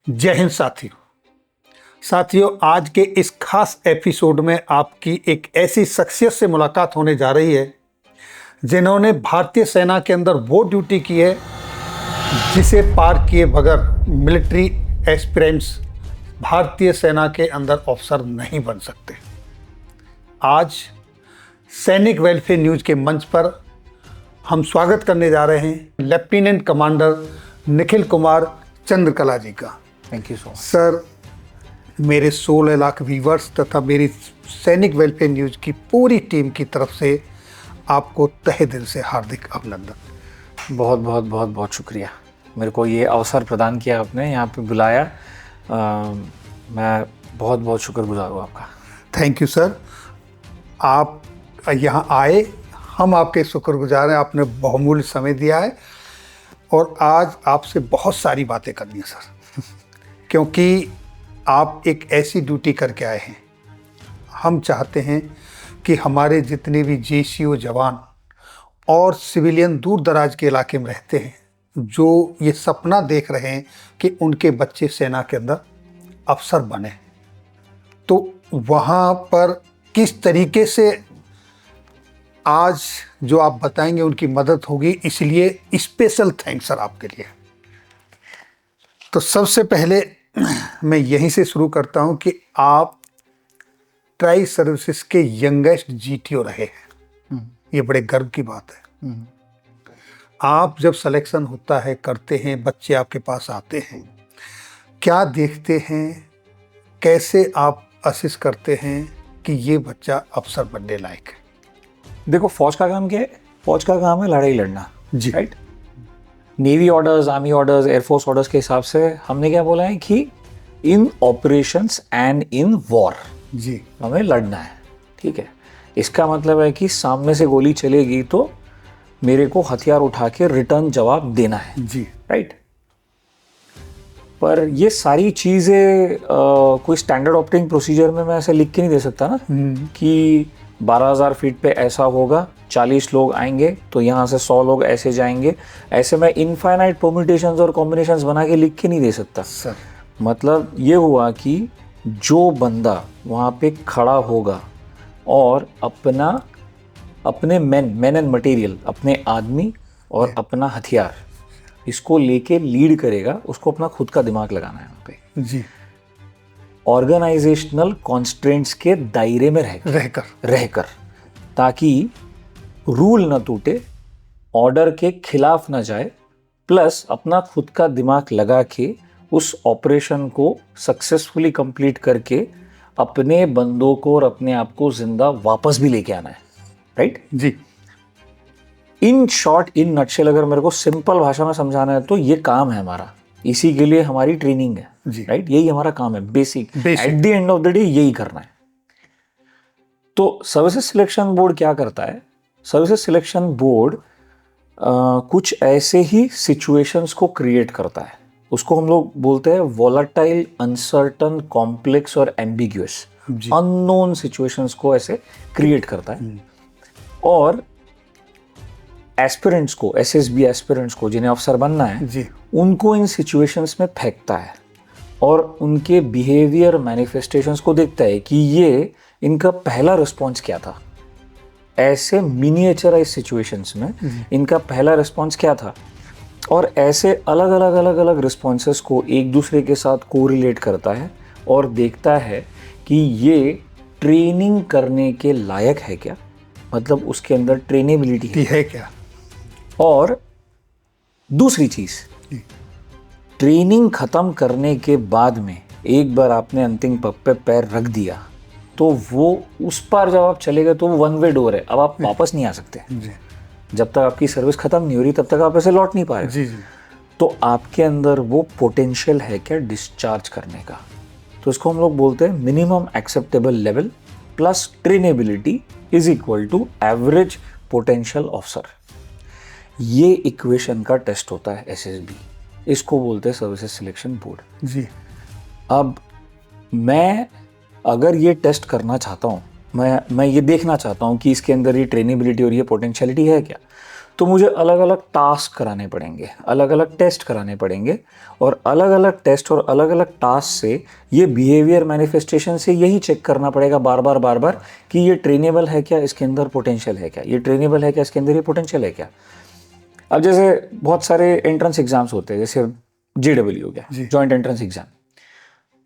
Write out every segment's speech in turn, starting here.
जय हिंद साथियों, आज के इस खास एपिसोड में आपकी एक ऐसी शख्सियत से मुलाकात होने जा रही है जिन्होंने भारतीय सेना के अंदर वो ड्यूटी की है जिसे पार किए बगैर मिलिट्री एस्पिरेंट्स भारतीय सेना के अंदर अफसर नहीं बन सकते। आज सैनिक वेलफेयर न्यूज़ के मंच पर हम स्वागत करने जा रहे हैं लेफ्टिनेंट कमांडर निखिल कुमार चंद्रकला जी का। Thank you so much sir, मेरे 16 लाख व्यूवर्स तथा मेरी सैनिक वेलफेयर न्यूज़ की पूरी टीम की तरफ से आपको तहे दिल से हार्दिक अभिनंदन। बहुत बहुत बहुत बहुत शुक्रिया, मेरे को ये अवसर प्रदान किया आपने, यहाँ पे बुलाया। मैं बहुत बहुत शुक्रगुजार हूँ आपका। थैंक यू सर, आप यहाँ आए, हम आपके शुक्रगुजार हैं। आपने बहुमूल्य समय दिया है और आज आपसे बहुत सारी बातें करनी है सर, क्योंकि आप एक ऐसी ड्यूटी करके आए हैं। हम चाहते हैं कि हमारे जितने भी जेसीओ जवान और सिविलियन दूर दराज के इलाके में रहते हैं, जो ये सपना देख रहे हैं कि उनके बच्चे सेना के अंदर अफसर बने, तो वहाँ पर किस तरीके से आज जो आप बताएंगे उनकी मदद होगी, इसलिए स्पेशल थैंक्स सर आपके लिए। तो सबसे पहले मैं यहीं से शुरू करता हूं कि आप ट्राई सर्विसेज के यंगेस्ट जीटीओ रहे हैं। ये बड़े गर्व की बात है। आप जब सिलेक्शन होता है, करते हैं, बच्चे आपके पास आते हैं, क्या देखते हैं, कैसे आप असिस्ट करते हैं कि ये बच्चा अफसर बनने लायक है? देखो, फौज का काम क्या है? फौज का काम है लड़ाई लड़ना जी, right. Navy orders, army orders, air force orders के हिसाब से हमने क्या बोला है कि in operations and in war जी, हमें लड़ना है। ठीक है, इसका मतलब है कि सामने से गोली चलेगी तो मेरे को हथियार उठा के रिटर्न जवाब देना है। जी, राइट। पर ये सारी चीज़ें कोई स्टैंडर्ड ऑपरेटिंग प्रोसीजर में मैं ऐसे लिख के नहीं दे सकता ना कि 12,000 फीट पे ऐसा होगा, 40 लोग आएंगे तो यहाँ से 100 लोग ऐसे जाएंगे। ऐसे मैं इनफाइनाइट परम्यूटेशंस और कॉम्बिनेशंस बना के लिख के नहीं दे सकता सर। मतलब ये हुआ कि जो बंदा वहाँ पे खड़ा होगा और अपने मैन एंड मटेरियल, अपने आदमी और अपना हथियार, इसको लेके लीड करेगा, उसको अपना खुद का दिमाग लगाना है वहाँ पे जी, ऑर्गेनाइजेशनल कॉन्स्ट्रेंट्स के दायरे में रहकर ताकि रूल न टूटे, ऑर्डर के खिलाफ न जाए, प्लस अपना खुद का दिमाग लगा के उस ऑपरेशन को सक्सेसफुली कंप्लीट करके अपने बंदों को और अपने आप को जिंदा वापस भी लेके आना है। राइट जी। इन शॉर्ट, इन नटशेल, अगर मेरे को सिंपल भाषा में समझाना है तो ये काम है हमारा, इसी के लिए हमारी ट्रेनिंग है। राइट, यही हमारा काम है, basic. Eight the end of the day यही करना है। तो सर्विसेज सिलेक्शन बोर्ड क्या करता है? सर्विसेज सिलेक्शन बोर्ड कुछ ऐसे ही सिचुएशंस को क्रिएट करता है, उसको हम लोग बोलते हैं वोलाटाइल, अनसर्टन, कॉम्प्लेक्स और एम्बिग्यूअस, अननोन सिचुएशंस को ऐसे क्रिएट करता है और एस्पिरेंट्स को, एसएसबी एस्पिरेंट्स को, जिन्हें अफसर बनना है जी, उनको इन सिचुएशंस में फेंकता है और उनके बिहेवियर मैनिफेस्टेशंस को देखता है कि ये इनका पहला रिस्पॉन्स क्या था। ऐसे मिनिएचराइज सिचुएशंस में इनका पहला रिस्पॉन्स क्या था, और ऐसे अलग अलग रिस्पॉन्सेस को एक दूसरे के साथ कोरिलेट करता है और देखता है कि ये ट्रेनिंग करने के लायक है क्या, मतलब उसके अंदर ट्रेनेबिलिटी है क्या। और दूसरी चीज, ट्रेनिंग खत्म करने के बाद में एक बार आपने अंतिम पग पे पैर रख दिया तो वो उस पार जब आप चले गए तो वो वन वे डोर है, अब आप वापस नहीं आ सकते। जब तक आपकी सर्विस खत्म नहीं हो रही तब तक आप ऐसे लौट नहीं पा रहे। जी, जी। तो आपके अंदर वो पोटेंशियल है क्या डिस्चार्ज करने का, तो इसको हम लोग बोलते हैं minimum acceptable level plus trainability is equal to average potential officer. ये इक्वेशन का टेस्ट होता है एसएसबी, इसको बोलते हैं सर्विसेज सिलेक्शन बोर्ड। जी। अब मैं अगर ये टेस्ट करना चाहता हूँ, मैं ये देखना चाहता हूँ कि इसके अंदर ये ट्रेनेबिलिटी और ये पोटेंशियलिटी है क्या, तो मुझे अलग अलग टास्क कराने पड़ेंगे, अलग अलग टेस्ट कराने पड़ेंगे, और अलग अलग टेस्ट और अलग अलग टास्क से ये बिहेवियर मैनिफेस्टेशन से यही चेक करना पड़ेगा बार बार कि ये ट्रेनेबल है क्या, इसके अंदर पोटेंशियल है क्या, ये ट्रेनेबल है क्या, इसके अंदर ये पोटेंशियल है क्या। अब जैसे बहुत सारे एंट्रेंस एग्जाम्स होते हैं, जैसे JEE हो गया, जॉइंट एंट्रेंस एग्जाम,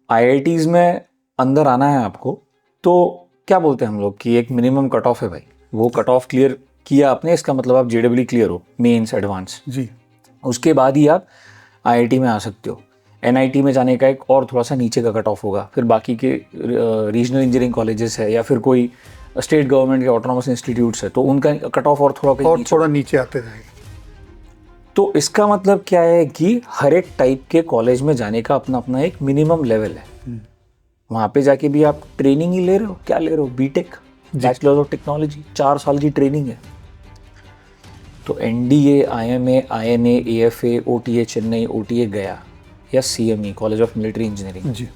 IITs में अंदर आना है आपको, तो क्या बोलते हैं हम लोग कि एक मिनिमम कट ऑफ है भाई, वो कट ऑफ क्लियर किया आपने, इसका मतलब आप JEE क्लियर हो, मेंस एडवांस जी, उसके बाद ही आप IIT में आ सकते हो। NIT में जाने का एक और थोड़ा सा नीचे का कट ऑफ होगा, फिर बाकी के रीजनल इंजीनियरिंग कॉलेजेस है या फिर कोई स्टेट गवर्नमेंट के ऑटोनॉमस इंस्टीट्यूट्स है, तो उनका कट ऑफ और थोड़ा नीचे आते जाएगा। तो इसका मतलब क्या है कि हर एक टाइप के कॉलेज में जाने का अपना अपना एक मिनिमम लेवल है। वहाँ पे जाके भी आप ट्रेनिंग ही ले रहे हो, क्या ले रहे हो, BTech, बैचलर ऑफ टेक्नोलॉजी, 4 साल की ट्रेनिंग है। तो NDA, IMA, INA, AFA, OTA Chennai, OTA गया, या CME college of military engineering जी,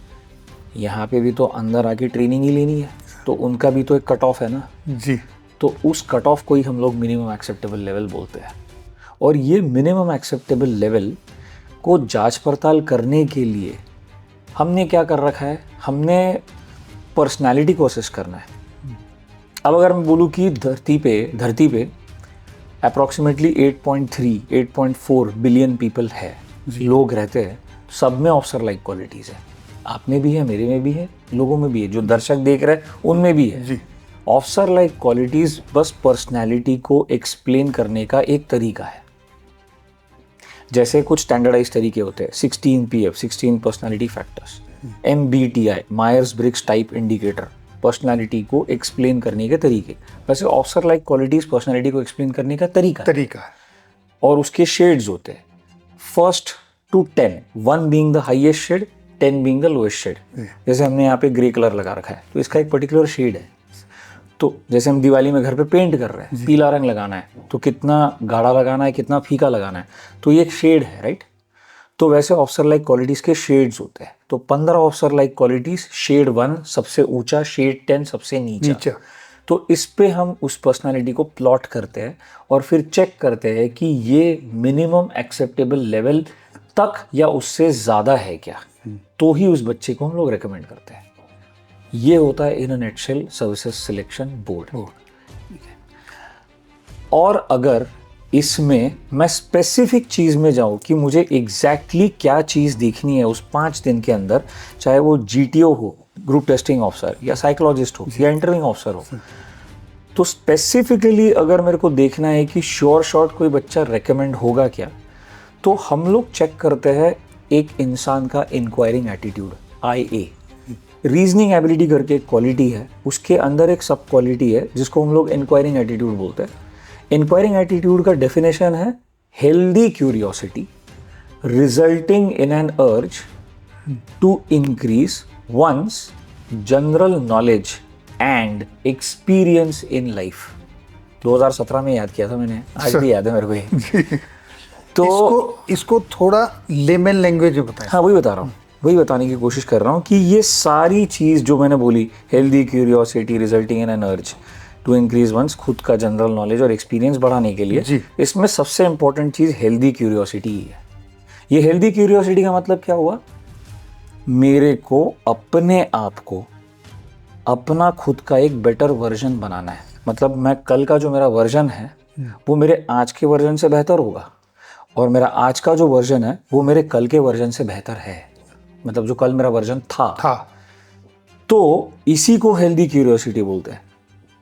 यहाँ पे भी तो अंदर आके ट्रेनिंग ही लेनी है, तो उनका भी तो एक कट ऑफ है ना जी। तो उस कट ऑफ को ही हम लोग मिनिमम एक्सेप्टेबल लेवल बोलते हैं। और ये मिनिमम एक्सेप्टेबल लेवल को जांच पड़ताल करने के लिए हमने क्या कर रखा है, हमने पर्सनालिटी को असेस करना है। अब अगर मैं बोलूँ कि धरती पे अप्रॉक्सीमेटली 8.4 बिलियन पीपल है, लोग रहते हैं, सब में ऑफिसर लाइक क्वालिटीज़ है। आप में भी है, मेरे में भी है, लोगों में भी है, जो दर्शक देख रहे हैं उनमें भी है जी। ऑफिसर लाइक क्वालिटीज़ बस पर्सनैलिटी को एक्सप्लेन करने का एक तरीका है। जैसे कुछ स्टैंडर्डाइज तरीके होते हैं, 16 PF, 16 personality factors, MBTI, Myers Briggs type indicator, personality को एक्सप्लेन करने के तरीके। वैसे ऑफिसर लाइक क्वालिटीज पर्सनालिटी को एक्सप्लेन करने का तरीका है। और उसके शेड्स होते हैं, 1 to 10, 1 being the highest shade, 10 being the lowest shade. जैसे हमने यहाँ पे ग्रे कलर लगा रखा है, तो इसका एक पर्टिकुलर शेड है। तो जैसे हम दिवाली में घर पे पेंट कर रहे हैं, पीला रंग लगाना है, तो कितना गाढ़ा लगाना है, कितना फीका लगाना है, तो ये एक शेड है, राइट। तो वैसे ऑफिसर लाइक क्वालिटीज के शेड्स होते हैं। तो 15 ऑफिसर लाइक क्वालिटीज, शेड 1 सबसे ऊंचा, शेड 10 सबसे नीचा। तो इस पे हम उस पर्सनालिटी को प्लॉट करते हैं और फिर चेक करते हैं कि ये मिनिमम एक्सेप्टेबल लेवल तक या उससे ज़्यादा है क्या, तो ही उस बच्चे को हम लोग रेकमेंड करते हैं। ये होता है in a nutshell services selection board. और अगर इसमें मैं स्पेसिफिक चीज़ में जाऊँ कि मुझे एग्जैक्टली क्या चीज़ देखनी है उस 5 दिन के अंदर, चाहे वो GTO हो, ग्रुप टेस्टिंग ऑफिसर, या साइकोलॉजिस्ट हो, या इंटरव्यूइंग ऑफिसर हो, तो स्पेसिफिकली अगर मेरे को देखना है कि श्योर शॉट कोई बच्चा रेकमेंड होगा क्या, तो हम लोग चेक करते हैं एक इंसान का enquiring attitude, IA। Reasoning ability करके एक क्वालिटी है, उसके अंदर एक सब क्वालिटी है जिसको हम लोग इंक्वायरिंग एटीट्यूड बोलते हैं। इंक्वायरिंग एटीट्यूड का डेफिनेशन है healthy curiosity resulting in an urge to increase one's general knowledge and experience in life. 2017 में याद किया था मैंने, आज भी याद है मेरे को ये। तो इसको थोड़ा लेमन लैंग्वेज में बताएं। हाँ, वही बता रहा हूँ, वही बताने की कोशिश कर रहा हूँ कि ये सारी चीज़ जो मैंने बोली, healthy curiosity resulting in an urge to increase one's, खुद का जनरल नॉलेज और एक्सपीरियंस बढ़ाने के लिए, इसमें सबसे इंपॉर्टेंट चीज़ हेल्दी क्यूरियोसिटी ही है। ये हेल्दी क्यूरियोसिटी का मतलब क्या हुआ, मेरे को अपने आप को, अपना खुद का एक बेटर वर्जन बनाना है। मतलब मैं कल का जो मेरा वर्जन है वो मेरे आज के वर्जन से बेहतर होगा, और मेरा आज का जो वर्जन है वो मेरे कल के वर्जन से बेहतर है, मतलब जो कल मेरा वर्जन था। तो इसी को हेल्दी क्यूरियोसिटी बोलते हैं।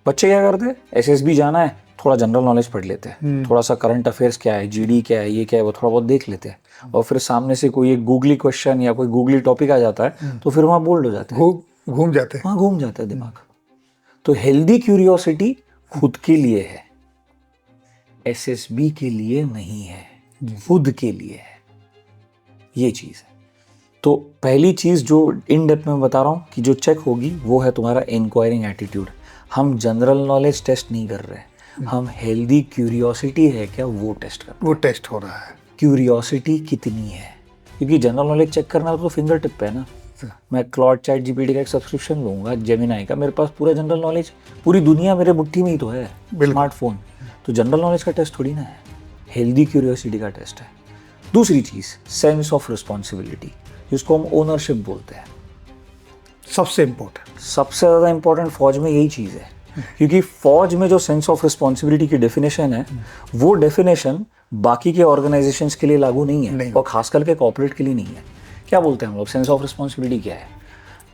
बच्चे क्या करते हैं, SSB जाना है, थोड़ा जनरल नॉलेज पढ़ लेते हैं, थोड़ा सा करंट अफेयर्स क्या है, GD क्या है, ये क्या है, वो थोड़ा बहुत देख लेते हैं, और फिर सामने से कोई एक गूगली क्वेश्चन या कोई गूगली टॉपिक आ जाता है तो फिर वहाँ बोल्ड हो जाते हैं, घूम जाते हैं, वहाँ घूम जाता है दिमाग। तो हेल्दी क्यूरियोसिटी खुद के लिए है, SSB के लिए नहीं है, खुद के लिए है, ये चीज़ है। तो पहली चीज़ जो इन डेप्थ में बता रहा हूँ कि जो चेक होगी वो है तुम्हारा इंक्वायरिंग एटीट्यूड। हम जनरल नॉलेज टेस्ट नहीं कर रहे, हम हेल्दी क्यूरियोसिटी है क्या वो टेस्ट कर रहे हैं। वो टेस्ट हो रहा है, क्यूरियोसिटी कितनी है, क्योंकि जनरल नॉलेज चेक करना तो फिंगर टिप पे है ना। मैं क्लॉड चैट GPT का एक सब्सक्रिप्शन लूँगा, जेमिनाई का, मेरे पास पूरा जनरल नॉलेज, पूरी दुनिया मेरे मुट्ठी में ही तो है, स्मार्टफोन। तो जनरल नॉलेज का टेस्ट थोड़ी ना है, हेल्दी क्यूरियोसिटी का टेस्ट है। दूसरी चीज़ सेंस ऑफ रिस्पॉन्सिबिलिटी, जिसको हम ओनरशिप बोलते हैं, सबसे इम्पोर्टेंट, सबसे ज़्यादा इंपॉर्टेंट फौज में यही चीज़ है। क्योंकि फौज में जो सेंस ऑफ रिस्पॉन्सिबिलिटी की डेफिनेशन है, वो डेफिनेशन बाकी के ऑर्गेनाइजेशंस के लिए लागू नहीं है, और खास करके कॉर्पोरेट के लिए नहीं है। क्या बोलते हैं हम लोग, सेंस ऑफ रिस्पॉन्सिबिलिटी क्या है?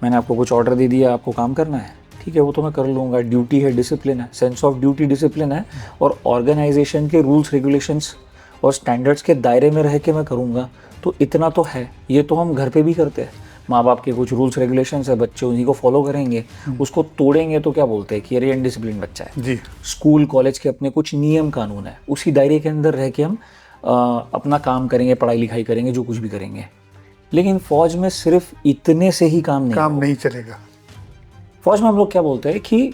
मैंने आपको कुछ ऑर्डर दे दिया, आपको काम करना है, ठीक है, वो तो मैं कर लूँगा, ड्यूटी है, डिसिप्लिन है, सेंस ऑफ ड्यूटी डिसिप्लिन है, और ऑर्गेनाइजेशन के रूल्स रेगुलेशंस और स्टैंडर्ड्स के दायरे में रह के मैं करूँगा, तो इतना तो है। ये तो हम घर पे भी करते हैं, माँ बाप के कुछ रूल्स रेगुलेशंस है, बच्चे उन्हीं को फॉलो करेंगे, उसको तोड़ेंगे तो क्या बोलते हैं कि अरे अनडिसिप्लिन बच्चा है जी। स्कूल कॉलेज के अपने कुछ नियम कानून है, उसी दायरे के अंदर रह के हम अपना काम करेंगे, पढ़ाई लिखाई करेंगे, जो कुछ भी करेंगे। लेकिन फौज में सिर्फ इतने से ही काम नहीं चलेगा। फौज में हम लोग क्या बोलते हैं कि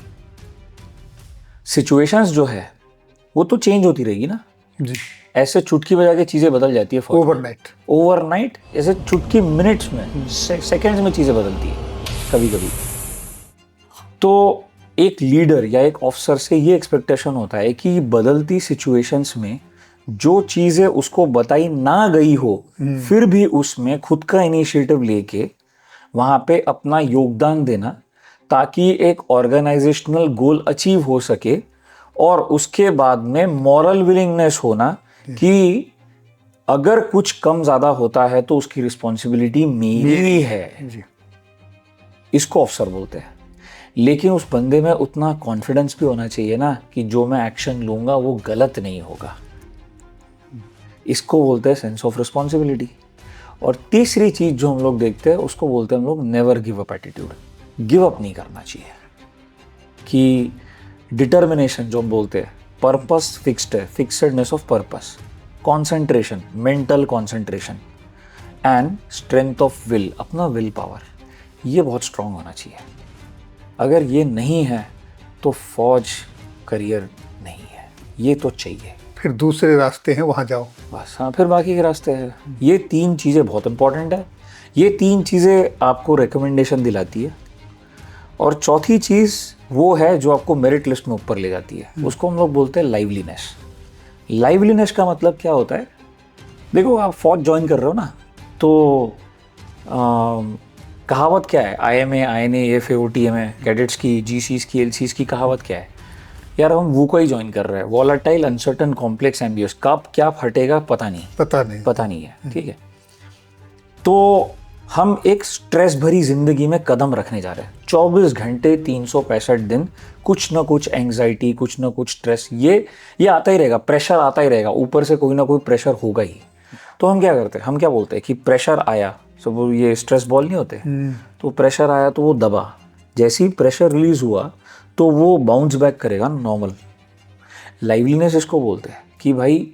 सिचुएशंस जो है वो तो चेंज होती रहेगी ना जी। ऐसे चुटकी बजा के चीज़ें बदल जाती है ओवरनाइट, ऐसे चुटकी मिनट्स में, सेकंड्स में चीज़ें बदलती है कभी कभी। तो एक लीडर या एक ऑफिसर से ये एक्सपेक्टेशन होता है कि बदलती सिचुएशंस में जो चीज़ें उसको बताई ना गई हो, फिर भी उसमें खुद का इनिशिएटिव लेके वहाँ पे अपना योगदान देना, ताकि एक ऑर्गेनाइजेशनल गोल अचीव हो सके, और उसके बाद में मॉरल विलिंगनेस होना कि अगर कुछ कम ज़्यादा होता है तो उसकी रिस्पॉन्सिबिलिटी मेरी है। इसको ऑफिसर बोलते हैं। लेकिन उस बंदे में उतना कॉन्फिडेंस भी होना चाहिए ना कि जो मैं एक्शन लूँगा वो गलत नहीं होगा। इसको बोलते हैं सेंस ऑफ रिस्पॉन्सिबिलिटी। और तीसरी चीज़ जो हम लोग देखते हैं उसको बोलते हैं हम लोग never give up attitude. Give up नहीं करना चाहिए। कि डिटर्मिनेशन जो हम बोलते हैं, पर्पस फिक्स्ड है, fixedness of purpose, concentration, mental concentration, and strength of will, अपना विल पावर, ये बहुत स्ट्रांग होना चाहिए। अगर ये नहीं है तो फौज करियर नहीं है, ये तो चाहिए। फिर दूसरे रास्ते हैं, वहाँ जाओ बस। हाँ, फिर बाकी के रास्ते हैं। ये तीन चीज़ें बहुत इंपॉर्टेंट है। ये तीन चीज़ें आपको रिकमेंडेशन दिलाती है। और चौथी चीज़ वो है जो आपको मेरिट लिस्ट में ऊपर ले जाती है, उसको हम लोग बोलते हैं लाइवलीनेस। लाइवलीनेस का मतलब क्या होता है? देखो, आप फौज ज्वाइन कर रहे हो ना, तो कहावत क्या है? IMA, INA, AFA, OTMA, cadets की, GCs की, LCs की कहावत क्या है? यार, हम वो को ही ज्वाइन कर रहे हैं, वॉलेटाइल, अनसर्टन, कॉम्प्लेक्स, एम्बियस। कब क्या फटेगा पता नहीं है, ठीक है। तो हम एक स्ट्रेस भरी जिंदगी में कदम रखने जा रहे हैं। 24 घंटे 365 दिन कुछ ना कुछ एंग्जाइटी, कुछ ना कुछ स्ट्रेस, ये आता ही रहेगा, प्रेशर आता ही रहेगा, ऊपर से कोई ना कोई प्रेशर होगा ही। तो हम क्या करते हैं? हम क्या बोलते हैं कि प्रेशर आया, सब ये स्ट्रेस बॉल नहीं होते, तो प्रेशर आया तो वो दबा, जैसे ही प्रेशर रिलीज हुआ तो वो बाउंस बैक करेगा नॉर्मल। लाइवलीनेस इसको बोलते हैं कि भाई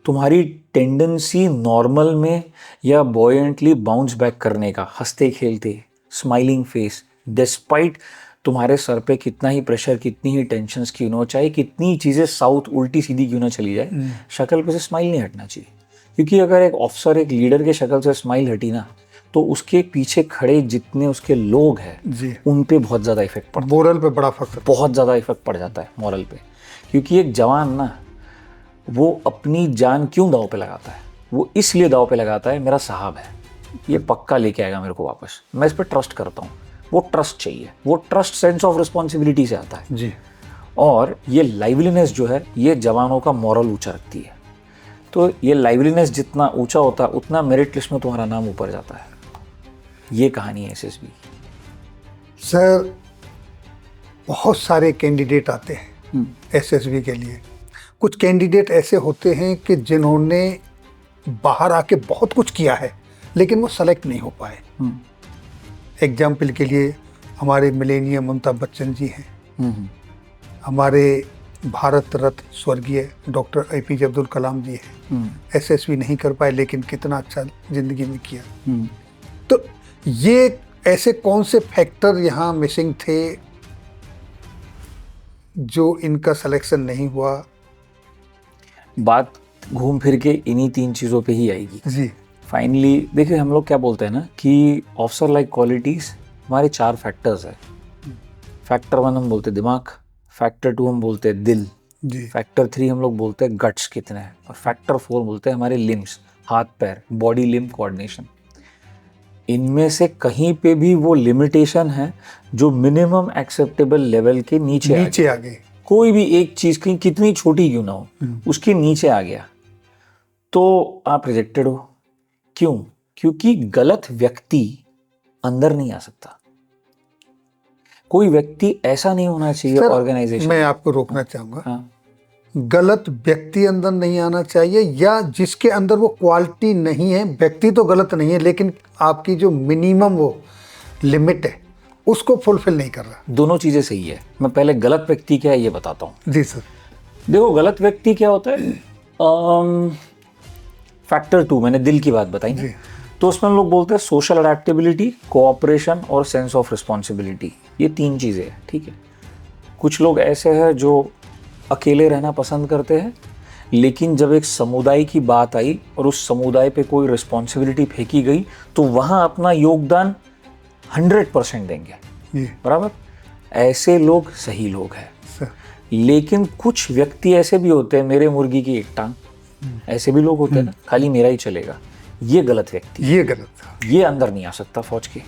तुम्हारी टेंडेंसी नॉर्मल में या बॉयंटली बाउंस बैक करने का, हंसते खेलते, स्माइलिंग फेस, डिस्पाइट तुम्हारे सर पे कितना ही प्रेशर, कितनी ही टेंशन्स क्यों ना हो, चाहे कितनी चीज़ें साउथ उल्टी सीधी क्यों ना चली जाए, शक्ल पे से स्माइल नहीं हटना चाहिए। क्योंकि अगर एक ऑफिसर, एक लीडर के शक्ल से स्माइल हटी ना, तो उसके पीछे खड़े जितने उसके लोग हैं उन पे बहुत ज़्यादा इफेक्ट पड़ता है, मोरल पे बड़ा फर्क, बहुत ज़्यादा इफेक्ट पड़ जाता है मोरल पे। क्योंकि एक जवान ना, वो अपनी जान क्यों दांव पे लगाता है? वो इसलिए दांव पे लगाता है, मेरा साहब है, ये पक्का लेके आएगा मेरे को वापस, मैं इस पर ट्रस्ट करता हूँ। वो ट्रस्ट चाहिए, वो ट्रस्ट सेंस ऑफ रिस्पॉन्सिबिलिटी से आता है जी। और ये लाइवलीनेस जो है, ये जवानों का मॉरल ऊंचा रखती है। तो ये लाइवलीनेस जितना ऊंचा होता है उतना मेरिट लिस्ट में तुम्हारा नाम ऊपर जाता है। ये कहानी है SSB। सर, बहुत सारे कैंडिडेट आते हैं SSB के लिए। कुछ कैंडिडेट ऐसे होते हैं कि जिन्होंने बाहर आके बहुत कुछ किया है लेकिन वो सेलेक्ट नहीं हो पाए। एग्जाम्पल के लिए हमारे मिलेनियम अमिताभ बच्चन जी हैं, हमारे भारत रत्न स्वर्गीय डॉक्टर APJ अब्दुल कलाम जी हैं। SSB नहीं कर पाए लेकिन कितना अच्छा जिंदगी में किया। तो ये ऐसे कौन से फैक्टर यहाँ मिसिंग थे जो इनका सिलेक्शन नहीं हुआ? बात घूम फिर के इन्हीं तीन चीज़ों पे ही आएगी जी। फाइनली देखिए, हम लोग क्या बोलते हैं ना कि ऑफिसर लाइक क्वालिटीज़ हमारे 4 फैक्टर्स है। फैक्टर 1 हम बोलते हैं दिमाग, फैक्टर 2 हम बोलते हैं दिल, जी फैक्टर 3 हम लोग बोलते हैं गट्स कितने हैं, और फैक्टर 4 बोलते हैं हमारे लिम्स, हाथ पैर, बॉडी लिम्ब कोऑर्डिनेशन। इनमें से कहीं पे भी वो लिमिटेशन है जो मिनिमम एक्सेप्टेबल लेवल के नीचे आ गए, कोई भी एक चीज की कितनी छोटी क्यों ना हो उसके नीचे आ गया तो आप रिजेक्टेड हो। क्यों? क्योंकि गलत व्यक्ति अंदर नहीं आ सकता। कोई व्यक्ति ऐसा नहीं होना चाहिए ऑर्गेनाइजेशन। मैं आपको रोकना चाहूंगा। हाँ। गलत व्यक्ति अंदर नहीं आना चाहिए, या जिसके अंदर वो क्वालिटी नहीं है, व्यक्ति तो गलत नहीं है लेकिन आपकी जो मिनिमम वो लिमिट है उसको फुलफिल नहीं कर रहा। दोनों चीजें सही है। मैं पहले गलत व्यक्ति क्या है ये बताता हूँ। जी सर। देखो गलत व्यक्ति क्या होता है, फैक्टर 2 मैंने दिल की बात बताई ना, तो उसमें हम लोग बोलते हैं सोशल अडेप्टेबिलिटी, कोऑपरेशन और सेंस ऑफ रिस्पॉन्सिबिलिटी। ये 3 चीज़ें हैं, ठीक है। कुछ लोग ऐसे हैं जो अकेले रहना पसंद करते हैं, लेकिन जब एक समुदाय की बात आई और उस समुदाय पे कोई रिस्पॉन्सिबिलिटी फेंकी गई तो वहाँ अपना योगदान 100% देंगे, बराबर। ऐसे लोग सही लोग हैं। लेकिन कुछ व्यक्ति ऐसे भी होते हैं, मेरे मुर्गी की एक टांग, ऐसे भी लोग होते हैं ना, खाली मेरा ही चलेगा, ये गलत व्यक्ति, ये गलत, ये अंदर नहीं आ सकता फौज के।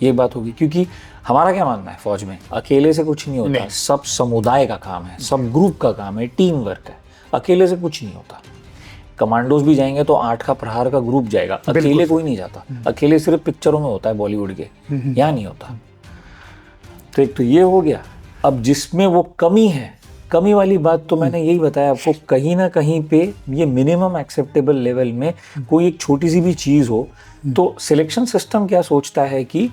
ये बात होगी, क्योंकि हमारा क्या मानना है, फौज में अकेले से कुछ नहीं होता, सब समुदाय का काम है, सब ग्रुप का काम है, टीम वर्क है, अकेले से कुछ नहीं होता। कमांडोज भी जाएंगे तो 8 का प्रहार का ग्रुप जाएगा, अकेले कोई नहीं जाता। अकेले सिर्फ पिक्चरों में होता है बॉलीवुड के, यहाँ नहीं होता। तो एक तो ये हो गया। अब जिसमें वो कमी है, कमी वाली बात तो मैंने यही बताया आपको, कहीं ना कहीं पे ये मिनिमम एक्सेप्टेबल लेवल में कोई एक छोटी सी भी चीज़ हो तो सिलेक्शन सिस्टम क्या सोचता है कि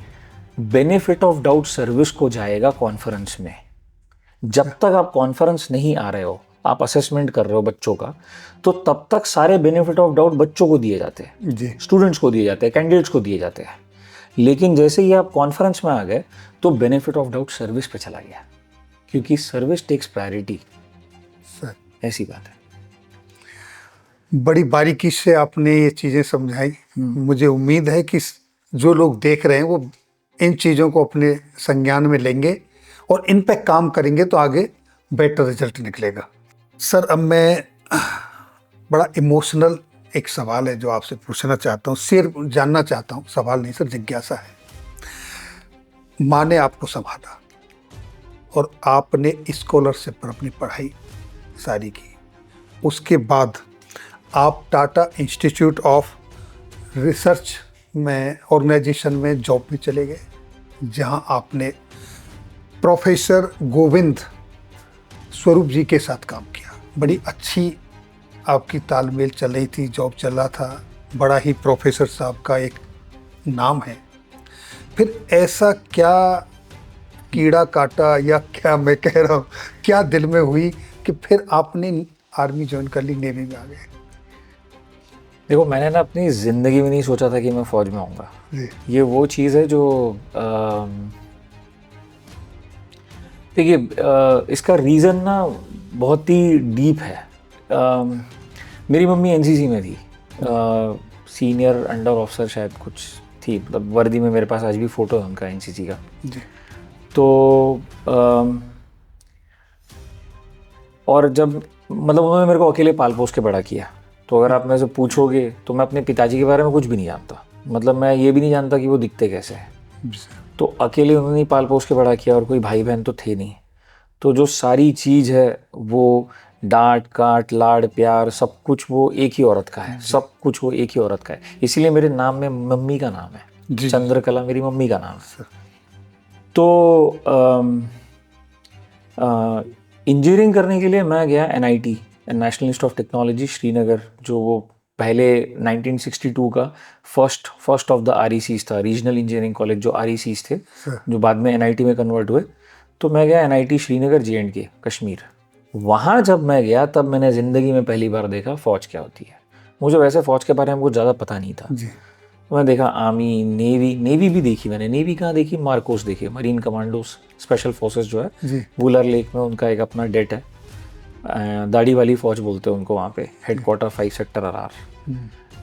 बेनिफिट ऑफ डाउट सर्विस को जाएगा कॉन्फ्रेंस में। जब तक आप कॉन्फ्रेंस नहीं आ रहे हो, आप असेसमेंट कर रहे हो बच्चों का, तो तब तक सारे बेनिफिट ऑफ डाउट बच्चों को दिए जाते हैं, स्टूडेंट्स को दिए जाते हैं, कैंडिडेट्स को दिए जाते हैं। लेकिन जैसे ही आप कॉन्फ्रेंस में आ गए तो बेनिफिट ऑफ डाउट सर्विस पे चला गया, क्योंकि सर्विस टेक्स प्रायोरिटी। ऐसी बात है। बड़ी बारीकी से आपने ये चीज़ें समझाई। मुझे उम्मीद है कि जो लोग देख रहे हैं वो इन चीज़ों को अपने संज्ञान में लेंगे और इन पे काम करेंगे तो आगे बेटर रिजल्ट निकलेगा। सर, अब मैं बड़ा इमोशनल एक सवाल है जो आपसे पूछना चाहता हूँ, सिर्फ जानना चाहता हूँ, सवाल नहीं सर, जिज्ञासा है। माँ ने आपको संभाला और आपने स्कॉलरशिप पर अपनी पढ़ाई सारी की, उसके बाद आप टाटा इंस्टीट्यूट ऑफ रिसर्च में ऑर्गेनाइजेशन में जॉब में चले गए, जहां आपने प्रोफेसर गोविंद स्वरूप जी के साथ काम किया। बड़ी अच्छी आपकी तालमेल चल रही थी, जॉब चल रहा था, बड़ा ही प्रोफेसर साहब का एक नाम है। फिर ऐसा क्या कीड़ा काटा, या क्या मैं कह रहा हूँ, क्या दिल में हुई कि फिर आपने आर्मी ज्वाइन कर ली, नेवी में आ गए? देखो, मैंने ना अपनी ज़िंदगी में नहीं सोचा था कि मैं फ़ौज में आऊँगा। ये वो चीज़ है जो देखिए, इसका रीज़न ना बहुत ही डीप है। मेरी मम्मी एनसीसी में थी, सीनियर अंडर ऑफिसर शायद कुछ थी, मतलब वर्दी में मेरे पास आज भी फ़ोटो है उनका एनसीसी का। तो और जब मतलब उन्होंने मेरे को अकेले पाल पोस के बड़ा किया, तो अगर आप मेरे से पूछोगे तो मैं अपने पिताजी के बारे में कुछ भी नहीं जानता। मतलब मैं ये भी नहीं जानता कि वो दिखते कैसे हैं। तो अकेले उन्होंने पाल पोस के बड़ा किया, और कोई भाई बहन तो थे नहीं। तो जो सारी चीज़ है वो डांट काट लाड़ प्यार सब कुछ वो एक ही औरत का है, सब कुछ वो एक ही औरत का है। इसीलिए मेरे नाम में मम्मी का नाम है, चंद्रकला मेरी मम्मी का नाम है। तो इंजीनियरिंग करने के लिए मैं गया NIT, national institute of technology Srinagar, जो वो पहले 1962 का फर्स्ट ऑफ द RECs था, रीजनल इंजीनियरिंग कॉलेज जो RECs थे, जो बाद में NIT में कन्वर्ट हुए। तो मैं गया NIT श्रीनगर, J&K कश्मीर। वहाँ जब मैं गया तब मैंने ज़िंदगी में पहली बार देखा फ़ौज क्या होती है। मुझे वैसे फ़ौज के बारे में कुछ ज़्यादा पता नहीं था। तो मैं देखा आर्मी, नेवी भी देखी मैंने। नेवी कहाँ देखी, मार्कोस देखी, मरीन कमांडोस स्पेशल फोर्सेस जो है वुलर लेक में उनका एक अपना डेट है, दाढ़ी वाली फ़ौज बोलते हैं उनको वहाँ पे, headquarter 5 sector RR।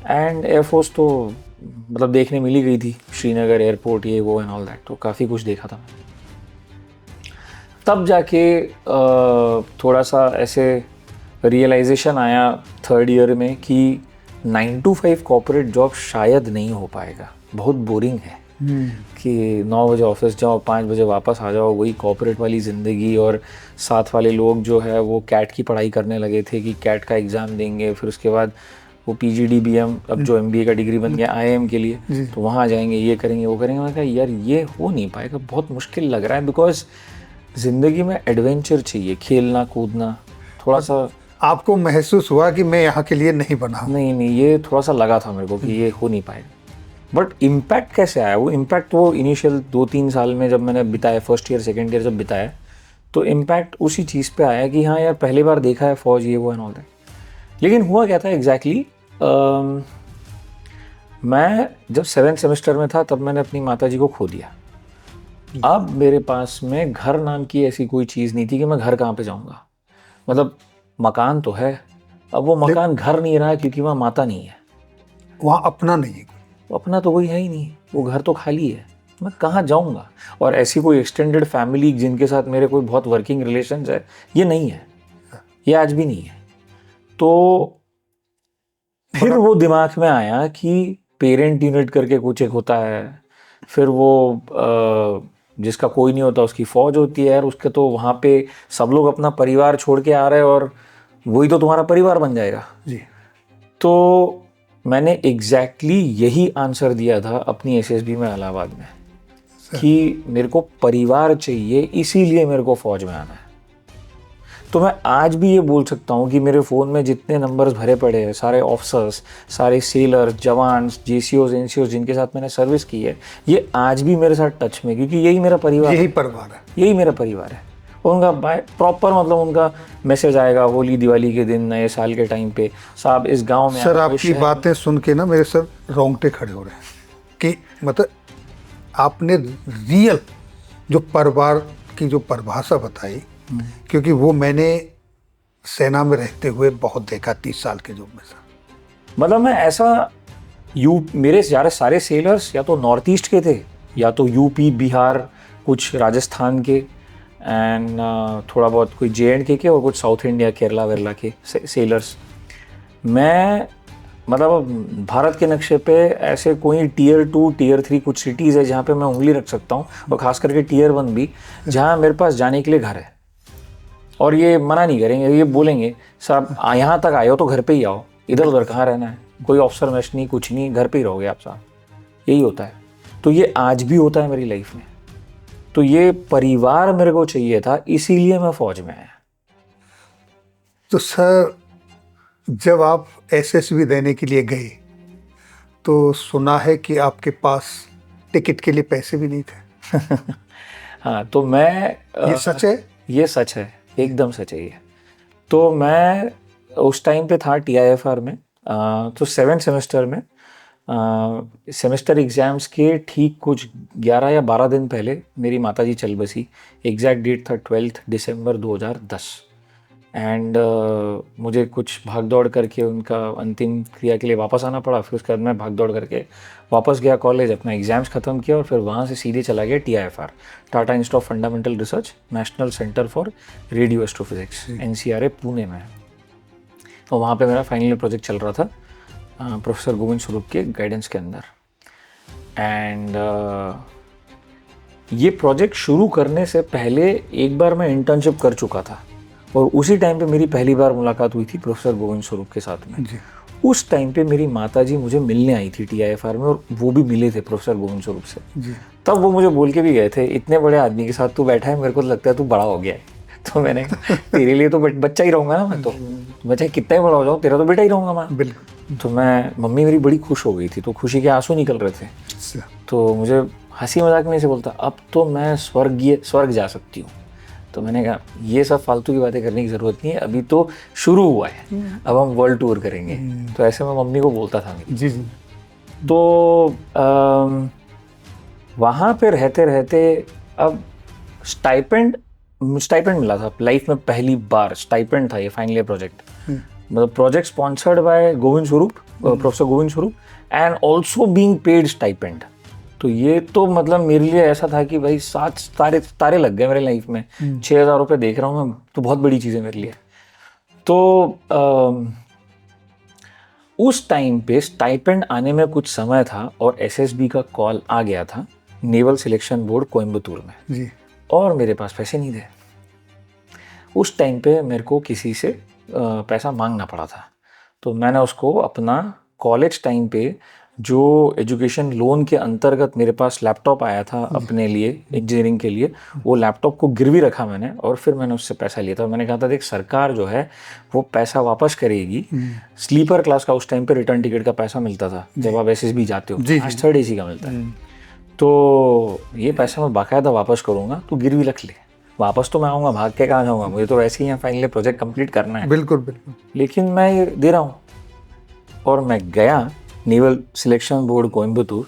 And air force तो मतलब देखने मिल ही गई थी, श्रीनगर एयरपोर्ट ये वो एंड ऑल दैट, तो काफ़ी कुछ देखा था। तब जाके थोड़ा सा ऐसे रियलाइजेशन आया 3rd ईयर में कि 9 to 5 कॉर्पोरेट जॉब शायद नहीं हो पाएगा, बहुत बोरिंग है। कि 9 बजे ऑफिस जाओ, 5 बजे वापस आ जाओ, वही कॉर्पोरेट वाली ज़िंदगी। और साथ वाले लोग जो है वो कैट की पढ़ाई करने लगे थे कि कैट का एग्ज़ाम देंगे, फिर उसके बाद वो PGDBM, अब जो MBA का डिग्री बन गया IIM के लिए, तो वहाँ जाएंगे, ये करेंगे वो करेंगे। मैंने कहा यार ये हो नहीं पाएगा, बहुत मुश्किल लग रहा है, बिकॉज ज़िंदगी में एडवेंचर चाहिए, खेलना कूदना। थोड़ा सा आपको महसूस हुआ कि मैं यहाँ के लिए नहीं बना? नहीं, ये थोड़ा सा लगा था मेरे को कि ये हो नहीं पाएगा। बट इम्पैक्ट कैसे आया? वो इम्पैक्ट वो इनिशियल 2-3 साल में जब मैंने बिताया, 1st ईयर 2nd ईयर जब बिताया, तो इम्पैक्ट उसी चीज़ पे आया कि हाँ यार पहली बार देखा है फौज, ये वो एंड ऑल दैट। लेकिन हुआ क्या था एग्जैक्टली, मैं जब 7th सेमेस्टर में था तब मैंने अपनी माताजी को खो दिया। अब मेरे पास में घर नाम की ऐसी कोई चीज़ नहीं थी कि मैं घर कहाँ पे जाऊँगा। मतलब मकान तो है, अब वो मकान घर नहीं रहा क्योंकि वहाँ माता नहीं है, वहाँ अपना नहीं है, अपना तो कोई है ही नहीं, वो घर तो खाली है, मैं कहाँ जाऊँगा। और ऐसी कोई एक्सटेंडेड फैमिली जिनके साथ मेरे कोई बहुत वर्किंग रिलेशंस है, ये नहीं है, ये आज भी नहीं है। तो फिर वो दिमाग में आया कि पेरेंट यूनिट करके कुछ एक होता है, फिर वो जिसका कोई नहीं होता उसकी फौज होती है यार, उसके तो वहाँ पे सब लोग अपना परिवार छोड़ के आ रहे हैं और वही तो तुम्हारा परिवार बन जाएगा जी। तो मैंने एग्जैक्टली यही आंसर दिया था अपनी SSB में इलाहाबाद में कि मेरे को परिवार चाहिए, इसीलिए मेरे को फौज में आना है। तो मैं आज भी ये बोल सकता हूँ कि मेरे फ़ोन में जितने नंबर्स भरे पड़े हैं, सारे ऑफिसर्स, सारे सेलर्स, जवान्स, JCOs, NCOs जिनके साथ मैंने सर्विस की है, ये आज भी मेरे साथ टच में, क्योंकि यही मेरा परिवार, यही परिवार है, यही मेरा परिवार है। और उनका प्रॉपर मतलब उनका मैसेज आएगा होली दिवाली के दिन, नए साल के टाइम पे, साहब इस गांव में। सर आपकी बातें सुन के ना मेरे सर रोंगटे खड़े हो रहे हैं कि मतलब आपने रियल जो परिवार की जो परिभाषा बताई, क्योंकि वो मैंने सेना में रहते हुए बहुत देखा 30 साल के जो में सर। मतलब मैं ऐसा मेरे सारे सेलर्स या तो नॉर्थ ईस्ट के थे, या तो UP, बिहार, कुछ राजस्थान के, एंड थोड़ा बहुत कोई JNK के और कुछ साउथ इंडिया, केरला वेरला के सेलर्स। मैं मतलब भारत के नक्शे पे ऐसे कोई Tier 2, Tier 3 कुछ सिटीज़ है जहाँ पे मैं उंगली रख सकता हूँ, और ख़ास करके Tier 1 भी, जहाँ मेरे पास जाने के लिए घर है। और ये मना नहीं करेंगे, ये बोलेंगे साहब यहाँ तक आए हो तो घर पे ही आओ, इधर उधर कहाँ रहना है, कोई ऑफिसर मैश नहीं, कुछ नहीं, घर पे ही रहोगे आप साहब, यही होता है। तो ये आज भी होता है मेरी लाइफ में। तो ये परिवार मेरे को चाहिए था, इसीलिए मैं फौज में आया। तो सर जब आप SSB देने के लिए गए तो सुना है कि आपके पास टिकट के लिए पैसे भी नहीं थे। हाँ, तो मैं ये सच है? ये सच है, एकदम सच है ये। तो मैं उस टाइम पे था TIFR में, तो 7th सेमेस्टर में सेमेस्टर एग्ज़ाम्स के ठीक कुछ 11 या 12 दिन पहले मेरी माताजी चल बसी। एग्जैक्ट डेट था 12 दिसंबर 2010। एंड मुझे कुछ भाग दौड़ करके उनका अंतिम क्रिया के लिए वापस आना पड़ा। फिर उसके बाद मैं भाग दौड़ करके वापस गया कॉलेज, अपना एग्ज़ाम्स ख़त्म किया और फिर वहाँ से सीधे चला गया TIFR, Tata institute of fundamental research, national centre for radio astrophysics, NCRA Pune में। और वहाँ पे मेरा फाइनल प्रोजेक्ट चल रहा था प्रोफेसर गोविंद स्वरूप के गाइडेंस के अंदर। एंड ये प्रोजेक्ट शुरू करने से पहले एक बार मैं इंटर्नशिप कर चुका था और उसी टाइम पे मेरी पहली बार मुलाकात हुई थी प्रोफेसर गोविंद स्वरूप के साथ में। उस टाइम पे मेरी माताजी मुझे मिलने आई थी TIFR में और वो भी मिले थे प्रोफेसर गोविंद स्वरूप से। तब वो मुझे बोल के भी गए थे, इतने बड़े आदमी के साथ तू बैठा है, मेरे को लगता है तू बड़ा हो गया है। तो मैंने तेरे लिए तो बच्चा ही रहूँगा ना मैं, तो बच्चा कितना ही बड़ा हो जाऊँ तेरा तो बेटा ही रहूँगा मैं। बिल्कुल। तो मम्मी मेरी बड़ी खुश हो गई थी, तो खुशी के आंसू निकल रहे थे। तो मुझे हंसी मजाक में से बोलता, अब तो मैं स्वर्ग जा सकती हूँ। तो मैंने कहा ये सब फालतू की बातें करने की ज़रूरत नहीं है, अभी तो शुरू हुआ है, अब हम वर्ल्ड टूर करेंगे। तो ऐसे मैं मम्मी को बोलता था मेरी। जी। तो वहाँ पे रहते रहते अब स्टाइपेंड मिला था लाइफ में, पहली बार स्टाइपेंड था ये फाइनल ईयर प्रोजेक्ट। मतलब project sponsored by Govind Swarup, professor Govind Swarup, and also being paid stipend. तो ये तो मतलब मेरे लिए ऐसा था कि भाई 7 तारे तारे लग गए मेरे लाइफ में। 6,000 रुपये देख रहा हूँ मैं, तो बहुत बड़ी चीज़ है मेरे लिए। तो उस टाइम पे स्टाइपेंड आने में कुछ समय था और एसएसबी का कॉल आ गया था, नेवल सिलेक्शन बोर्ड कोयम्बतूर में जी। और मेरे पास पैसे नहीं थे। उस टाइम पे मेरे को किसी से पैसा मांगना पड़ा था। तो मैंने उसको अपना कॉलेज टाइम पे जो एजुकेशन लोन के अंतर्गत मेरे पास लैपटॉप आया था अपने लिए इंजीनियरिंग के लिए, वो लैपटॉप को गिरवी रखा मैंने और फिर मैंने उससे पैसा लिया था। मैंने कहा था देख सरकार जो है वो पैसा वापस करेगी। स्लीपर क्लास का उस टाइम पे रिटर्न टिकट का पैसा मिलता था जब आप एसएसबी जाते हो, आज 3rd AC का मिलता है। तो ये पैसा मैं बाकायदा वापस करूँगा, तू गिरवी रख ले। वापस तो मैं आऊँगा, भाग के कहाँ जाऊँगा, मुझे तो वैसे ही यहाँ फाइनली प्रोजेक्ट कंप्लीट करना है। बिल्कुल बिल्कुल। लेकिन मैं ये दे रहा हूँ। और मैं गया नेवल सिलेक्शन बोर्ड कोयम्बतूर।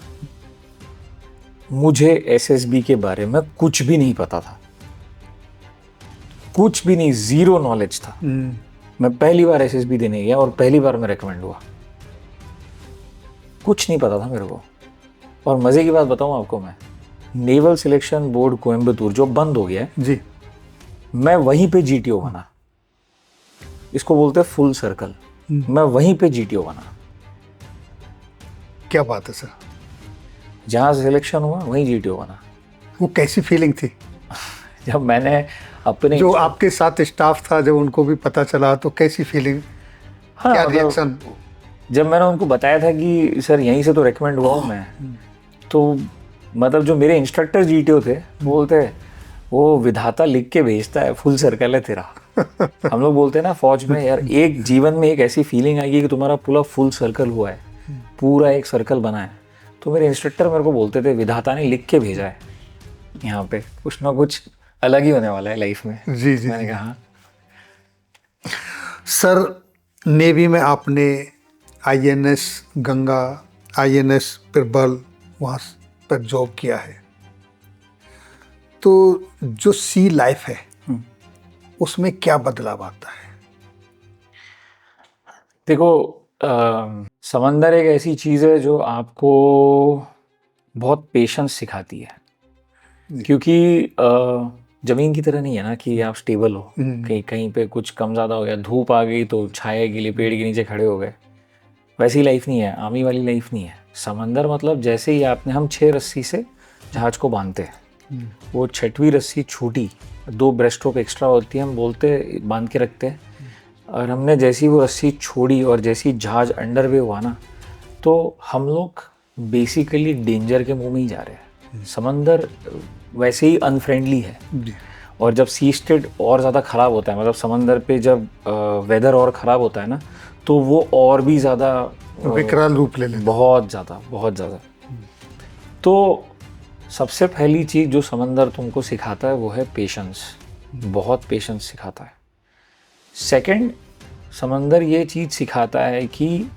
मुझे एसएसबी के बारे में कुछ भी नहीं पता था, कुछ भी नहीं, 0 नॉलेज था। मैं पहली बार एसएसबी देने गया और पहली बार मैं रेकमेंड हुआ, कुछ नहीं पता था मेरे को। और मजे की बात बताऊं आपको, मैं नेवल सिलेक्शन बोर्ड कोयम्बतूर जो बंद हो गया है जी, मैं वहीं पे जीटीओ बना। इसको बोलते हैं फुल सर्कल। मैं वहीं पे जीटीओ बना। क्या बात है सर। जहाँ सिलेक्शन हुआ वहीं जीटीओ बना। वो कैसी फीलिंग थी जब मैंने अपने जो आपके साथ स्टाफ था, जब उनको भी पता चला तो कैसी फीलिंग? हाँ, क्या मतलब रिएक्शन? जब मैंने उनको बताया था कि सर यहीं से तो रेकमेंड हुआ हूँ मैं, तो मतलब जो मेरे इंस्ट्रक्टर जीटीओ थे वो बोलते वो विधाता लिख के भेजता है, फुल सर्कल है तेरा। हम लोग बोलते हैं ना फौज में, यार एक जीवन में एक ऐसी फीलिंग आएगी कि तुम्हारा पूरा फुल सर्कल हुआ है, पूरा एक सर्कल बना है। तो मेरे इंस्ट्रक्टर मेरे को बोलते थे विधाता ने लिख के भेजा है, यहाँ पे कुछ ना कुछ अलग ही होने वाला है लाइफ में। जी जी। मैंने कहा सर, नेवी में आपने आईएनएस गंगा, आईएनएस प्रबल वहाँ पर जॉब किया है, तो जो सी लाइफ है उसमें क्या बदलाव आता है? देखो, समंदर एक ऐसी चीज़ है जो आपको बहुत पेशेंस सिखाती है, क्योंकि ज़मीन की तरह नहीं है ना कि आप स्टेबल हो, कहीं कहीं पे कुछ कम ज़्यादा हो गया, धूप आ गई तो छाया के लिए पेड़ के नीचे खड़े हो गए। वैसी लाइफ नहीं है, आर्मी वाली लाइफ नहीं है। समंदर मतलब जैसे ही आपने, हम 6 रस्सी से जहाज को बांधते हैं, वो 6वीं रस्सी छूटी, 2 ब्रेस्ट स्ट्रोक एक्स्ट्रा होती है, हम बोलते बांध के रखते हैं। और हमने जैसी वो रस्सी छोड़ी और जैसी जहाज अंडर वे हुआ ना, तो हम लोग बेसिकली डेंजर के मुंह में ही जा रहे हैं। समंदर वैसे ही अनफ्रेंडली है। और जब सी स्टेट और ज़्यादा ख़राब होता है, मतलब समंदर पे जब वेदर और ख़राब होता है ना, तो वो और भी ज़्यादा विकराल रूप ले लेता है। बहुत ज़्यादा। तो सबसे पहली चीज़ जो समंदर तुमको सिखाता है वो है पेशेंस। बहुत पेशेंस सिखाता है। सेकंड, समंदर ये चीज़ सिखाता है कि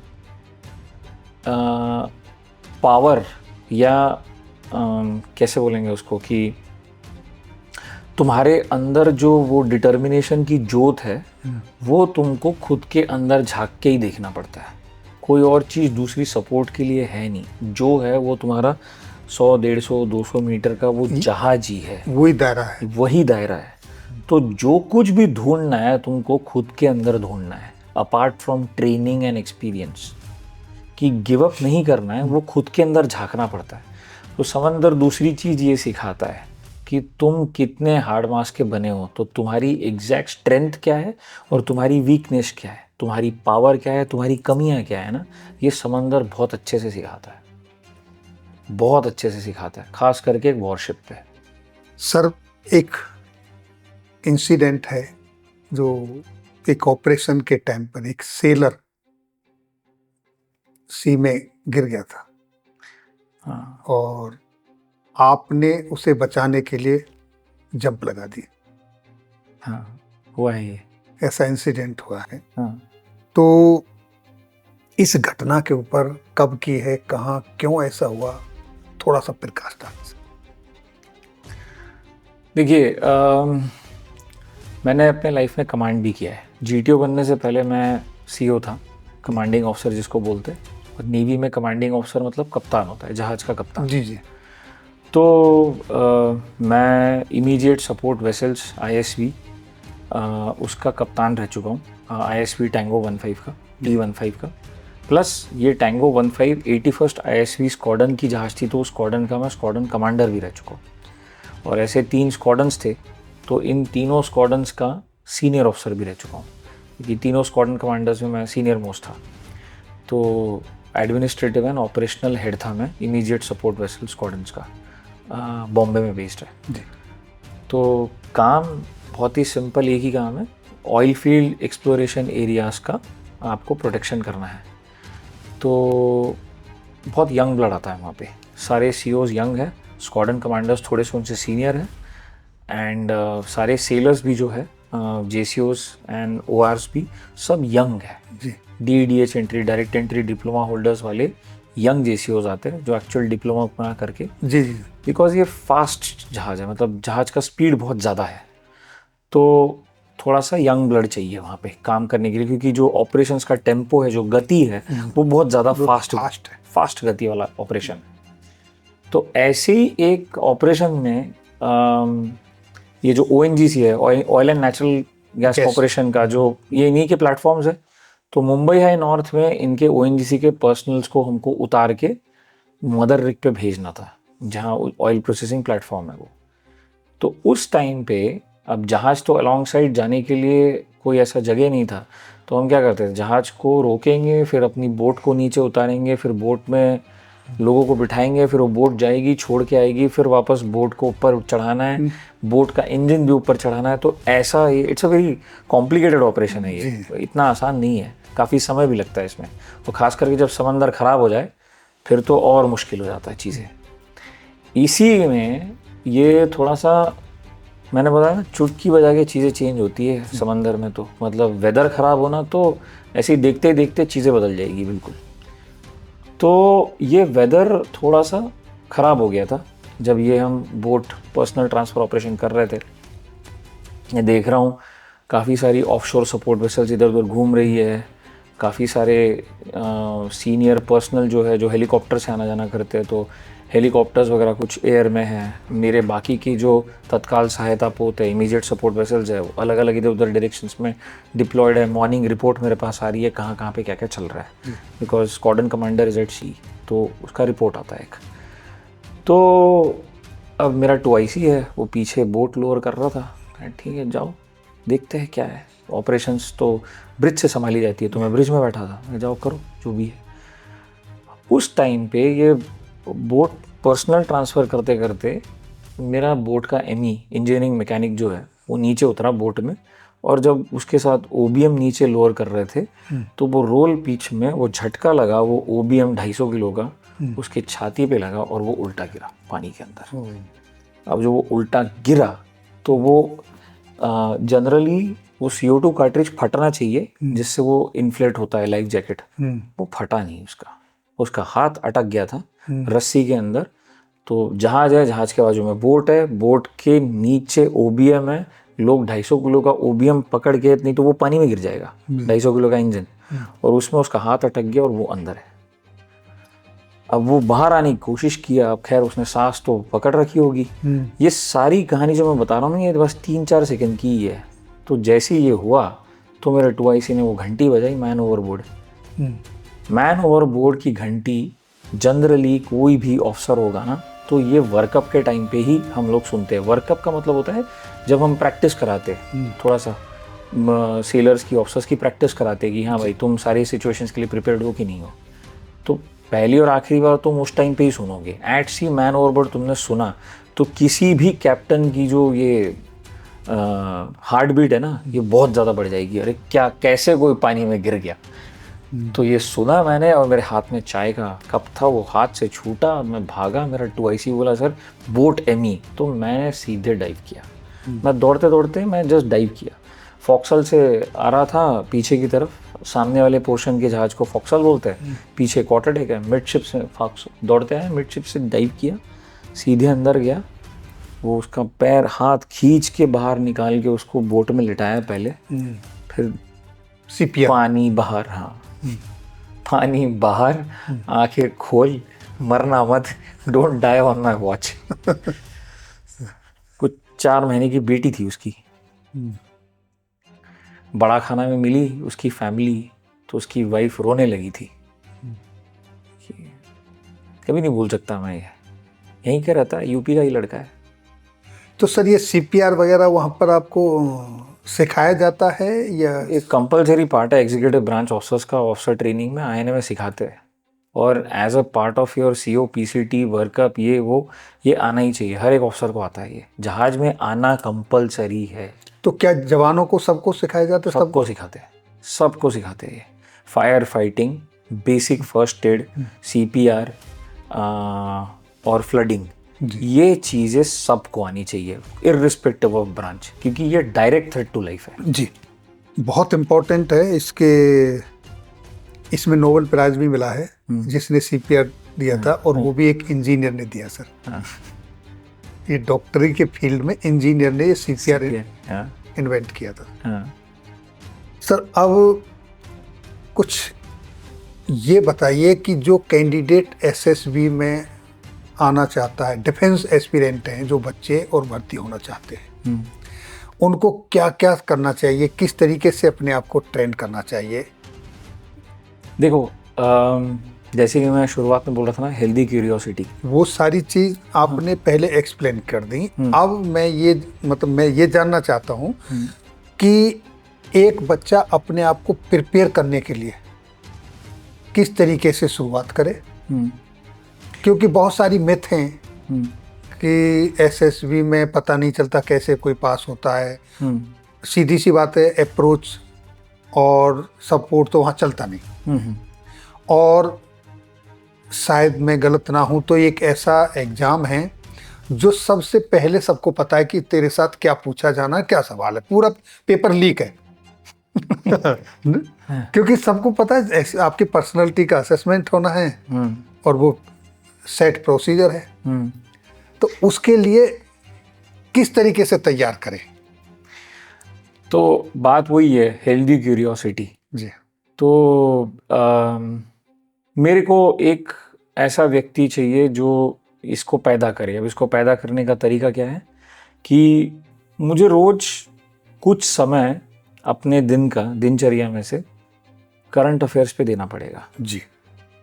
पावर या कैसे बोलेंगे उसको, कि तुम्हारे अंदर जो वो डिटर्मिनेशन की जोत है वो तुमको खुद के अंदर झांक के ही देखना पड़ता है। कोई और चीज़ दूसरी सपोर्ट के लिए है नहीं। जो है वो तुम्हारा 100, 150, 200 मीटर का वो जहाज ही है, वही दायरा है। तो जो कुछ भी ढूंढना है तुमको खुद के अंदर ढूंढना है, apart from training and experience, कि गिव अप नहीं करना है, वो खुद के अंदर झांकना पड़ता है। तो समंदर दूसरी चीज़ ये सिखाता है कि तुम कितने हार्ड मास के बने हो, तो तुम्हारी एग्जैक्ट स्ट्रेंथ क्या है और तुम्हारी वीकनेस क्या है, तुम्हारी पावर क्या है, तुम्हारी कमियां क्या है ना, ये समंदर बहुत अच्छे से सिखाता है, बहुत अच्छे से सिखाता है, खास करके एक वॉरशिप पे। सर, एक इंसिडेंट है जो एक ऑपरेशन के टाइम पर एक सेलर सी में गिर गया था। हाँ। और आपने उसे बचाने के लिए जंप लगा दी। हाँ, हुआ है ये, ऐसा इंसिडेंट हुआ है। हाँ। तो इस घटना के ऊपर कब की है, कहाँ, क्यों ऐसा हुआ, थोड़ा सा प्रकाश डालें। देखिए, मैंने अपने लाइफ में कमांड भी किया है। जीटीओ बनने से पहले मैं सीओ था, कमांडिंग ऑफिसर जिसको बोलते हैं। और नेवी में कमांडिंग ऑफिसर मतलब कप्तान होता है, जहाज का कप्तान। जी जी। तो मैं इमीडिएट सपोर्ट वेसल्स ISV उसका कप्तान रह चुका हूँ, ISV टैंगो 15 का, T15 का, प्लस ये टैंगो 15 81st ISV स्क्वाड्रन की जहाज़ थी, तो स्क्वाड्रन का मैं स्क्वाड्रन कमांडर भी रह चुका हूँ। और ऐसे 3 स्क्वाड्रन्स थे, तो इन तीनों स्क्वाड्रन्स का सीनियर ऑफिसर भी रह चुका हूँ, क्योंकि तीनों स्क्वाड्रन कमांडर्स में मैं सीनियर मोस्ट था। तो एडमिनिस्ट्रेटिव एंड ऑपरेशनल हेड था मैं इमीडिएट सपोर्ट वेसल स्क्वाड्रन्स का, बॉम्बे में बेस्ड है जी। तो काम बहुत ही सिंपल, एक ही काम है, ऑयल फील्ड एक्सप्लोरेशन एरियाज़ का आपको प्रोटेक्शन करना है। तो बहुत यंग ब्लड आता है वहाँ पे, सारे COs यंग है, स्क्वाड्रन कमांडर्स थोड़े से उनसे सीनियर हैं, एंड सारे सेलर्स भी जो है JCOs एंड ORs भी सब यंग है जी। DEDH entry, direct entry diploma holders वाले यंग JCOs आते हैं जो एक्चुअल डिप्लोमा अपना करके जी जी, बिकॉज ये फास्ट जहाज़ है, मतलब जहाज़ का स्पीड बहुत ज़्यादा है, तो थोड़ा सा यंग ब्लड चाहिए वहाँ पे काम करने के लिए, क्योंकि जो ऑपरेशंस का टेम्पो है, जो गति है, वो बहुत ज़्यादा फास्ट गति वाला ऑपरेशन है। तो ऐसे ही एक ऑपरेशन में ये जो ONGC है, oil and natural gas corporation का, जो ये इन्हीं के प्लेटफॉर्म्स है, तो मुंबई हाई नॉर्थ में इनके ONGC के पर्सनल्स को हमको उतार के मदर रिग पे भेजना था, जहाँ ऑयल प्रोसेसिंग प्लेटफॉर्म है वो। तो उस टाइम पे अब जहाज़ तो अलॉन्ग साइड जाने के लिए कोई ऐसा जगह नहीं था, तो हम क्या करते थे, जहाज़ को रोकेंगे, फिर अपनी बोट को नीचे उतारेंगे, फिर बोट में लोगों को बिठाएंगे, फिर वो बोट जाएगी, छोड़ के आएगी, फिर वापस बोट को ऊपर चढ़ाना है, बोट का इंजन भी ऊपर चढ़ाना है। तो ऐसा ये it's a very complicated operation है, ये इतना आसान नहीं है, काफ़ी समय भी लगता है इसमें, और ख़ास करके जब समंदर ख़राब हो जाए फिर तो और मुश्किल हो जाता है चीज़ें। इसी में ये थोड़ा सा, मैंने बताया ना, चुटकी बजा के चीज़ें चेंज होती है समंदर में, तो मतलब वेदर ख़राब होना तो ऐसे ही देखते देखते चीज़ें बदल जाएगी बिल्कुल। तो ये वेदर थोड़ा सा ख़राब हो गया था जब ये हम बोट पर्सनल ट्रांसफ़र ऑपरेशन कर रहे थे। ये देख रहा हूँ काफ़ी सारी ऑफशोर सपोर्ट वेसल्स इधर उधर घूम रही है, काफ़ी सारे सीनियर पर्सनल जो है, जो हेलीकॉप्टर से आना जाना करते हैं, तो हेलीकॉप्टर्स वगैरह कुछ एयर में हैं। मेरे बाकी की जो तत्काल सहायता पोत है, इमीडिएट सपोर्ट वेसल्स है, वो अलग अलग इधर उधर डायरेक्शंस में डिप्लॉयड है। मॉर्निंग रिपोर्ट मेरे पास आ रही है कहाँ कहाँ पे क्या क्या चल रहा है, because squadron commander is at sea, तो उसका रिपोर्ट आता है एक। तो अब मेरा 2IC है, वो पीछे बोट लोअर कर रहा था, ठीक है जाओ देखते हैं क्या है। ऑपरेशंस तो ब्रिज से संभाली जाती है, तो मैं ब्रिज में बैठा था, मैं जाओ करो जो भी है। उस टाइम पे ये बोट पर्सनल ट्रांसफ़र करते करते मेरा बोट का ME इंजीनियरिंग मैकेनिक जो है वो नीचे उतरा बोट में, और जब उसके साथ OBM नीचे लोअर कर रहे थे तो वो रोल पिच में वो झटका लगा, वो OBM 250 किलो का उसके छाती पे लगा और वो उल्टा गिरा पानी के अंदर। अब जो वो उल्टा गिरा तो वो जनरली वो CO2 कार्ट्रिज फटना चाहिए जिससे वो इन्फ्लेट होता है लाइफ जैकेट, वो फटा नहीं, उसका हाथ अटक गया था रस्सी के अंदर। तो जहाज है, जहाज के बाजू में बोट है, बोट के नीचे OBM है, लोग 250 किलो का OBM पकड़ के, नहीं तो वो पानी में गिर जाएगा, 250 किलो का इंजन, और उसमें उसका हाथ अटक गया और वो अंदर है। अब वो बाहर आने की कोशिश किया, अब खैर उसने सांस तो पकड़ रखी होगी। ये सारी कहानी जो मैं बता रहा हूँ ये बस 3-4 सेकंड की ही है। तो जैसे ही ये हुआ तो मेरे 2IC ने वो घंटी बजाई, मैन ओवरबोर्ड। मैन ओवरबोर्ड की घंटी जनरली कोई भी ऑफिसर होगा ना, तो ये वर्कअप के टाइम पे ही हम लोग सुनते हैं। वर्कअप का मतलब होता है जब हम प्रैक्टिस कराते हैं, थोड़ा सा सेलर्स की, ऑफिसर्स की प्रैक्टिस कराते हैं कि हाँ भाई तुम सारी सिचुएशंस के लिए प्रिपेयर्ड हो कि नहीं हो। तो पहली और आखिरी बार तुम उस टाइम पे ही सुनोगे। एट सी मैन ओवरबोर्ड तुमने सुना तो किसी भी कैप्टन की जो ये हार्ट बीट है ना, ये बहुत ज़्यादा बढ़ जाएगी। अरे क्या, कैसे कोई पानी में गिर गया। तो ये सुना मैंने, और मेरे हाथ में चाय का कप था, वो हाथ से छूटा, मैं भागा। मेरा 2IC बोला सर बोट ME, तो मैंने सीधे डाइव किया। मैं दौड़ते दौड़ते मैं जस्ट डाइव किया। फॉक्सल से आ रहा था पीछे की तरफ, सामने वाले पोर्शन के जहाज को फॉक्सल बोलते हैं, पीछे क्वार्टर डेक है, मिडशिप से दौड़ते आए, मिडशिप से डाइव किया, सीधे अंदर गया। वो उसका पैर हाथ खींच के बाहर निकाल के उसको बोट में लिटाया पहले, फिर पानी बाहर, हाँ पानी बाहर, आंखें खोल, मरना मत, don't die on my watch. कुछ 4 महीने की बेटी थी उसकी, बड़ा खाना में मिली उसकी फैमिली, तो उसकी वाइफ रोने लगी थी। कभी नहीं भूल सकता मैं, ये यहीं का रहता है, यूपी का ही लड़का है। तो सर ये सीपीआर वगैरह वहाँ पर आपको सिखाया जाता है या? एक कंपलसरी पार्ट है एग्जीक्यूटिव ब्रांच ऑफिसर्स का, ऑफिसर ट्रेनिंग में आईएनए में सिखाते हैं, और as a part of your CO PCT workup ये वो ये आना ही चाहिए, हर एक ऑफिसर को आता है, ये जहाज में आना कंपलसरी है। तो क्या जवानों को सबको सिखाया जाता है? सबको सिखाते हैं, सबको सिखाते हैं। Fire fighting, basic first aid, CPR और फ्लडिंग, ये चीज़ें सबको आनी चाहिए इररिस्पेक्टिव ऑफ ब्रांच, क्योंकि ये डायरेक्ट थ्रेट टू लाइफ है। जी, बहुत इम्पोर्टेंट है। इसमें नोबेल प्राइज भी मिला है जिसने सीपीआर दिया था, और वो भी एक इंजीनियर ने दिया सर। ये डॉक्टरी के फील्ड में इंजीनियर ने ये सीपीआर इन्वेंट किया था। सर अब कुछ ये बताइए कि जो कैंडिडेट एसएसबी में आना चाहता है, डिफेंस एस्पिरेंट हैं जो बच्चे और भर्ती होना चाहते हैं, उनको क्या क्या करना चाहिए, किस तरीके से अपने आप को ट्रेन करना चाहिए? देखो, जैसे कि मैं शुरुआत में बोल रहा था ना, हेल्दी क्यूरियोसिटी, वो सारी चीज आपने पहले एक्सप्लेन कर दी। अब मैं ये जानना चाहता हूँ कि एक बच्चा अपने आप को प्रिपेयर करने के लिए किस तरीके से शुरुआत करे, क्योंकि बहुत सारी मिथ हैं कि एसएसबी में पता नहीं चलता कैसे कोई पास होता है। सीधी सी बात है, अप्रोच और सपोर्ट तो वहाँ चलता नहीं। और शायद मैं गलत ना हूँ तो एक ऐसा एग्जाम है जो सबसे पहले सबको पता है कि तेरे साथ क्या पूछा जाना है, क्या सवाल है, पूरा पेपर लीक है। क्योंकि सबको पता है आपकी पर्सनालिटी का असेसमेंट होना है और वो सेट प्रोसीजर है। तो उसके लिए किस तरीके से तैयार करें? तो बात वही है, हेल्दी क्यूरियोसिटी जी। तो मेरे को एक ऐसा व्यक्ति चाहिए जो इसको पैदा करे। अब इसको पैदा करने का तरीका क्या है कि मुझे रोज कुछ समय अपने दिन का दिनचर्या में से करंट अफेयर्स पे देना पड़ेगा। जी।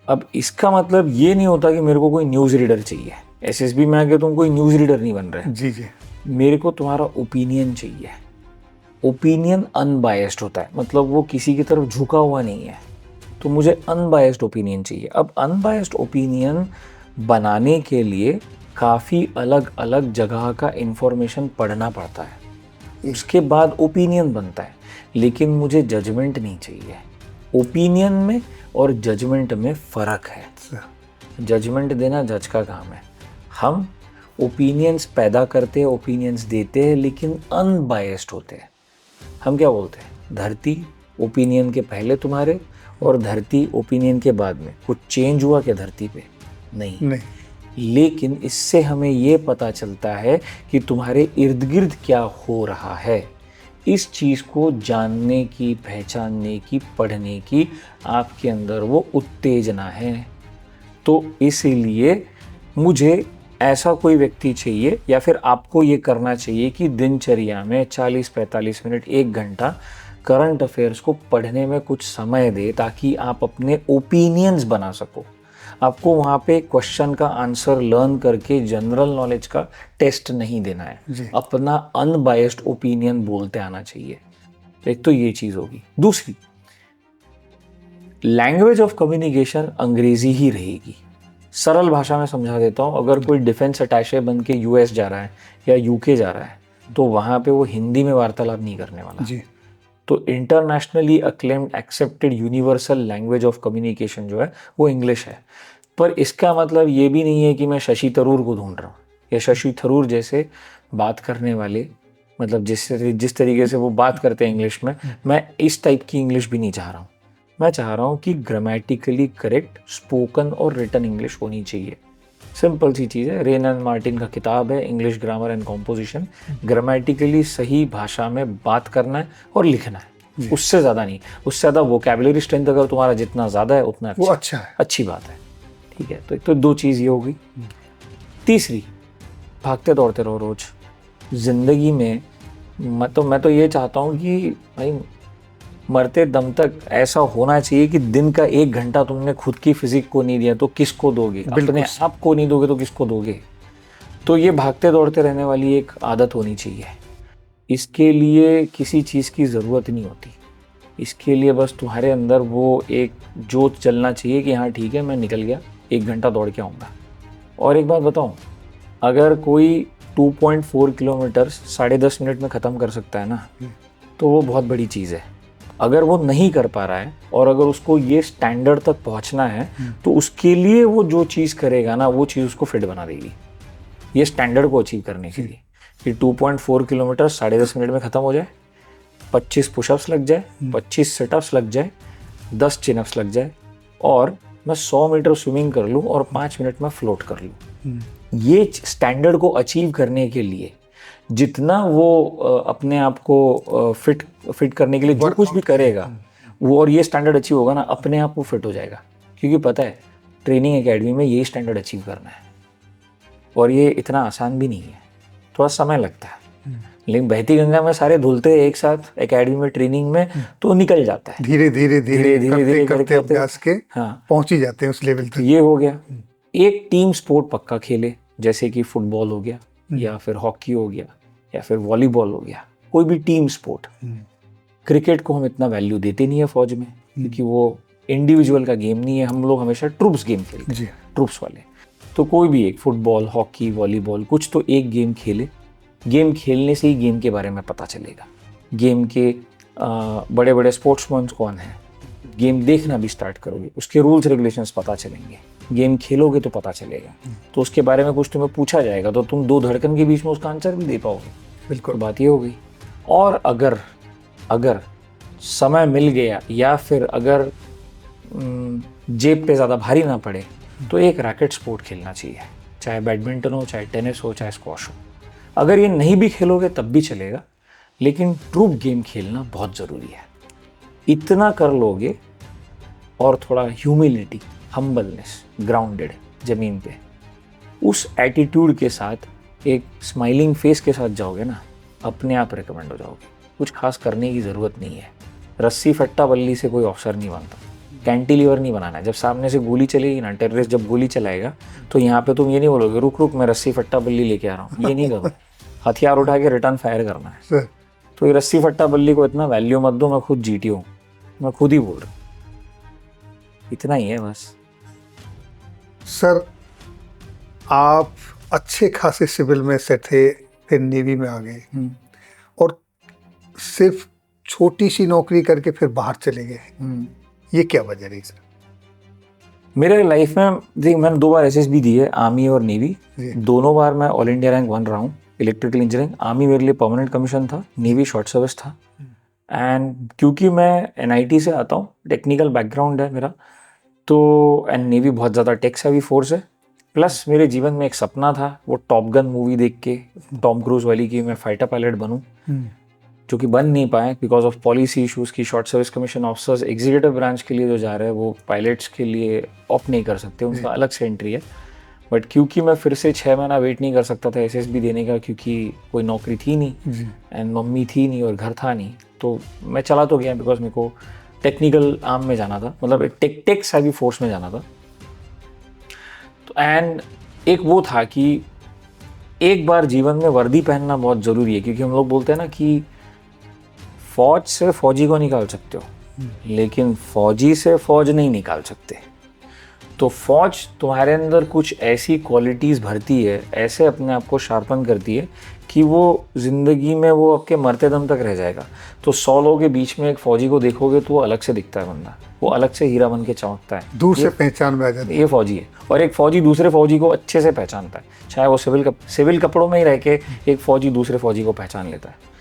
अब इसका मतलब ये नहीं होता कि मेरे को कोई न्यूज़ रीडर चाहिए, एसएसबी में आके तुम कोई न्यूज़ रीडर नहीं बन रहे। जी जी। मेरे को तुम्हारा ओपिनियन चाहिए। ओपिनियन अनबायस्ड होता है, मतलब वो किसी की तरफ झुका हुआ नहीं है, तो मुझे अनबायस्ड ओपिनियन चाहिए। अब अनबायस्ड ओपिनियन बनाने के लिए काफ़ी अलग अलग जगह का इंफॉर्मेशन पढ़ना पड़ता है, उसके बाद ओपिनियन बनता है। लेकिन मुझे जजमेंट नहीं चाहिए। ओपिनियन में और जजमेंट में फ़र्क है। जजमेंट देना जज का काम है, हम ओपिनियंस पैदा करते हैं, ओपिनियंस देते हैं, लेकिन अनबायस्ड होते हैं। हम क्या बोलते हैं, धरती ओपिनियन के पहले तुम्हारे और धरती ओपिनियन के बाद में। कुछ चेंज हुआ क्या धरती पे? नहीं। लेकिन इससे हमें ये पता चलता है कि तुम्हारे इर्द गिर्द क्या हो रहा है। इस चीज़ को जानने की, पहचानने की, पढ़ने की आपके अंदर वो उत्तेजना है। तो इसीलिए मुझे ऐसा कोई व्यक्ति चाहिए, या फिर आपको ये करना चाहिए कि दिनचर्या में 40-45 मिनट, 1 घंटा करंट अफेयर्स को पढ़ने में कुछ समय दे, ताकि आप अपने ओपिनियंस बना सको। आपको वहाँ पे क्वेश्चन का आंसर लर्न करके जनरल नॉलेज का टेस्ट नहीं देना है, अपना अनबायस्ड ओपिनियन बोलते आना चाहिए। तो एक तो ये चीज़ होगी। दूसरी, लैंग्वेज ऑफ कम्युनिकेशन अंग्रेजी ही रहेगी। सरल भाषा में समझा देता हूँ, अगर कोई डिफेंस अटैचे बन के यूएस जा रहा है या यूके जा रहा है, तो वहाँ पे वो हिंदी में वार्तालाप नहीं करने वाला जी। तो internationally acclaimed accepted universal language of communication जो है वो इंग्लिश है। पर इसका मतलब ये भी नहीं है कि मैं शशि थरूर को ढूंढ रहा हूँ, या शशि थरूर जैसे बात करने वाले, मतलब जिस तरीके से वो बात करते हैं इंग्लिश में, मैं इस टाइप की इंग्लिश भी नहीं चाह रहा हूँ। मैं चाह रहा हूँ कि ग्रामेटिकली करेक्ट स्पोकन और रिटन इंग्लिश होनी चाहिए। सिंपल सी चीज़ है, रेन एंड मार्टिन का किताब है English grammar and composition. Grammatically सही भाषा में बात करना है और लिखना है, उससे ज़्यादा नहीं। उससे ज़्यादा वोकैबुलरी स्ट्रेंथ अगर तुम्हारा जितना ज़्यादा है उतना वो अच्छा है, अच्छी बात है, ठीक है, तो एक तो 2 चीज़ ये हो गई। तीसरी, भागते दौड़ते रहो रोज जिंदगी में। मैं तो ये चाहता हूँ कि भाई मरते दम तक ऐसा होना चाहिए कि दिन का 1 घंटा तुमने खुद की फिजिक को नहीं दिया तो किसको दोगे? अपने आप को नहीं दोगे तो किसको दोगे? तो ये भागते दौड़ते रहने वाली एक आदत होनी चाहिए। इसके लिए किसी चीज़ की ज़रूरत नहीं होती, इसके लिए बस तुम्हारे अंदर वो एक जोत जलना चाहिए कि हाँ ठीक है, मैं निकल गया, 1 घंटा दौड़ के आऊँगा। और एक बात बताऊँ, अगर कोई 2.4 किलोमीटर 10.5 मिनट में ख़त्म कर सकता है ना, तो वो बहुत बड़ी चीज़ है। अगर वो नहीं कर पा रहा है और अगर उसको ये स्टैंडर्ड तक पहुंचना है, तो उसके लिए वो जो चीज़ करेगा ना, वो चीज़ उसको फिट बना देगी, ये स्टैंडर्ड को अचीव करने के लिए। कि 2.4 किलोमीटर 10.5 मिनट में ख़त्म हो जाए, 25 पुशअप्स लग जाए, 25 सिटअप्स लग जाए, 10 चिनअप्स लग जाए, और मैं 100 मीटर स्विमिंग कर लूँ और 5 मिनट में फ्लोट कर लूँ। ये स्टैंडर्ड को अचीव करने के लिए जितना वो अपने आप को फिट करने के लिए जो कुछ भी करेगा वो, और ये स्टैंडर्ड अचीव होगा ना, अपने आप वो फिट हो जाएगा। क्योंकि पता है ट्रेनिंग एकेडमी में ये स्टैंडर्ड अचीव करना है, और ये इतना आसान भी नहीं है, थोड़ा समय लगता है। लेकिन बहती गंगा में सारे धुलते एक साथ एकेडमी में ट्रेनिंग में तो निकल जाता है। धीरे धीरे करते अभ्यास के पहुंच ही जाते हैं उस लेवल तक। ये हो गया। एक टीम स्पोर्ट पक्का खेले, जैसे कि फुटबॉल हो गया या फिर हॉकी हो गया या फिर वॉलीबॉल हो गया, कोई भी टीम स्पोर्ट। क्रिकेट को हम इतना वैल्यू देते नहीं है फौज में, क्योंकि वो इंडिविजुअल का गेम नहीं है, हम लोग हमेशा ट्रूप्स गेम खेलते हैं, ट्रूप्स वाले। तो कोई भी एक फुटबॉल, हॉकी, वॉलीबॉल, कुछ तो एक गेम खेले। गेम खेलने से ही गेम के बारे में पता चलेगा, गेम के बड़े बड़े स्पोर्ट्समैन कौन हैं। गेम देखना भी स्टार्ट करोगे, उसके रूल्स रेगुलेशंस पता चलेंगे, गेम खेलोगे तो पता चलेगा। तो उसके बारे में कुछ तुम्हें पूछा जाएगा तो तुम 2 धड़कन के बीच में उसका आंसर भी दे पाओगे। बिल्कुल, बात ये हो गई। और अगर समय मिल गया या फिर अगर जेब पे ज़्यादा भारी ना पड़े, तो एक रैकेट स्पोर्ट खेलना चाहिए, चाहे बैडमिंटन हो, चाहे टेनिस हो, चाहे स्क्वॉश हो। अगर ये नहीं भी खेलोगे तब भी चलेगा, लेकिन ट्रूप गेम खेलना बहुत ज़रूरी है। इतना कर लोगे और थोड़ा ह्यूमिलिटी, हम्बलनेस, ग्राउंडेड ज़मीन पे, उस एटीट्यूड के साथ एक स्माइलिंग फेस के साथ जाओगे ना, अपने आप रिकमेंड हो जाओगे। कुछ खास करने की ज़रूरत नहीं है। रस्सी फट्टा बल्ली से कोई ऑफिसर नहीं बनता, कैंटिलीवर नहीं बनाना है। जब सामने से गोली चलेगी ना, टेररिस्ट जब गोली चलाएगा, तो यहाँ पे तुम ये नहीं बोलोगे रुक मैं रस्सी फट्टा बल्ली लेके आ रहा हूँ, ये नहीं करो। हथियार उठा के रिटर्न फायर करना है। तो ये रस्सी फट्टा बल्ली को इतना वैल्यू मत दो, मैं खुद जीटी हूँ, मैं खुद ही बोल रहा हूँ। इतना ही है बस। सर, आप अच्छे खासे सिविल में से थे, फिर नेवी में आ गए और सिर्फ छोटी सी नौकरी करके फिर बाहर चले गए, ये क्या वजह रही सर? मेरे लाइफ में देख, मैंने 2 बार एसएसबी दी है, आर्मी और नेवी। दोनों बार मैं ऑल इंडिया रैंक 1 रहा हूँ इलेक्ट्रिकल इंजीनियरिंग। आर्मी मेरे लिए परमानेंट कमीशन था, नेवी शॉर्ट सर्विस था। एंड क्योंकि मैं एनआईटी से आता हूँ, टेक्निकल बैकग्राउंड है मेरा, तो एंड नेवी बहुत ज़्यादा टेक सेवी फोर्स है। प्लस मेरे जीवन में एक सपना था, वो टॉप गन मूवी देख के, टॉम क्रूज वाली, की मैं फाइटर पायलट बनूँ, जो कि बन नहीं पाए बिकॉज ऑफ पॉलिसी इशूज़ की। Short service commission officers executive branch के लिए जो जा रहे हैं वो पायलट्स के लिए ऑप्ट नहीं कर सकते, उनका अलग से एंट्री है। बट क्योंकि मैं फिर से 6 महीना वेट नहीं कर सकता था एसएसबी देने का, क्योंकि कोई नौकरी थी नहीं एंड मम्मी थी नहीं और घर था नहीं, तो मैं चला तो गया बिकॉज मेरे को टेक्निकल आर्म में जाना था, मतलब एक टेक सेवी फोर्स में जाना था। तो एंड एक वो था कि एक बार जीवन में वर्दी पहनना बहुत ज़रूरी है, क्योंकि हम लोग बोलते हैं ना कि फौज से फौजी को निकाल सकते हो, लेकिन फौजी से फौज नहीं निकाल सकते। तो फौज तुम्हारे अंदर कुछ ऐसी क्वालिटीज़ भरती है, ऐसे अपने आप को शार्पन करती है कि वो ज़िंदगी में वो आपके मरते दम तक रह जाएगा। तो 100 लोगों के बीच में एक फ़ौजी को देखोगे तो वो अलग से दिखता है बंदा, वो अलग से हीरा बन के चमकता है, दूर से पहचान में आ जाता है, ये फ़ौजी है। और एक फ़ौजी दूसरे फ़ौजी को अच्छे से पहचानता है, चाहे वो सिविल कपड़ों में ही रह के एक फ़ौजी दूसरे फ़ौजी को पहचान लेता है।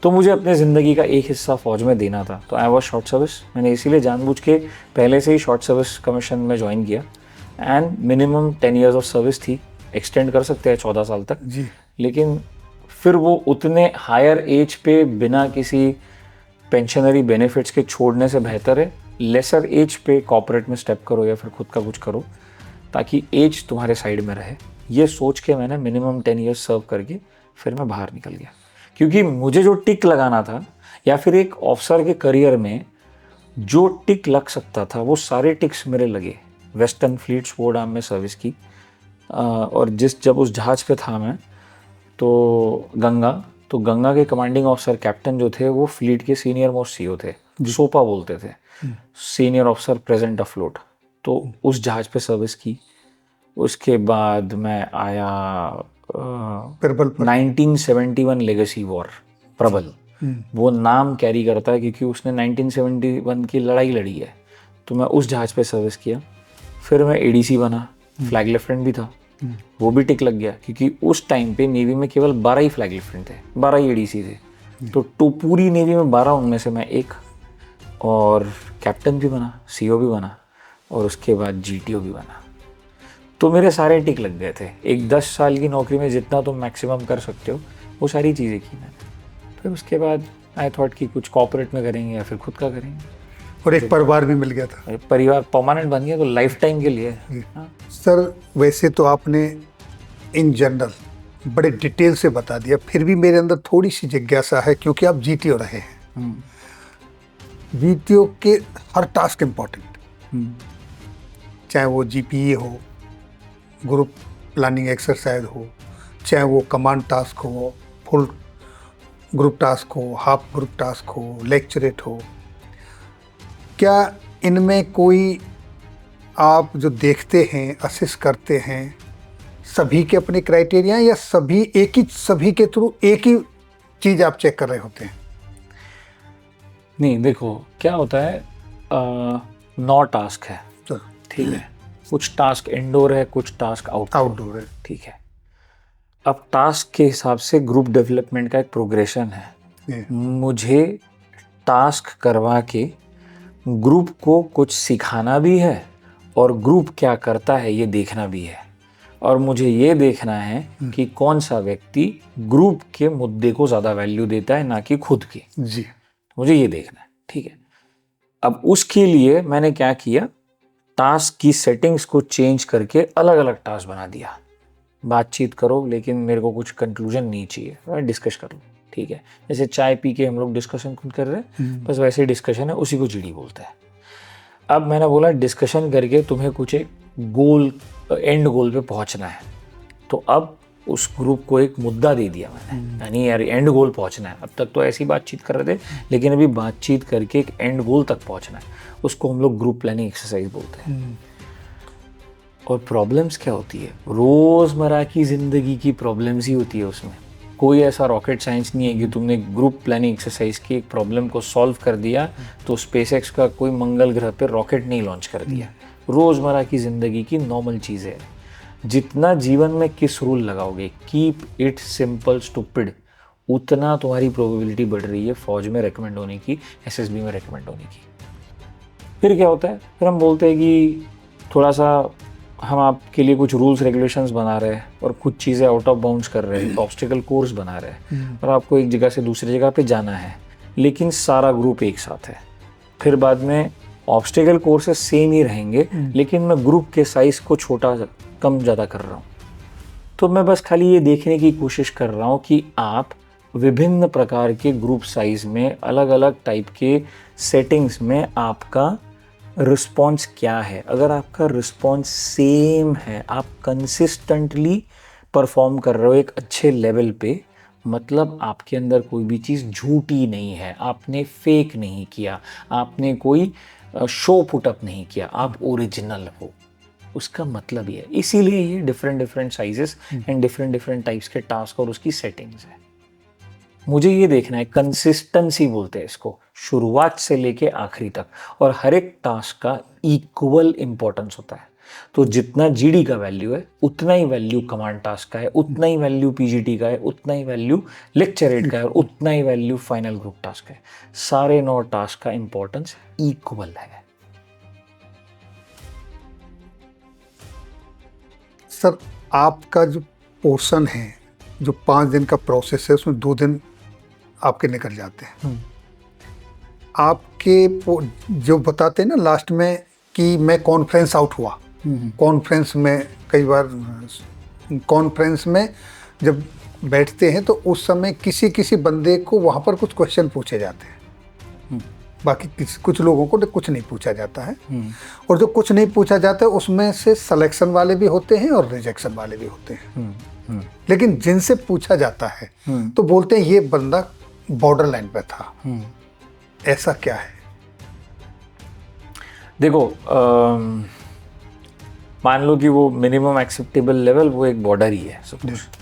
तो मुझे अपने ज़िंदगी का एक हिस्सा फ़ौज में देना था, तो आई वॉज शॉर्ट सर्विस। मैंने इसीलिए जानबूझ के पहले से ही शॉर्ट सर्विस कमीशन में ज्वाइन किया and minimum 10 years of service थी, एक्सटेंड कर सकते हैं 14 साल तक जी। लेकिन फिर वो उतने हायर एज पे बिना किसी पेंशनरी बेनिफिट्स के छोड़ने से बेहतर है लेसर एज पे कॉर्पोरेट में स्टेप करो या फिर खुद का कुछ करो, ताकि एज तुम्हारे साइड में रहे। ये सोच के मैंने मिनिमम 10 ईयर्स सर्व करके फिर मैं बाहर निकल गया, क्योंकि मुझे जो टिक लगाना था या फिर एक ऑफिसर के करियर में जो टिक लग सकता था वो सारे टिक्स मेरे लगे। वेस्टर्न फ्लीट स्पोर्ट आर्म में सर्विस की, और जब उस जहाज पे था मैं तो गंगा के कमांडिंग ऑफिसर कैप्टन जो थे वो फ्लीट के सीनियर मोस्ट सीईओ थे, सोपा बोलते थे, सीनियर ऑफिसर प्रेजेंट अफ्लोट। तो उस जहाज पे सर्विस की। उसके बाद मैं आया 1971 लेगेसी वॉर, प्रबल, वो नाम कैरी करता है क्योंकि उसने 1971 की लड़ाई लड़ी है। तो मैं उस जहाज पे सर्विस किया। फिर मैं एडीसी बना, फ्लैग लेफ्टिनेंट भी था, वो भी टिक लग गया क्योंकि उस टाइम पे नेवी में केवल 12 ही फ्लैग लेफ्टिनेंट थे, 12 ही एडीसी थे। तो पूरी नेवी में 12, उनमें से मैं एक, और कैप्टन भी बना, सीओ भी बना, और उसके बाद जीटीओ भी बना। तो मेरे सारे टिक लग गए थे। एक 10 साल की नौकरी में जितना तुम मैक्सिमम कर सकते हो वो सारी चीज़ें की मैंने। फिर उसके बाद आई थॉट कि कुछ कॉर्पोरेट में करेंगे या फिर खुद का करेंगे, और एक परिवार भी मिल गया था। परिवार परमानेंट बन गया तो लाइफ टाइम के लिए। हाँ। सर वैसे तो आपने इन जनरल बड़े डिटेल से बता दिया, फिर भी मेरे अंदर थोड़ी सी जिज्ञासा है क्योंकि आप जीटीओ रहे हैं। जीटीओ के हर टास्क इम्पोर्टेंट, चाहे वो जीपीई हो, ग्रुप प्लानिंग एक्सरसाइज हो, चाहे वो कमांड टास्क हो, फुल ग्रुप टास्क हो, हाफ ग्रुप टास्क हो, लेक्चरेट हो, क्या इनमें कोई आप जो देखते हैं, असिस्ट करते हैं, सभी के अपने क्राइटेरिया या सभी के थ्रू एक ही चीज़ आप चेक कर रहे होते हैं? नहीं, देखो क्या होता है, 9 टास्क है, ठीक है। कुछ टास्क इंडोर है, कुछ टास्क आउटडोर है, ठीक है। अब टास्क के हिसाब से ग्रुप डेवलपमेंट का एक प्रोग्रेशन है। मुझे टास्क करवा के ग्रुप को कुछ सिखाना भी है और ग्रुप क्या करता है ये देखना भी है, और मुझे ये देखना है कि कौन सा व्यक्ति ग्रुप के मुद्दे को ज़्यादा वैल्यू देता है ना कि खुद की। जी, मुझे ये देखना है, ठीक है। अब उसके लिए मैंने क्या किया, टास्क की सेटिंग्स को चेंज करके अलग अलग टास्क बना दिया। बातचीत करो लेकिन मेरे को कुछ कंक्लूजन नहीं चाहिए, मैं डिस्कस कर लूँ, ठीक है। जैसे चाय पी के हम लोग डिस्कशन खुद कर रहे हैं, बस वैसे ही डिस्कशन है, उसी को जीडी बोलते हैं। अब मैंने बोला डिस्कशन करके तुम्हें कुछ एक गोल, एंड गोल पे पहुंचना है, तो अब उस ग्रुप को एक मुद्दा दे दिया मैंने, यानी यार एंड गोल पहुंचना है। अब तक तो ऐसी बातचीत कर रहे थे, लेकिन अभी बातचीत करके एक एंड गोल तक पहुंचना है, उसको हम लोग ग्रुप प्लानिंग एक्सरसाइज बोलते हैं। और प्रॉब्लम्स क्या होती है, रोज़मर्रा की ज़िंदगी की प्रॉब्लम्स ही होती है उसमें। कोई ऐसा रॉकेट साइंस नहीं है कि तुमने ग्रुप प्लानिंग एक्सरसाइज की एक प्रॉब्लम को सॉल्व कर दिया तो स्पेसएक्स का कोई मंगल ग्रह पे रॉकेट नहीं लॉन्च कर दिया। रोज़मर्रा की ज़िंदगी की नॉर्मल चीज़ें हैं। जितना जीवन में किस रूल लगाओगे, कीप इट सिंपल स्टूपिड, उतना तुम्हारी प्रोबेबिलिटी बढ़ रही है फौज में रेकमेंड होने की, एसएसबी में रेकमेंड होने की। फिर क्या होता है, फिर हम बोलते हैं कि थोड़ा सा हम आपके लिए कुछ रूल्स रेगुलेशंस बना रहे हैं और कुछ चीज़ें आउट ऑफ बाउंड्स कर रहे हैं, ऑब्स्टिकल कोर्स बना रहे हैं और आपको एक जगह से दूसरी जगह पे जाना है, लेकिन सारा ग्रुप एक साथ है। फिर बाद में ऑब्स्टिकल कोर्सेस सेम ही रहेंगे, लेकिन मैं ग्रुप के साइज़ को छोटा कम ज़्यादा कर रहा हूँ। तो मैं बस खाली ये देखने की कोशिश कर रहा हूँ कि आप विभिन्न प्रकार के ग्रुप साइज़ में, अलग अलग टाइप के सेटिंग्स में आपका रिस्पॉन्स क्या है। अगर आपका रिस्पॉन्स सेम है, आप कंसिस्टेंटली परफॉर्म कर रहे हो एक अच्छे लेवल पे, मतलब आपके अंदर कोई भी चीज़ झूठी नहीं है, आपने फेक नहीं किया, आपने कोई शो पुटअप नहीं किया, आप ओरिजिनल हो, उसका मतलब ये है। इसीलिए ये different sizes and different types के टास्क और उसकी सेटिंग्स है। मुझे ये देखना है, कंसिस्टेंसी बोलते हैं इसको, शुरुआत से लेके आखिरी तक, और हर एक टास्क का इक्वल इंपॉर्टेंस होता है। तो जितना जीडी का वैल्यू है उतना ही वैल्यू कमांड टास्क का है, उतना ही वैल्यू पीजीटी का है, उतना ही वैल्यू लेक्चरेट का है और उतना ही वैल्यू फाइनल ग्रुप टास्क है। सारे 9 टास्क का इंपॉर्टेंस इक्वल है। सर आपका जो पोर्शन है, जो 5 दिन का प्रोसेस है, उसमें 2 दिन आपके निकल जाते हैं। आपके जो बताते हैं ना लास्ट में कि मैं कॉन्फ्रेंस आउट हुआ, कॉन्फ्रेंस में, कई बार कॉन्फ्रेंस में जब बैठते हैं तो उस समय किसी किसी बंदे को वहाँ पर कुछ क्वेश्चन पूछे जाते हैं, बाकी कुछ लोगों को कुछ नहीं पूछा जाता है। और जो कुछ नहीं पूछा जाता है उसमें से सिलेक्शन वाले भी होते हैं और रिजेक्शन वाले भी होते हैं। लेकिन जिनसे पूछा जाता है तो बोलते हैं ये बंदा बॉर्डर लाइन पे था। ऐसा क्या है? देखो, मान लो कि वो मिनिमम एक्सेप्टेबल लेवल वो एक बॉर्डर ही है सब कुछ।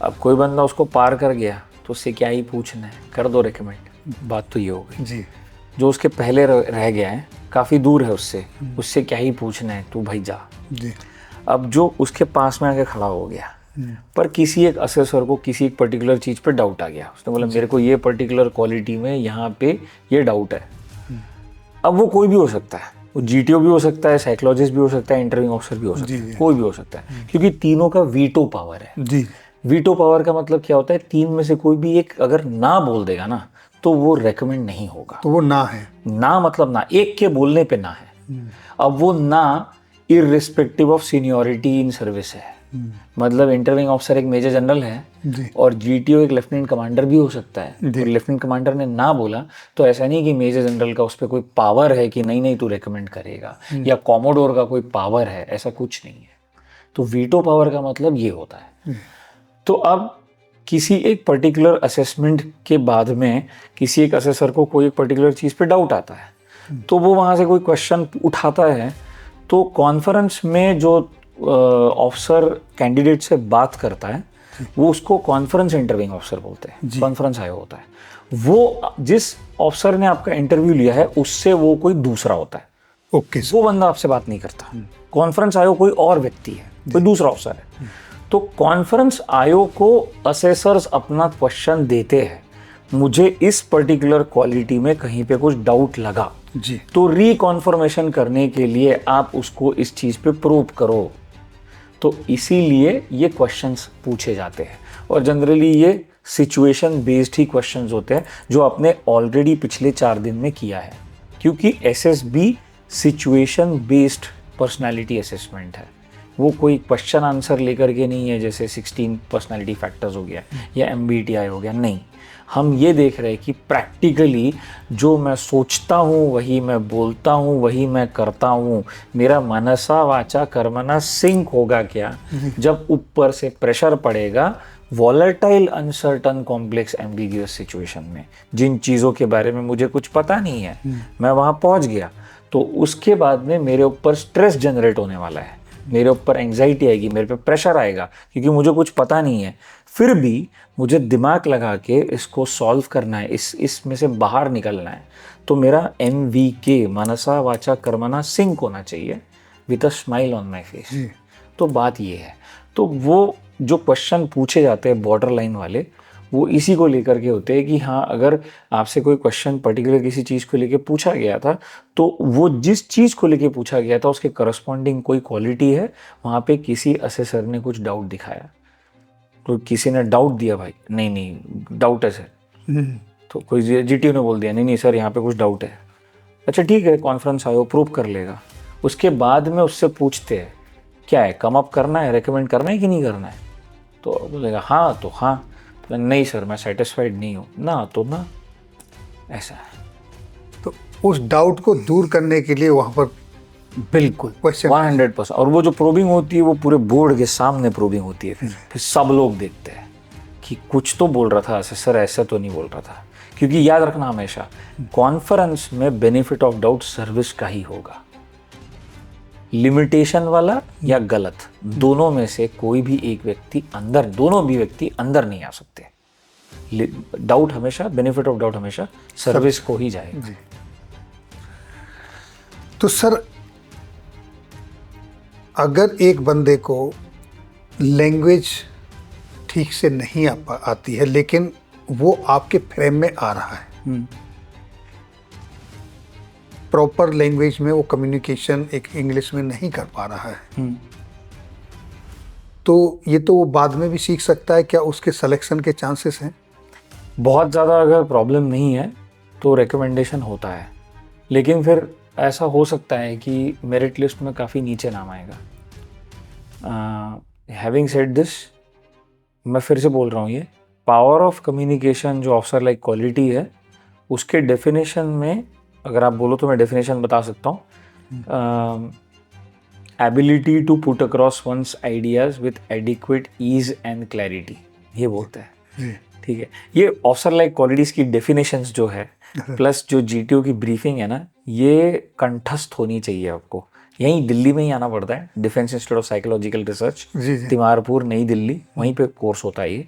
अब कोई बंदा उसको पार कर गया तो उससे क्या ही पूछना है, कर दो रिकमेंड, बात तो ये हो गई जी। जो उसके पहले रह गया है, काफ़ी दूर है उससे क्या ही पूछना है, तू भाई जा जी। अब जो उसके पास में आके खड़ा हो गया, पर किसी एक असेसर को किसी एक पर्टिकुलर चीज़ पे डाउट आ गया, उसने बोला मेरे को ये पर्टिकुलर क्वालिटी में यहाँ पे ये डाउट है। अब वो कोई भी हो सकता है, वो जीटीओ भी हो सकता है, साइकोलॉजिस्ट भी हो सकता है, इंटरव्यूइंग ऑफिसर भी हो सकता है, कोई भी हो सकता है, क्योंकि तीनों का वीटो पावर है। जी। वीटो पावर का मतलब क्या होता है, तीन में से कोई भी एक अगर ना बोल देगा ना तो वो रेकमेंड नहीं होगा। तो वो ना है। ना मतलब ना, एक के बोलने पे ना है। अब वो ना irrespective of seniority in service है। मतलब इंटरव्यूइंग ऑफिसर एक मेजर जनरल है और जीटीओ एक लेफ्टिनेंट कमांडर भी हो सकता है, और लेफ्टिनेंट कमांडर ने ना बोला तो ऐसा नहीं कि मेजर जनरल का उस पर कोई पावर है कि नहीं नहीं तू रेकमेंड करेगा, या कॉमोडोर का कोई पावर है, ऐसा कुछ नहीं है। तो वीटो पावर का मतलब ये होता है। तो अब किसी एक पर्टिकुलर असेसमेंट के बाद में किसी एक असेसर को कोई एक पर्टिकुलर चीज़ पे डाउट आता है, तो वो वहाँ से कोई क्वेश्चन उठाता है, तो कॉन्फ्रेंस में जो ऑफिसर कैंडिडेट से बात करता है वो उसको कॉन्फ्रेंस इंटरव्यूइंग ऑफिसर बोलते हैं, कॉन्फ्रेंस आयो होता है। वो जिस ऑफिसर ने आपका इंटरव्यू लिया है उससे वो कोई दूसरा होता है। ओके। वो बंदा आपसे बात नहीं करता। कॉन्फ्रेंस आयो कोई और व्यक्ति है, कोई दूसरा ऑफिसर है। तो कॉन्फ्रेंस आयोग को असेसर्स अपना क्वेश्चन देते हैं, मुझे इस पर्टिकुलर क्वालिटी में कहीं पे कुछ डाउट लगा जी, तो रिकॉन्फर्मेशन करने के लिए आप उसको इस चीज़ पे प्रूव करो। तो इसीलिए ये क्वेश्चंस पूछे जाते हैं, और जनरली ये सिचुएशन बेस्ड ही क्वेश्चंस होते हैं जो आपने ऑलरेडी पिछले 4 दिन में किया है, क्योंकि SSB situation based personality assessment है। वो कोई क्वेश्चन आंसर लेकर के नहीं है जैसे 16 पर्सनालिटी फैक्टर्स हो गया या MBTI हो गया, नहीं। हम ये देख रहे हैं कि प्रैक्टिकली जो मैं सोचता हूँ वही मैं बोलता हूँ, वही मैं करता हूँ, मेरा मनसा वाचा कर्मणा सिंक होगा क्या जब ऊपर से प्रेशर पड़ेगा volatile uncertain complex ambiguous situation में, जिन चीज़ों के बारे में मुझे कुछ पता नहीं है, मैं वहाँ पहुँच गया तो उसके बाद में मेरे ऊपर स्ट्रेस जनरेट होने वाला है, मेरे ऊपर एंग्जाइटी आएगी, मेरे पे प्रेशर आएगा, क्योंकि मुझे कुछ पता नहीं है। फिर भी मुझे दिमाग लगा के इसको सॉल्व करना है, इसमें से बाहर निकलना है, तो मेरा MVK मनसा वाचा कर्मणा सिंक होना चाहिए with a smile on my face. तो बात ये है। तो वो जो क्वेश्चन पूछे जाते हैं बॉर्डर लाइन वाले, वो इसी को लेकर के होते हैं कि हाँ, अगर आपसे कोई क्वेश्चन पर्टिकुलर किसी चीज़ को लेके पूछा गया था तो वो जिस चीज़ को लेके पूछा गया था उसके करस्पॉन्डिंग कोई क्वालिटी है, वहाँ पे किसी असेसर ने कुछ डाउट दिखाया, तो किसी ने डाउट दिया, भाई नहीं नहीं डाउट है सर, तो कोई जीटीओ ने बोल दिया नहीं नहीं सर यहाँ पे कुछ डाउट है, अच्छा ठीक है, कॉन्फ्रेंस आयो प्रूव कर लेगा। उसके बाद में उससे पूछते हैं क्या है, कम अप करना है, रेकमेंड करना है कि नहीं करना है, तो बोलेगा हाँ तो हाँ, नहीं सर मैं सेटिस्फाइड नहीं हूँ, ना तो ना, ऐसा है। तो उस डाउट को दूर करने के लिए वहाँ पर बिल्कुल क्वेश्चन 100%, और वो जो प्रोबिंग होती है वो पूरे बोर्ड के सामने प्रोबिंग होती है। फिर सब लोग देखते हैं कि कुछ तो बोल रहा था सर, ऐसा तो नहीं बोल रहा था, क्योंकि याद रखना हमेशा कॉन्फ्रेंस में बेनिफिट ऑफ डाउट सर्विस का ही होगा। लिमिटेशन वाला या गलत, दोनों में से कोई भी एक व्यक्ति अंदर, दोनों भी व्यक्ति अंदर नहीं आ सकते। डाउट हमेशा, बेनिफिट ऑफ डाउट हमेशा सर्विस को ही जाएगा। तो सर अगर एक बंदे को लैंग्वेज ठीक से नहीं आती है लेकिन वो आपके फ्रेम में आ रहा है, प्रॉपर लैंग्वेज में वो कम्युनिकेशन एक इंग्लिश में नहीं कर पा रहा है, तो ये तो वो बाद में भी सीख सकता है, क्या उसके सिलेक्शन के चांसेस हैं? बहुत ज़्यादा अगर प्रॉब्लम नहीं है तो रिकमेंडेशन होता है, लेकिन फिर ऐसा हो सकता है कि मेरिट लिस्ट में काफ़ी नीचे नाम आएगा। हैविंग सेड दिस, मैं फिर से बोल रहा हूँ, ये पावर ऑफ कम्युनिकेशन जो ऑफिसर लाइक क्वालिटी है, उसके डेफिनेशन में अगर आप बोलो तो मैं डेफिनेशन बता सकता हूँ। Ability to put across one's ideas with adequate ease and clarity, ये बोलते हैं। ठीक है, ये ऑफिसर लाइक क्वालिटीज़ की डेफिनेशंस जो है प्लस जो जीटीओ की ब्रीफिंग है ना, ये कंठस्थ होनी चाहिए आपको। यहीं दिल्ली में ही आना पड़ता है, defence institute of psychological research, Timarpur, नई दिल्ली, वहीं पे कोर्स होता है ये।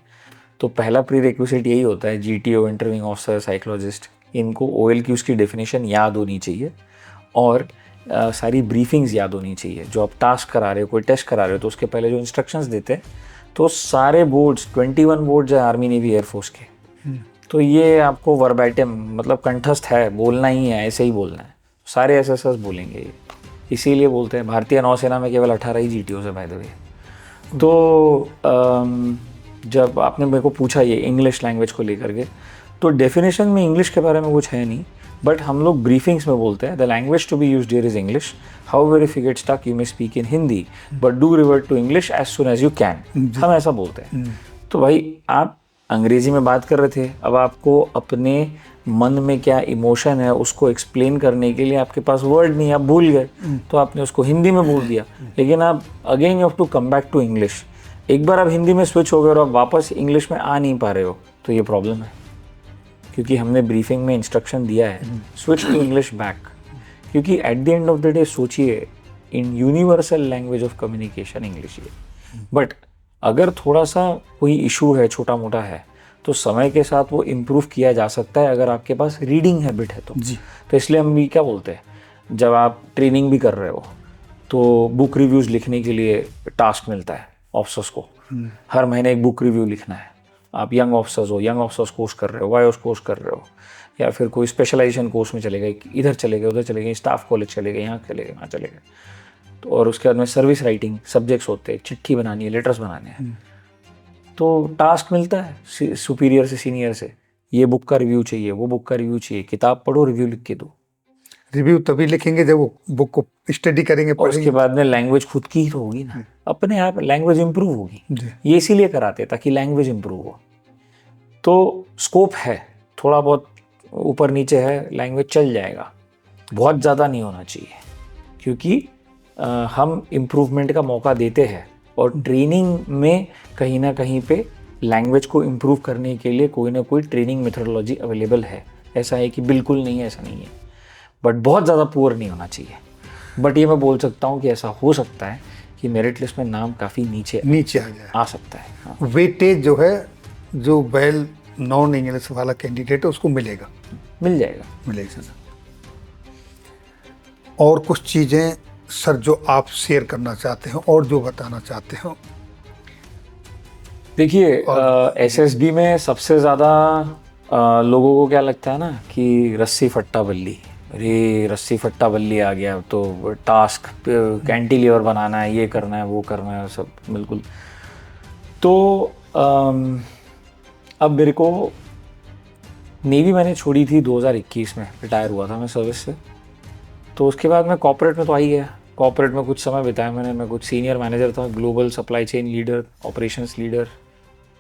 तो पहला प्री रिक्विजिट यही होता है, जीटीओ, इंटरव्यूइंग ऑफिसर, साइकोलॉजिस्ट, इनको OLQs की डेफिनेशन याद होनी चाहिए और सारी ब्रीफिंग्स याद होनी चाहिए। जो आप टास्क करा रहे हो, कोई टेस्ट करा रहे हो, तो उसके पहले जो इंस्ट्रक्शंस देते हैं, तो सारे बोर्ड्स 21 बोर्ड्स है आर्मी, नेवी, एयरफोर्स के, तो ये आपको वर्बैटिम मतलब कंठस्थ है, बोलना ही है, ऐसे ही बोलना है। सारे SSS बोलेंगे ये, इसीलिए बोलते हैं भारतीय नौसेना में केवल 18 ही GTOs है बाय द वे। तो जब आपने मेरे को पूछा ये इंग्लिश लैंग्वेज को लेकर के, तो डेफिनेशन में इंग्लिश के बारे में कुछ है नहीं, बट हम लोग ब्रीफिंग्स में बोलते हैं the language to be used here is English, however if you get stuck you may speak in Hindi but do revert to English as soon as you can, हम ऐसा बोलते हैं। तो भाई आप अंग्रेजी में बात कर रहे थे, अब आपको अपने मन में क्या इमोशन है उसको एक्सप्लेन करने के लिए आपके पास वर्ड नहीं, आप भूल गए, तो आपने उसको हिंदी में बोल दिया, लेकिन आप again you have to come back to English. एक बार आप हिंदी में स्विच हो गए और आप वापस इंग्लिश में आ नहीं पा रहे हो, तो ये प्रॉब्लम है, क्योंकि हमने ब्रीफिंग में इंस्ट्रक्शन दिया है स्विच टू इंग्लिश बैक। क्योंकि at the end of the day सोचिए, in universal language of communication English है, बट अगर थोड़ा सा कोई इशू है, छोटा मोटा है, तो समय के साथ वो इम्प्रूव किया जा सकता है अगर आपके पास रीडिंग हैबिट है तो जी। तो इसलिए हम भी क्या बोलते हैं, जब आप ट्रेनिंग भी कर रहे हो तो बुक रिव्यूज़ लिखने के लिए टास्क मिलता है ऑफिसर्स को, हर महीने एक बुक रिव्यू लिखना है। आप यंग ऑफिसर्स हो, यंग ऑफिसर्स कोर्स कर रहे हो, वायोस कोर्स कर रहे हो, या फिर कोई स्पेशलाइजेशन कोर्स में चले गए, इधर चले गए, उधर चले गए, स्टाफ कॉलेज चले गए, यहाँ चले गए, वहाँ चले गए, तो और उसके बाद में सर्विस राइटिंग सब्जेक्ट्स होते हैं, चिट्ठी बनानी है, लेटर्स बनाने हैं, तो टास्क मिलता है सुपीरियर से, सीनियर से, ये बुक का रिव्यू चाहिए, वो बुक का रिव्यू चाहिए, किताब पढ़ो, रिव्यू लिख के दो। रिव्यू तभी लिखेंगे जब वो बुक को स्टडी करेंगे, और उसके बाद में लैंग्वेज खुद की ही तो होगी ना, अपने आप लैंग्वेज इंप्रूव होगी। ये इसीलिए कराते हैं ताकि लैंग्वेज इंप्रूव हो। तो स्कोप है, थोड़ा बहुत ऊपर नीचे है, लैंग्वेज चल जाएगा, बहुत ज़्यादा नहीं होना चाहिए, क्योंकि हम इम्प्रूवमेंट का मौका देते हैं और ट्रेनिंग में कहीं ना कहीं पे लैंग्वेज को इम्प्रूव करने के लिए कोई ना कोई ट्रेनिंग मेथोडोलॉजी अवेलेबल है। ऐसा है कि बिल्कुल नहीं है, ऐसा नहीं है, बट बहुत ज़्यादा पुअर नहीं होना चाहिए। बट ये मैं बोल सकता हूँ कि ऐसा हो सकता है कि मेरिट लिस्ट में नाम काफ़ी नीचे आ जाए, आ सकता है। हाँ। वेटेज जो है, जो वेल नॉन इंग्लिश वाला कैंडिडेट है उसको मिलेगा, मिल जाएगा। सर। और कुछ चीज़ें सर जो आप शेयर करना चाहते हो और जो बताना चाहते हो? देखिए, SSB में सबसे ज़्यादा लोगों को क्या लगता है ना कि रस्सी फट्टा बल्ली, अरे रस्सी फट्टा बल्ली आ गया तो टास्क कैंटिलीवर बनाना है, ये करना है, वो करना है, सब बिल्कुल। तो अब मेरे को नेवी मैंने छोड़ी थी 2021 में, रिटायर हुआ था मैं सर्विस से, तो उसके बाद मैं कॉर्पोरेट में तो आ ही गया। कॉर्पोरेट में कुछ समय बिताया मैंने, मैं कुछ सीनियर मैनेजर था, global supply chain leader, operations leader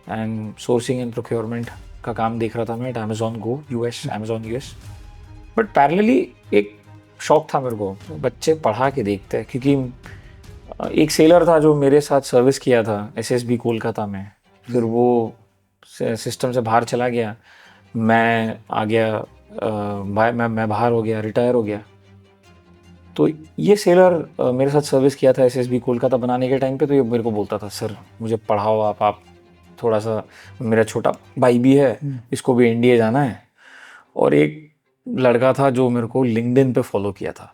and sourcing and procurement का काम देख रहा था मैं at Amazon go US, Amazon US। But parallelly एक शौक था मेरे को, बच्चे पढ़ा के देखते हैं, क्योंकि एक सेलर था जो मेरे साथ सर्विस किया था SSB कोलकाता में, फिर वो सिस्टम से बाहर चला गया, मैं आ गया, मैं बाहर हो गया, रिटायर हो गया। तो ये सेलर मेरे साथ सर्विस किया था SSB कोलकाता बनाने के टाइम पे, तो ये मेरे को बोलता था, सर मुझे पढ़ाओ आप थोड़ा सा, मेरा छोटा भाई भी है, इसको भी NDA जाना है। और एक लड़का था जो मेरे को लिंक्डइन पे फॉलो किया था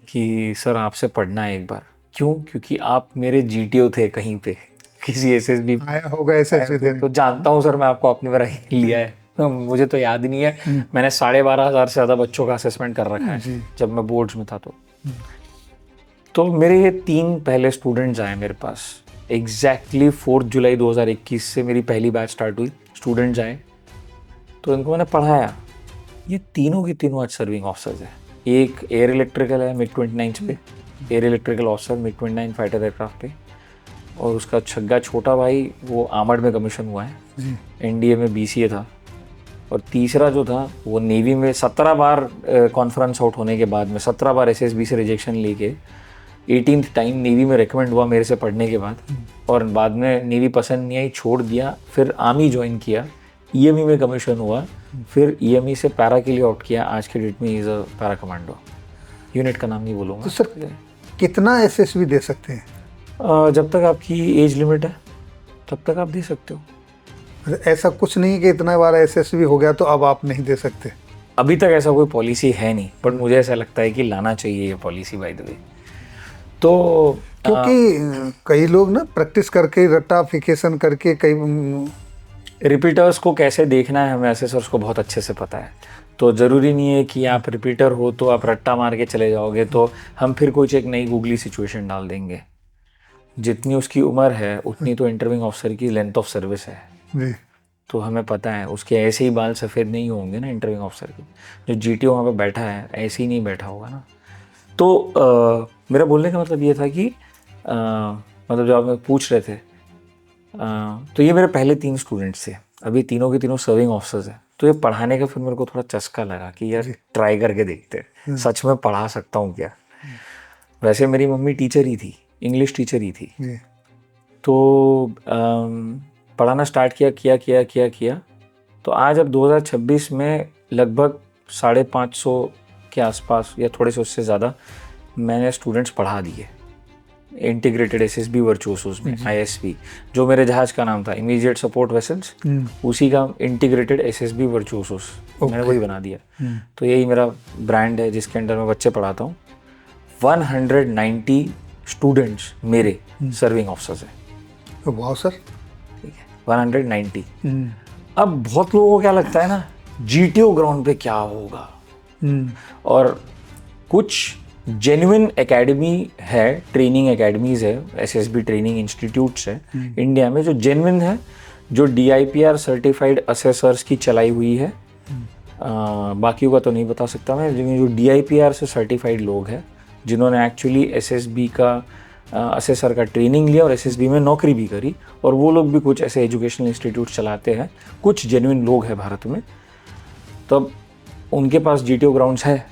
कि सर आपसे पढ़ना है एक बार। क्यों? क्योंकि आप मेरे GTO थे कहीं पे, किसी SSB आया होगा SSB, तो जानता हूँ सर, मैं आपको अपनी बार लिया है, मुझे तो याद नहीं है, मैंने 12,500 से ज़्यादा बच्चों का असेसमेंट कर रखा है जब मैं बोर्ड्स में था। तो मेरे ये 3 पहले स्टूडेंट्स आए मेरे पास, एग्जैक्टली 4 जुलाई 2021 से मेरी पहली बैच स्टार्ट हुई, स्टूडेंट्स आए, तो इनको मैंने पढ़ाया। ये तीनों की तीनों आज सर्विंग ऑफिसर्स हैं। एक एयर इलेक्ट्रिकल है MiG-29 पे, air electrical officer MiG-29 fighter aircraft पे, और उसका छग्गा छोटा भाई वो आर्मर्ड में कमीशन हुआ है, NDA में BCA था। और तीसरा जो था वो नेवी में 17 बार कॉन्फ्रेंस आउट होने के बाद में 17 बार SSB से रिजेक्शन लेके 18th टाइम नेवी में रिकमेंड हुआ मेरे से पढ़ने के बाद, और बाद में नेवी पसंद नहीं आई, छोड़ दिया, फिर आर्मी ज्वाइन किया, EME में कमीशन हुआ, फिर EME से पैरा के लिए ऑप्ट किया। आज के डेट में is a para commando, unit का नाम नहीं बोलूँगा। तो सर कितना SSB दे सकते हैं? जब तक आपकी एज लिमिट है तब तक आप दे सकते हो। ऐसा कुछ नहीं कि इतना बार SSB हो गया तो अब आप नहीं दे सकते? अभी तक ऐसा कोई पॉलिसी है नहीं, बट मुझे ऐसा लगता है कि लाना चाहिए ये पॉलिसी बाय द वे। तो क्योंकि कई लोग ना प्रैक्टिस करके रट्टाफिकेशन करके कई रिपीटर्स को कैसे देखना है हमें असेसर्स को बहुत अच्छे से पता है। तो ज़रूरी नहीं है कि आप रिपीटर हो तो आप रट्टा मार के चले जाओगे, तो हम फिर कुछ एक नई गूगली सिचुएशन डाल देंगे। जितनी उसकी उम्र है उतनी तो इंटरव्यूइंग ऑफिसर की लेंथ ऑफ सर्विस है जी। तो हमें पता है उसके ऐसे ही बाल सफ़ेद नहीं होंगे ना इंटरव्यूइंग ऑफिसर के। जो GTO वहाँ पे बैठा है ऐसे ही नहीं बैठा होगा ना। तो मेरा बोलने का मतलब ये था कि मतलब जो आप पूछ रहे थे, तो ये मेरे पहले 3 स्टूडेंट्स थे, अभी तीनों के तीनों सर्विंग ऑफिसर्स हैं। तो ये पढ़ाने का फिर मेरे को थोड़ा चस्का लगा कि यार ट्राई करके देखते हैं सच में पढ़ा सकता हूँ क्या। वैसे मेरी मम्मी टीचर ही थी, इंग्लिश टीचर ही थी। तो पढ़ाना स्टार्ट किया। तो आज अब 2026 में लगभग 550 के आसपास या थोड़े से उससे ज़्यादा मैंने स्टूडेंट्स पढ़ा दिए इंटीग्रेटेड SSB वर्चुओसोस में। ISV जो मेरे जहाज़ का नाम था, इमीडिएट सपोर्ट वेसल्स, उसी का इंटीग्रेटेड SSB वर्चुओसोस मैंने वही बना दिया। तो यही मेरा ब्रांड है जिसके अंडर मैं बच्चे पढ़ाता हूँ। 190 स्टूडेंट्स मेरे सर्विंग ऑफिसर्स हैं। वाह सर। ठीक है, 190। अब बहुत लोगों को क्या लगता है ना GTO ग्राउंड पे क्या होगा, और कुछ जेन्युइन एकेडमी है, ट्रेनिंग एकेडमीज है, SSB ट्रेनिंग इंस्टीट्यूट्स है इंडिया में जो जेन्युइन है, जो DIPR सर्टिफाइड असेसर्स की चलाई हुई है। बाकियों का तो नहीं बता सकता मैं, लेकिन जो DIPR से सर्टिफाइड लोग हैं जिन्होंने एक्चुअली SSB का असेसर का ट्रेनिंग लिया और SSB में नौकरी भी करी, और वो लोग भी कुछ ऐसे एजुकेशनल इंस्टीट्यूट चलाते हैं, कुछ जेन्युइन लोग हैं भारत में। तब उनके पास GTO ग्राउंड्स है,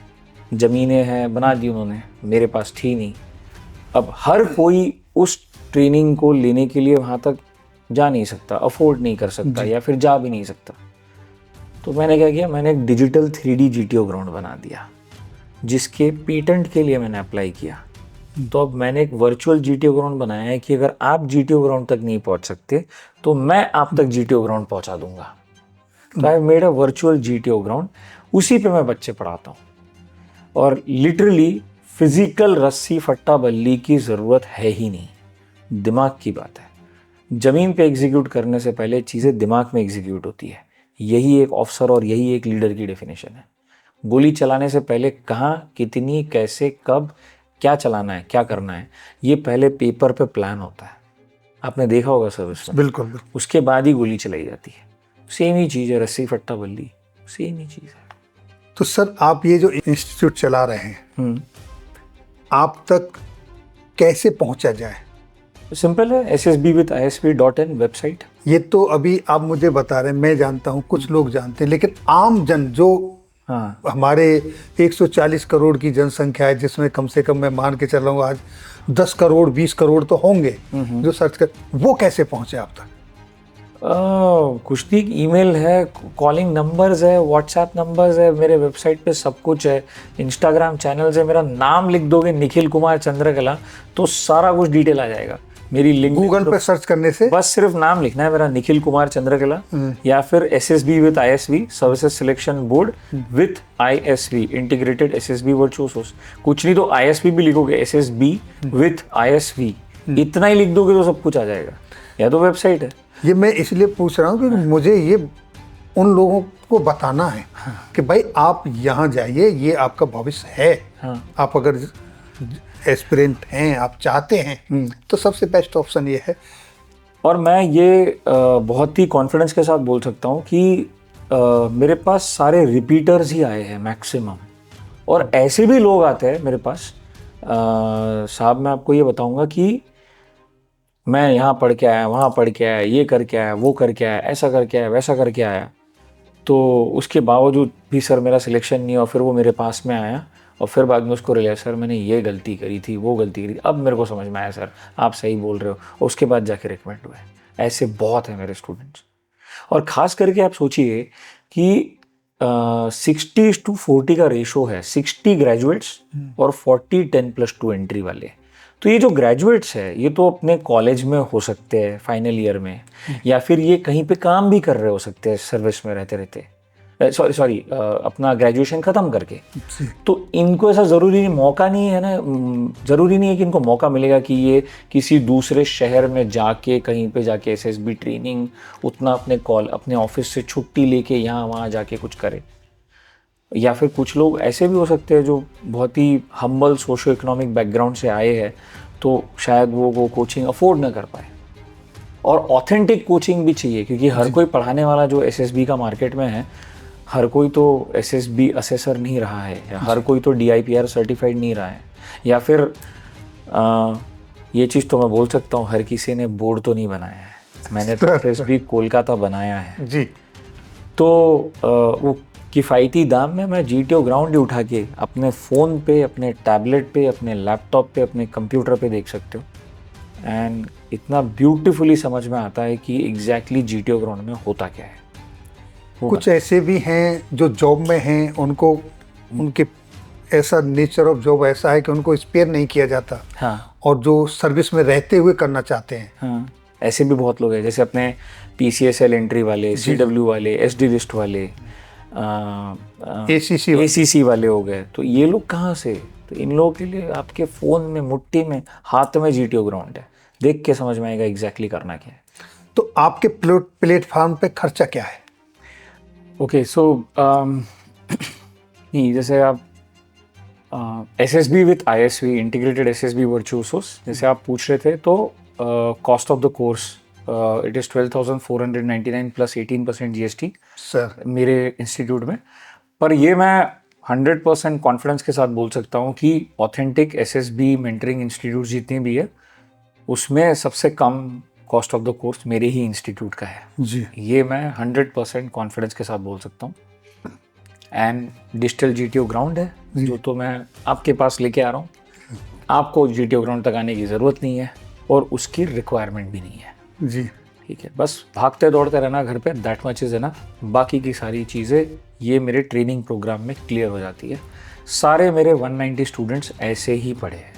ज़मीनें हैं, बना दी उन्होंने, मेरे पास थी नहीं। अब हर कोई उस ट्रेनिंग को लेने के लिए वहाँ तक जा नहीं सकता, अफोर्ड नहीं कर सकता, या फिर जा भी नहीं सकता। तो मैंने क्या किया, मैंने एक डिजिटल 3D GTO ग्राउंड बना दिया जिसके पेटेंट के लिए मैंने अप्लाई किया। तो अब मैंने एक वर्चुअल GTO ग्राउंड बनाया है कि अगर आप GTO ग्राउंड तक नहीं पहुँच सकते तो मैं आप तक GTO ग्राउंड पहुँचा दूंगा। तो I made a virtual GTO ground, उसी पे मैं बच्चे पढ़ाता हूँ। और लिटरली फिजिकल रस्सी फट्टा बल्ली की ज़रूरत है ही नहीं, दिमाग की बात है। ज़मीन पे एग्जीक्यूट करने से पहले चीज़ें दिमाग में एग्जीक्यूट होती है। यही एक ऑफिसर और यही एक लीडर की डेफिनेशन है। गोली चलाने से पहले कहाँ, कितनी, कैसे, कब, क्या चलाना है, क्या करना है, ये पहले पेपर पे प्लान होता है। आपने देखा होगा सर्विस में। बिल्कुल। उसके बाद ही गोली चलाई जाती है। सेम ही चीज़ है, रस्सी फट्टा बल्ली सेम ही चीज़ है। तो सर आप ये जो इंस्टीट्यूट चला रहे हैं, आप तक कैसे पहुंचा जाए? सिंपल है, ssbwithisp.in वेबसाइट। ये तो अभी आप मुझे बता रहे हैं, मैं जानता हूँ, कुछ लोग जानते हैं, लेकिन आम जन जो हमारे 140 करोड़ की जनसंख्या है, जिसमें कम से कम मैं मान के चल रहा हूँ आज 10 करोड़ 20 करोड़ तो होंगे जो सर्च कर, वो कैसे पहुंचे आप तक? कुछ नहीं, ईमेल है, कॉलिंग नंबर्स है, व्हाट्सएप नंबर्स है, मेरे वेबसाइट पे सब कुछ है, इंस्टाग्राम चैनल्स है। मेरा नाम लिख दोगे निखिल कुमार चंद्रकला तो सारा कुछ डिटेल आ जाएगा। मेरी लिंक गूगल पे सर्च करने से बस सिर्फ नाम लिखना है मेरा, निखिल कुमार चंद्रकला, या फिर SSB with ISV services selection board with ISV integrated SSB वर्चुओसोस। कुछ नहीं तो ISV भी लिखोगे, SSB विथ ISV, इतना ही लिख दोगे तो सब कुछ आ जाएगा। या तो वेबसाइट है। ये मैं इसलिए पूछ रहा हूँ क्योंकि मुझे ये उन लोगों को बताना है कि भाई आप यहाँ जाइए, ये आपका भविष्य है। आप अगर एस्पिरेंट हैं, आप चाहते हैं, तो सबसे बेस्ट ऑप्शन ये है। और मैं ये बहुत ही कॉन्फिडेंस के साथ बोल सकता हूँ कि मेरे पास सारे रिपीटर्स ही आए हैं मैक्सिमम, और ऐसे भी लोग आते हैं मेरे पास, साहब मैं आपको ये बताऊंगा कि मैं यहाँ पढ़ के आया, वहाँ पढ़ के आया, ये करके आया, वो करके आया, ऐसा करके आया, वैसा करके आया, तो उसके बावजूद भी सर मेरा सिलेक्शन नहीं हुआ। फिर वो मेरे पास में आया और फिर बाद में उसको रियलाइज, सर मैंने ये गलती करी थी, वो गलती करी थी, अब मेरे को समझ में आया सर आप सही बोल रहे हो, और उसके बाद जाके रिकमेंड हुए। ऐसे बहुत हैं मेरे स्टूडेंट्स। और ख़ास करके आप सोचिए कि 60:40 का रेशो है, 60 ग्रेजुएट्स और 40 10+2 एंट्री वाले। तो ये जो ग्रेजुएट्स है ये तो अपने कॉलेज में हो सकते हैं फाइनल ईयर में, या फिर ये कहीं पे काम भी कर रहे हो सकते हैं सर्विस में रहते रहते, सॉरी अपना ग्रेजुएशन ख़त्म करके। तो इनको ऐसा ज़रूरी नहीं, मौका नहीं है ना, ज़रूरी नहीं है कि इनको मौका मिलेगा कि ये किसी दूसरे शहर में जाके कहीं पे जाके एसएसबी ट्रेनिंग उतना अपने ऑफिस से छुट्टी लेके यहाँ वहाँ जाके कुछ करे। या फिर कुछ लोग ऐसे भी हो सकते हैं जो बहुत ही हम्बल सोशो इकोनॉमिक बैकग्राउंड से आए हैं, तो शायद वो कोचिंग अफोर्ड ना कर पाए। और ऑथेंटिक कोचिंग भी चाहिए, क्योंकि हर कोई पढ़ाने वाला जो एसएसबी का मार्केट में है, हर कोई तो एसएसबी असेसर नहीं रहा है, या हर कोई तो DIPR सर्टिफाइड नहीं रहा है, या फिर ये चीज़ तो मैं बोल सकता हूँ, हर किसी ने बोर्ड तो नहीं बनाया है। मैंने तो एसएसबी कोलकाता बनाया है जी। तो वो किफ़ायती दाम में मैं GTO ग्राउंड ही उठा के अपने फ़ोन पे, अपने टैबलेट पे, अपने लैपटॉप पे, अपने कंप्यूटर पे देख सकते हो। एंड इतना ब्यूटीफुली समझ में आता है कि एग्जैक्टली GTO ग्राउंड में होता क्या है। कुछ ऐसे भी हैं जो जॉब में हैं, उनको उनके ऐसा नेचर ऑफ जॉब ऐसा है कि उनको स्पेयर नहीं किया जाता। हाँ। और जो सर्विस में रहते हुए करना चाहते हैं। हाँ, ऐसे भी बहुत लोग हैं, जैसे अपने PCSL एंट्री वाले, CW वाले, SD लिस्ट वाले, ACC वाले हो गए। तो ये लोग कहाँ से? तो इन लोगों के लिए आपके फ़ोन में, मुट्ठी में, हाथ में GTO ग्राउंड है, देख के समझ में आएगा एग्जैक्टली करना क्या है। तो आपके प्लेटफॉर्म पे खर्चा क्या है? ओके, सो नहीं, जैसे आप SSB with ISV, integrated SSB virtual source, जैसे आप पूछ रहे थे, तो cost of the course it is 12,499 plus 18% GST sir मेरे इंस्टीट्यूट में। पर ये मैं 100% कॉन्फिडेंस के साथ बोल सकता हूँ कि ऑथेंटिक SSB मेंटरिंग इंस्टीट्यूट जितनी भी है, उसमें सबसे कम कॉस्ट ऑफ द कोर्स मेरे ही इंस्टीट्यूट का है जी। ये मैं 100% कॉन्फिडेंस के साथ बोल सकता हूँ। एंड डिजिटल GTO ग्राउंड है जो तो मैं आपके पास लेके आ रहा हूँ। आपको GTO ग्राउंड तक आने की ज़रूरत नहीं है और उसकी रिक्वायरमेंट भी नहीं है जी। ठीक है, बस भागते दौड़ते रहना घर पे, दैट मच इज़ एनफ। बाकी की सारी चीज़ें ये मेरे ट्रेनिंग प्रोग्राम में क्लियर हो जाती है। सारे मेरे 190 स्टूडेंट्स ऐसे ही पढ़े हैं।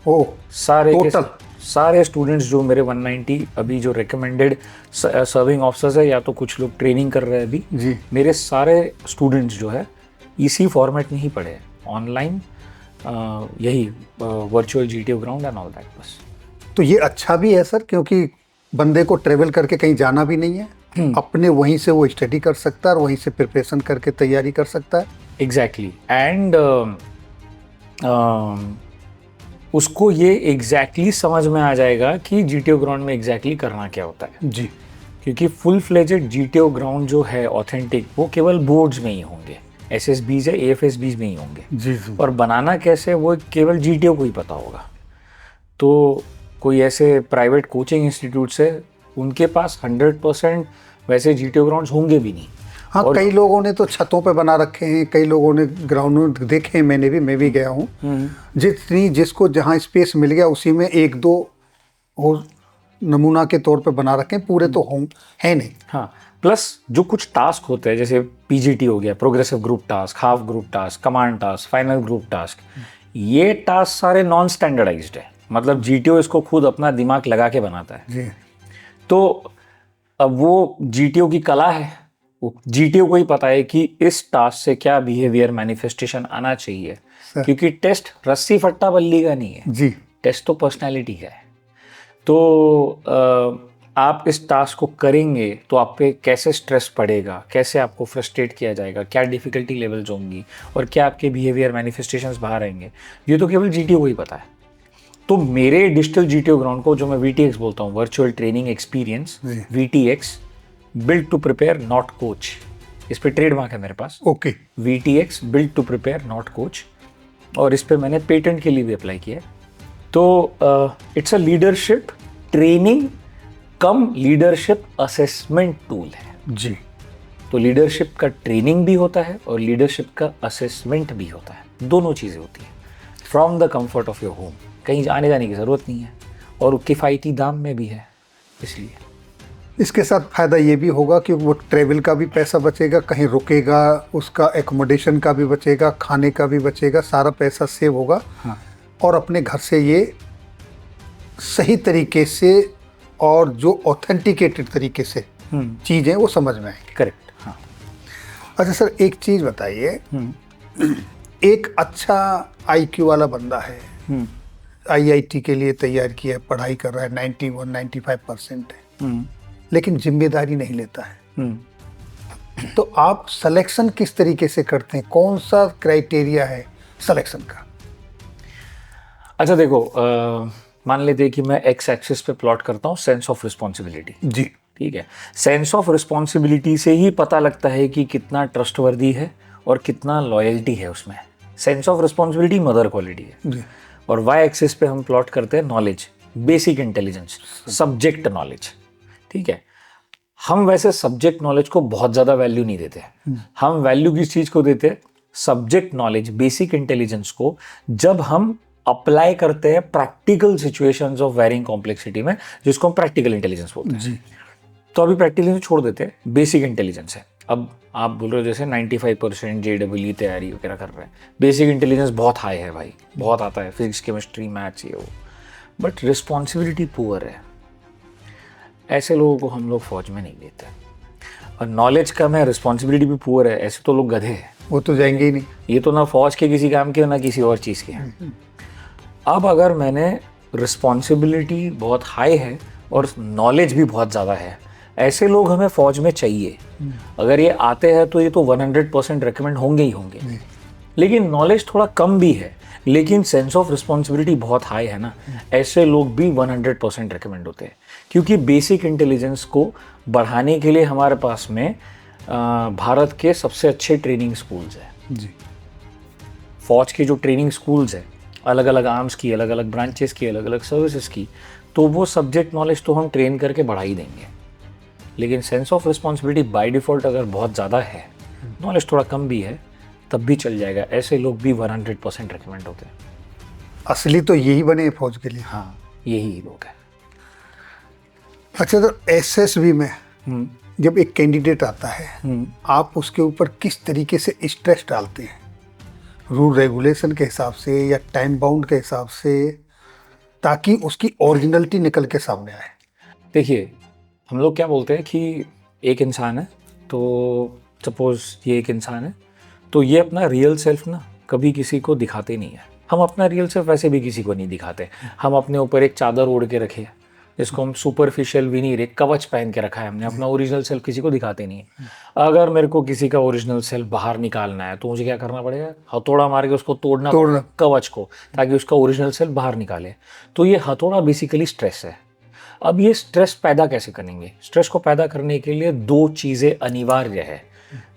ओह, सारे टोटल के सारे स्टूडेंट्स जो मेरे 190 अभी जो रिकमेंडेड सर्विंग ऑफिसर्स है, या तो कुछ लोग ट्रेनिंग कर रहे हैं अभी जी, मेरे सारे स्टूडेंट्स जो है इसी फॉर्मेट में ही पढ़े हैं, ऑनलाइन, यही virtual GTO ground and all that. बस तो ये अच्छा भी है सर, क्योंकि बंदे को ट्रेवल करके कहीं जाना भी नहीं है, अपने वहीं से वो स्टडी कर सकता है और वहीं से प्रिपरेशन करके तैयारी कर सकता है। एग्जैक्टली। एंड उसको ये एग्जैक्टली समझ में आ जाएगा कि GTO ग्राउंड में एग्जैक्टली करना क्या होता है जी। क्योंकि फुल फ्लेजेड GTO ग्राउंड जो है ऑथेंटिक, वो केवल बोर्ड्स में ही होंगे, SSBs है AFSBs में ही होंगे जी जी। और बनाना कैसे वो केवल GTO को ही पता होगा। तो कोई ऐसे प्राइवेट कोचिंग इंस्टीट्यूट्स है उनके पास 100% वैसे GTO ग्राउंड्स होंगे भी नहीं। हाँ, कई लोगों ने तो छतों पे बना रखे हैं, कई लोगों ने ग्राउंड देखे हैं, मैं भी गया हूँ। जिसको जहाँ स्पेस मिल गया उसी में एक दो और नमूना के तौर पे बना रखे हैं, पूरे तो है नहीं। हाँ, प्लस जो कुछ टास्क होते हैं जैसे PGT हो गया, progressive group task, half group task, command task, final group task, ये टास्क सारे नॉन स्टैंडर्डाइज्ड है, मतलब GTO इसको खुद अपना दिमाग लगा के बनाता है जी। तो अब वो GTO की कला है, वो GTO को ही पता है कि इस टास्क से क्या बिहेवियर मैनिफेस्टेशन आना चाहिए, क्योंकि टेस्ट रस्सी फट्टा बल्ली का नहीं है जी, टेस्ट तो पर्सनैलिटी का है। तो आप इस टास्क को करेंगे तो आप पे कैसे स्ट्रेस पड़ेगा, कैसे आपको फ्रस्ट्रेट किया जाएगा, क्या डिफ़िकल्टी लेवल्स होंगी और क्या आपके बिहेवियर मैनिफेस्टेशंस बाहर आएंगे, ये तो केवल GTO को ही पता है। तो मेरे डिजिटल GTO ग्राउंड को जो मैं VTX बोलता हूँ, virtual training experience, VTX, built to prepare not coach, इस पे ट्रेडमार्क है मेरे पास, okay. VTX built to prepare not coach, और इस पे मैंने पेटेंट के लिए भी अप्लाई किया है। तो it's a leadership training come leadership assessment tool है जी। तो लीडरशिप का ट्रेनिंग भी होता है और लीडरशिप का असेसमेंट भी होता है, दोनों चीज़ें होती हैं from the comfort of your home. कहीं आने जाने की ज़रूरत नहीं है और किफ़ायती दाम में भी है। इसलिए इसके साथ फ़ायदा ये भी होगा कि वो ट्रैवल का भी पैसा बचेगा, कहीं रुकेगा उसका एकोमोडेशन का भी बचेगा, खाने का भी बचेगा, सारा पैसा सेव होगा। हाँ। और अपने घर से ये सही तरीके से और जो ऑथेंटिकेटेड तरीके से चीज़ें वो समझ में आएंगी। करेक्ट। हाँ। अच्छा सर, एक चीज़ बताइए, एक अच्छा IQ वाला बंदा है, IIT के लिए तैयार किया है, पढ़ाई कर रहा है, 91-95% है, लेकिन जिम्मेदारी नहीं लेता है, तो आप सिलेक्शन किस तरीके से करते हैं? कौन सा क्राइटेरिया है सिलेक्शन का? अच्छा देखो, मान लेते हैं कि मैं एक्स एक्सिस पे प्लॉट करता हूँ सेंस ऑफ रिस्पॉन्सिबिलिटी। जी। ठीक है, सेंस ऑफ रिस्पॉन्सिबिलिटी से ही पता लगता है कि कितना ट्रस्टवर्दी है और कितना लॉयल्टी है उसमें। Sense of responsibility mother quality है जी। और वाई एक्सिस पे हम प्लॉट करते हैं knowledge, basic intelligence, subject knowledge. ठीक है, हम वैसे सब्जेक्ट नॉलेज को बहुत ज़्यादा वैल्यू नहीं देते, हम वैल्यू किस चीज़ को देते हैं? सब्जेक्ट नॉलेज, बेसिक इंटेलिजेंस को जब हम अप्लाई करते हैं practical situations of varying complexity में, जिसको हम प्रैक्टिकल इंटेलिजेंस बोलते हैं। जी। तो अभी प्रैक्टिकल छोड़ देते हैं, बेसिक इंटेलिजेंस है। अब आप बोल रहे हो जैसे 95% JEE तैयारी वगैरह कर रहे हैं, बेसिक इंटेलिजेंस बहुत हाई है भाई, बहुत आता है, फिजिक्स केमिस्ट्री मैथ्स ये वो, बट रिस्पॉन्सिबिलिटी पुअर है। ऐसे लोगों को हम लोग फौज में नहीं लेते। और नॉलेज कम है, रिस्पॉन्सिबिलिटी भी पुअर है, ऐसे तो लोग गधे हैं, वो तो जाएंगे ही नहीं। ये तो ना फौज के किसी काम के ना किसी और चीज़ के हैं। अब अगर मैंने रिस्पॉन्सिबिलिटी बहुत हाई है और नॉलेज भी बहुत ज़्यादा है, ऐसे लोग हमें फौज में चाहिए। अगर ये आते हैं तो ये तो 100% रिकमेंड होंगे ही होंगे। लेकिन नॉलेज थोड़ा कम भी है लेकिन सेंस ऑफ रिस्पॉन्सिबिलिटी बहुत हाई है ना, ऐसे लोग भी 100% रिकमेंड होते हैं। क्योंकि बेसिक इंटेलिजेंस को बढ़ाने के लिए हमारे पास में भारत के सबसे अच्छे ट्रेनिंग स्कूल्स हैं। जी। फौज के जो ट्रेनिंग स्कूल्स हैं, अलग अलग आर्म्स की, अलग अलग ब्रांचेस की, अलग अलग सर्विसेज की, तो वो सब्जेक्ट नॉलेज तो हम ट्रेन करके बढ़ा ही देंगे। लेकिन sense of responsibility by default अगर बहुत ज़्यादा है, नॉलेज थोड़ा कम भी है, तब भी चल जाएगा। ऐसे लोग भी 100% रिकमेंड होते हैं। असली तो यही बने फौज के लिए। हाँ, यही लोग हैं। अच्छा, तो SSB में जब एक कैंडिडेट आता है, आप उसके ऊपर किस तरीके से स्ट्रेस डालते हैं? रूल रेगुलेशन के हिसाब से या टाइम बाउंड के हिसाब से, ताकि उसकी ओरिजिनलिटी निकल के सामने आए? देखिए, हम लोग क्या बोलते हैं कि एक इंसान है, तो सपोज ये एक इंसान है, तो ये अपना रियल सेल्फ ना कभी किसी को दिखाते नहीं है। हम अपना रियल सेल्फ वैसे भी किसी को नहीं दिखाते। हम अपने ऊपर एक चादर ओढ़ के रखे, जिसको हम सुपरफिशियल विनीर, एक कवच पहन के रखा है हमने, अपना ओरिजिनल सेल्फ किसी को दिखाते नहीं है। अगर मेरे को किसी का ओरिजिनल सेल्फ बाहर निकालना है तो मुझे क्या करना पड़ेगा? हथौड़ा मार के उसको तोड़ना कवच को, ताकि उसका ओरिजिनल सेल्फ बाहर निकाले। तो ये हथौड़ा बेसिकली स्ट्रेस है। अब ये स्ट्रेस पैदा कैसे करेंगे? स्ट्रेस को पैदा करने के लिए दो चीज़ें अनिवार्य है,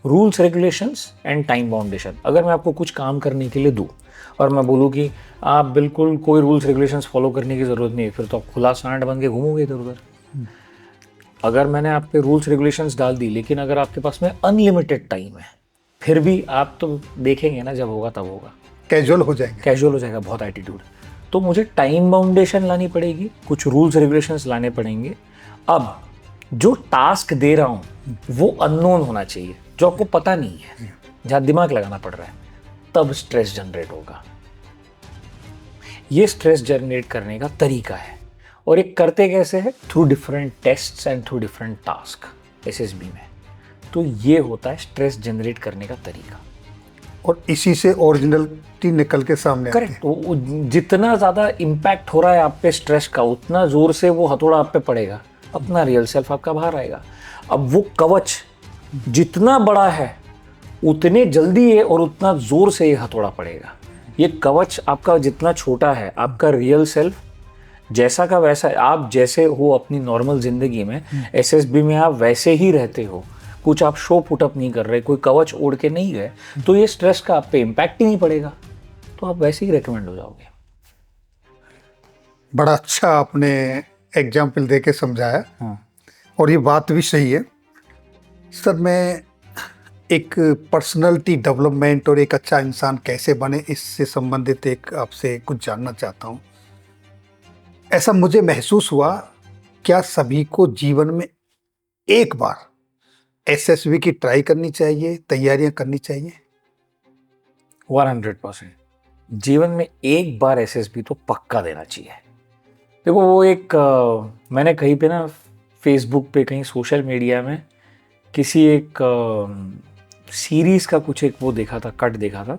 रूल्स रेगुलेशंस एंड टाइम बाउंडेशन। अगर मैं आपको कुछ काम करने के लिए दूँ और मैं बोलूँ कि आप बिल्कुल कोई रूल्स रेगुलेशंस फॉलो करने की ज़रूरत नहीं है, फिर तो आप खुला सांड बन के घूमोगे इधर उधर। अगर मैंने आप पे रूल्स रेगुलेशंस डाल दी, लेकिन अगर आपके पास में अनलिमिटेड टाइम है, फिर भी आप तो देखेंगे ना, जब होगा तब होगा, कैजुअल हो जाएंगे। कैजुअल हो जाएगा बहुत एटीट्यूड। तो मुझे टाइम बाउंडेशन लानी पड़ेगी, कुछ रूल्स रेगुलेशंस लाने पड़ेंगे। अब जो टास्क दे रहा हूँ वो अननोन होना चाहिए, जो आपको पता नहीं है, जहाँ दिमाग लगाना पड़ रहा है, तब स्ट्रेस जनरेट होगा। ये स्ट्रेस जनरेट करने का तरीका है। और ये करते कैसे है? Through different tests and through different task SSB में। तो ये होता है स्ट्रेस जनरेट करने का तरीका, और इसी से ओरिजिनलिटी निकल के सामने आती है। करेक्ट। जितना ज़्यादा इम्पैक्ट हो रहा है आप पे स्ट्रेस का, उतना ज़ोर से वो हथौड़ा आप पे पड़ेगा, अपना रियल सेल्फ आपका बाहर आएगा। अब वो कवच जितना बड़ा है उतने जल्दी है और उतना ज़ोर से ये हथौड़ा पड़ेगा। ये कवच आपका जितना छोटा है, आपका रियल सेल्फ जैसा का वैसा है। आप जैसे हो अपनी नॉर्मल ज़िंदगी में, SSB में आप वैसे ही रहते हो। कुछ आप शो पुटअप नहीं कर रहे, कोई कवच ओढ़ के नहीं गए, तो ये स्ट्रेस का आप पे इम्पैक्ट ही नहीं पड़ेगा, तो आप वैसे ही रेकमेंड हो जाओगे। बड़ा अच्छा आपने एग्जाम्पल दे के समझाया। हाँ। और ये बात भी सही है सर। मैं एक पर्सनालिटी डेवलपमेंट और एक अच्छा इंसान कैसे बने, इससे संबंधित एक आपसे कुछ जानना चाहता हूँ। ऐसा मुझे महसूस हुआ, क्या सभी को जीवन में एक बार एसएसबी की ट्राई करनी चाहिए, तैयारियां करनी चाहिए? 100% जीवन में एक बार एसएसबी तो पक्का देना चाहिए। देखो वो एक मैंने कहीं पे ना फेसबुक पे, कहीं सोशल मीडिया में किसी एक सीरीज का कुछ एक वो देखा था, कट देखा था,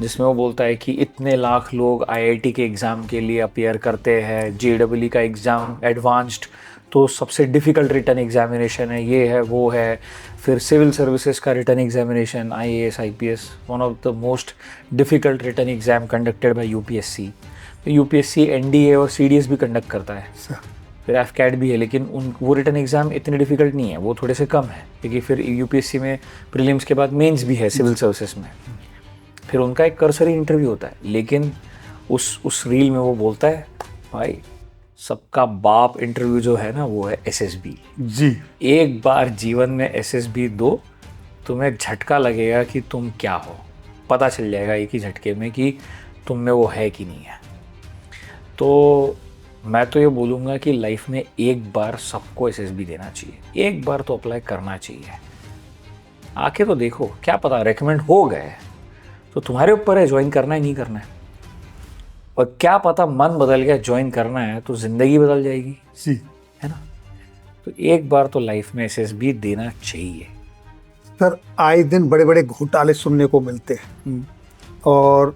जिसमें वो बोलता है कि इतने लाख लोग आईआईटी के एग्ज़ाम के लिए अपियर करते हैं, जेईई का एग्ज़ाम एडवांस्ड तो सबसे डिफ़िकल्ट रिटन एग्जामिनेशन है, ये है वो है, फिर सिविल सर्विसेज का written examination, IAS IPS, one of the most difficult written exam conducted by UPSC. तो यूपीएससी एनडीए और सीडीएस भी कंडक्ट करता है, फिर एफकैट भी है, लेकिन वो रिटन एग्ज़ाम इतने डिफ़िकल्ट नहीं है, वो थोड़े से कम है, क्योंकि फिर यूपीएससी में प्रीलिम्स के बाद मेंस भी है सिविल सर्विसेज में, फिर उनका एक कर्सरी इंटरव्यू होता है। लेकिन उस रील में वो बोलता है भाई सबका बाप इंटरव्यू जो है ना वो है एसएसबी जी। एक बार जीवन में एसएसबी दो, तुम्हें झटका लगेगा कि तुम क्या हो, पता चल जाएगा एक ही झटके में कि तुम में वो है कि नहीं है। तो मैं तो ये बोलूँगा कि लाइफ में एक बार सबको एसएसबी देना चाहिए, एक बार तो अप्लाई करना चाहिए। आके तो देखो, क्या पता रेकमेंड हो गए तो तुम्हारे ऊपर है ज्वाइन करना है नहीं करना है, और क्या पता मन बदल गया ज्वाइन करना है तो ज़िंदगी बदल जाएगी जी, है ना। तो एक बार तो लाइफ में एसएसबी देना चाहिए। सर आए दिन बड़े बड़े घोटाले सुनने को मिलते हैं, और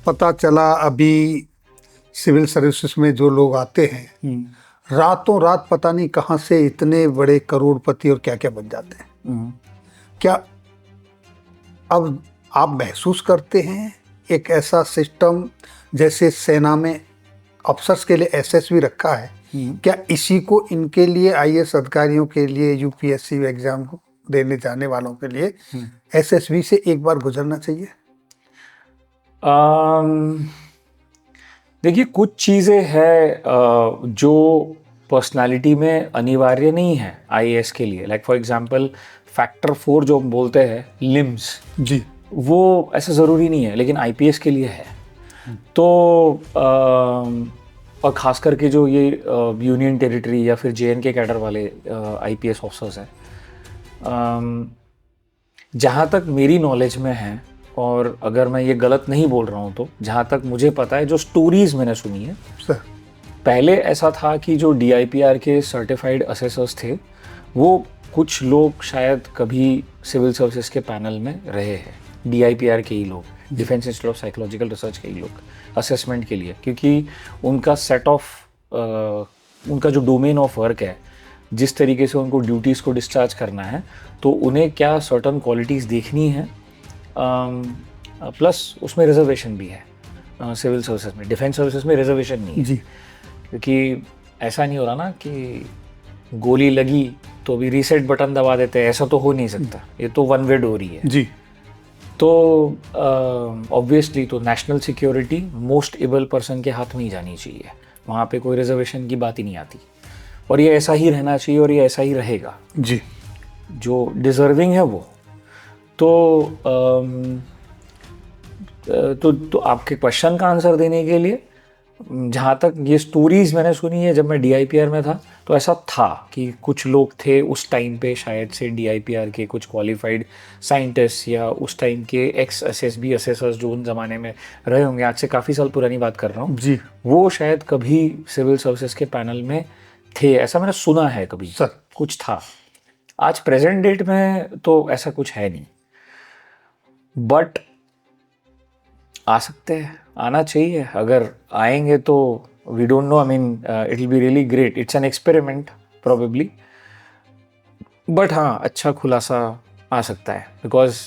पता चला अभी सिविल सर्विसेज में जो लोग आते हैं रातों रात पता नहीं कहाँ से इतने बड़े करोड़पति और क्या क्या बन जाते हैं। क्या अब आप महसूस करते हैं एक ऐसा सिस्टम जैसे सेना में अफसर्स के लिए एसएसबी रखा है, क्या इसी को इनके लिए आईएएस अधिकारियों के लिए, यूपीएससी एग्जाम को देने जाने वालों के लिए एसएसबी से एक बार गुजरना चाहिए? देखिए कुछ चीज़ें हैं जो पर्सनालिटी में अनिवार्य नहीं है आईएएस के लिए, लाइक फॉर एग्जांपल फैक्टर 4 जो हम बोलते हैं लिम्स जी, वो ऐसा ज़रूरी नहीं है, लेकिन आईपीएस के लिए है। तो और ख़ास करके जो ये यूनियन टेरिटरी या फिर जेएनके कैडर वाले आईपीएस ऑफिसर्स हैं, जहाँ तक मेरी नॉलेज में है, और अगर मैं ये गलत नहीं बोल रहा हूँ तो जहाँ तक मुझे पता है, जो स्टोरीज़ मैंने सुनी है सर, पहले ऐसा था कि जो डीआईपीआर के सर्टिफाइड असेसर्स थे वो कुछ लोग शायद कभी सिविल सर्विसेज के पैनल में रहे हैं, डीआईपीआर के ही लोग, defence institute of psychological research के ही लोग असेसमेंट के लिए, क्योंकि उनका सेट ऑफ उनका जो डोमेन ऑफ वर्क है, जिस तरीके से उनको ड्यूटीज़ को डिस्चार्ज करना है, तो उन्हें क्या सर्टन क्वालिटीज़ देखनी है, प्लस उसमें रिजर्वेशन भी है सिविल सर्विसेज में, डिफेंस सर्विसेज में रिजर्वेशन नहीं है जी, क्योंकि ऐसा नहीं हो रहा ना कि गोली लगी तो भी रीसेट बटन दबा देते हैं, ऐसा तो हो नहीं सकता, ये तो वन वे डोर ही है जी। तो ऑब्वियसली तो national security most able person के हाथ में ही जानी चाहिए, वहाँ पे कोई रिजर्वेशन की बात ही नहीं आती, और ये ऐसा ही रहना चाहिए और ये ऐसा ही रहेगा जी, जो डिज़र्विंग है वो। तो आपके क्वेश्चन का आंसर देने के लिए, जहाँ तक ये स्टोरीज़ मैंने सुनी है, जब मैं डीआईपीआर में था तो ऐसा था कि कुछ लोग थे उस टाइम पे, शायद से डीआईपीआर के कुछ क्वालिफाइड साइंटिस्ट या उस टाइम के एक्स एसएसबी असेसर्स जो उन ज़माने में रहे होंगे, आज से काफ़ी साल पुरानी बात कर रहा हूँ जी, वो शायद कभी सिविल सर्विसेज के पैनल में थे, ऐसा मैंने सुना है कभी सर, कुछ था। आज प्रेजेंट डेट में तो ऐसा कुछ है नहीं, बट आ सकते हैं, आना चाहिए, अगर आएंगे तो we don't know, I mean it will be really great, it's an experiment probably, but हाँ अच्छा खुलासा आ सकता है, बिकॉज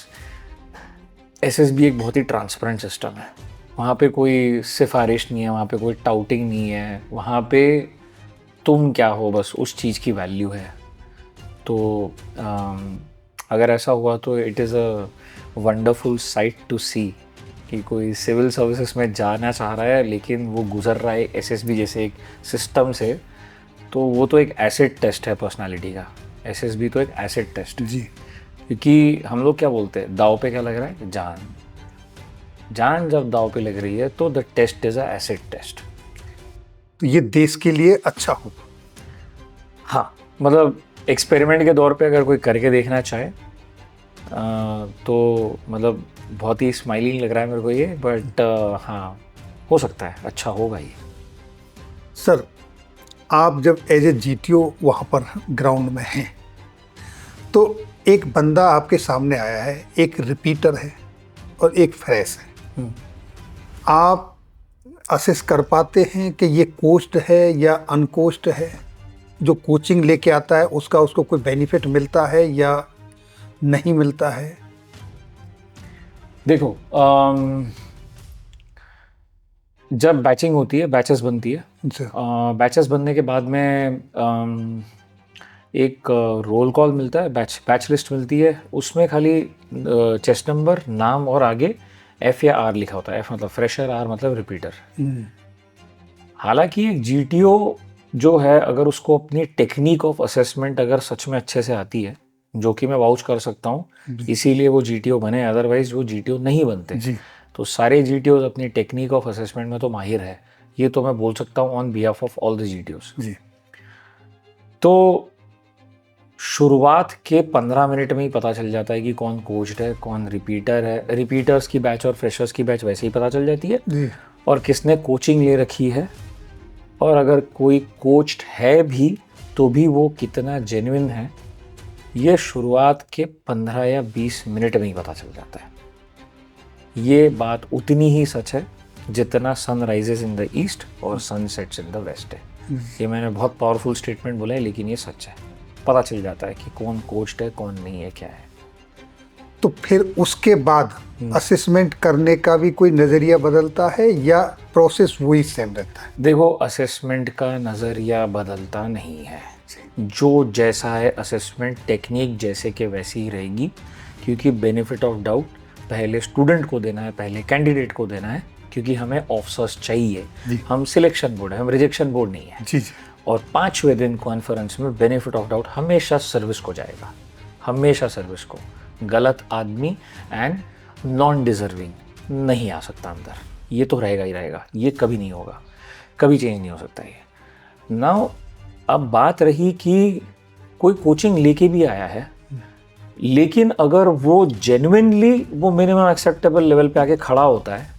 एसएसबी एक बहुत ही ट्रांसपेरेंट सिस्टम है, वहाँ पे कोई सिफारिश नहीं है, वहाँ पे कोई टाउटिंग नहीं है, वहाँ पे तुम क्या हो बस उस चीज़ की वैल्यू है। तो अगर ऐसा हुआ तो it is a wonderful sight to see कि कोई सिविल सर्विसेज में जाना चाह रहा है लेकिन वो गुजर रहा है एसएसबी जैसे एक सिस्टम से, तो वो तो एक एसिड टेस्ट है पर्सनालिटी का। एसएसबी तो एक एसिड टेस्ट है जी। क्योंकि हम लोग क्या बोलते हैं, दाव पे क्या लग रहा है, जान। जान जब दाव पे लग रही है तो the test is a acid test. तो ये देश के लिए अच्छा होगा। हाँ, मतलब एक्सपेरिमेंट के दौर पे अगर कोई करके देखना चाहे तो मतलब बहुत ही स्माइलिंग लग रहा है मेरे को ये, बट हाँ हो सकता है, अच्छा होगा ये। सर, आप जब एज ए जीटीओ वहाँ पर ग्राउंड में हैं तो एक बंदा आपके सामने आया है, एक रिपीटर है और एक फ्रेश है। आप असेस कर पाते हैं कि ये कोच्ड है या अनकोच्ड है? जो कोचिंग लेके आता है उसका उसको कोई बेनिफिट मिलता है या नहीं मिलता है? देखो जब बैचिंग होती है, बैचेस बनती है, बैचेस बनने के बाद में एक रोल कॉल मिलता है, बैच लिस्ट मिलती है। उसमें खाली चेस्ट नंबर, नाम और आगे एफ या आर लिखा होता है। एफ मतलब फ्रेशर, आर मतलब रिपीटर। हालांकि एक जीटीओ जो है अगर उसको अपनी टेक्निक ऑफ असेसमेंट अगर सच में अच्छे से आती है, जो कि मैं वाउच कर सकता हूँ, इसीलिए वो जीटीओ बने, अदरवाइज वो जीटीओ नहीं बनते जी। तो सारे जीटीओ अपनी टेक्निक ऑफ असेसमेंट में तो माहिर है, ये तो मैं बोल सकता हूँ on behalf of all the GTOs जी। तो शुरुआत के 15 मिनट में ही पता चल जाता है कि कौन कोच्ड है, कौन रिपीटर है। रिपीटर्स की बैच और फ्रेशर्स की बैच वैसे ही पता चल जाती है जी। और किसने कोचिंग ले रखी है, और अगर कोई कोच्ड है भी तो भी वो कितना जेन्युइन है, ये शुरुआत के 15 या 20 मिनट में ही पता चल जाता है। ये बात उतनी ही सच है जितना sun rises in the east और sun sets in the west है। ये मैंने बहुत पावरफुल स्टेटमेंट बोला है, लेकिन ये सच है। पता चल जाता है कि कौन कोच्ड है, कौन नहीं है, क्या है। तो फिर उसके बाद असेसमेंट करने का भी कोई नज़रिया बदलता है या प्रोसेस वही सेम रहता है? देखो, असेसमेंट का नज़रिया बदलता नहीं है। जो जैसा है असेसमेंट टेक्निक जैसे कि वैसी ही रहेगी, क्योंकि बेनिफिट ऑफ डाउट पहले स्टूडेंट को देना है, पहले कैंडिडेट को देना है, क्योंकि हमें ऑफिसर्स चाहिए। हम सिलेक्शन बोर्ड है, हम रिजेक्शन बोर्ड नहीं है जी। और 5वें दिन कॉन्फ्रेंस में बेनिफिट ऑफ डाउट हमेशा सर्विस को जाएगा, हमेशा सर्विस को। गलत आदमी एंड नॉन डिजर्विंग नहीं आ सकता अंदर, ये तो रहेगा ही रहेगा, ये कभी नहीं होगा, कभी चेंज नहीं हो सकता ये। नाउ अब बात रही कि कोई कोचिंग लेके भी आया है, लेकिन अगर वो जेन्युइनली वो मिनिमम एक्सेप्टेबल लेवल पे आके खड़ा होता है,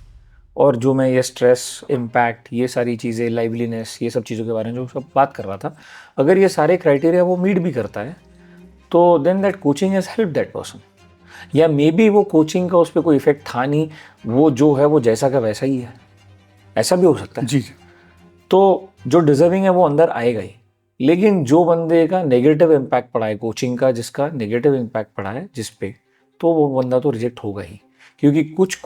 और जो मैं ये स्ट्रेस, इम्पैक्ट, ये सारी चीज़ें, लाइवलीनेस, ये सब चीज़ों के बारे में जो सब बात कर रहा था, अगर ये सारे क्राइटेरिया वो मीट भी करता है, तो then that coaching has help that person. या मे बी वो कोचिंग का उस पर कोई इफेक्ट था नहीं, वो जो है वो जैसा का वैसा ही है, ऐसा भी हो सकता है जी। तो जो डिजर्विंग है वो अंदर आएगा ही, लेकिन जो बंदे का नेगेटिव इम्पैक्ट पड़ा है कोचिंग का, जिसका नेगेटिव इम्पैक्ट पड़ा है जिस पे, तो वो बंदा तो रिजेक्ट होगा ही। क्योंकि कुछ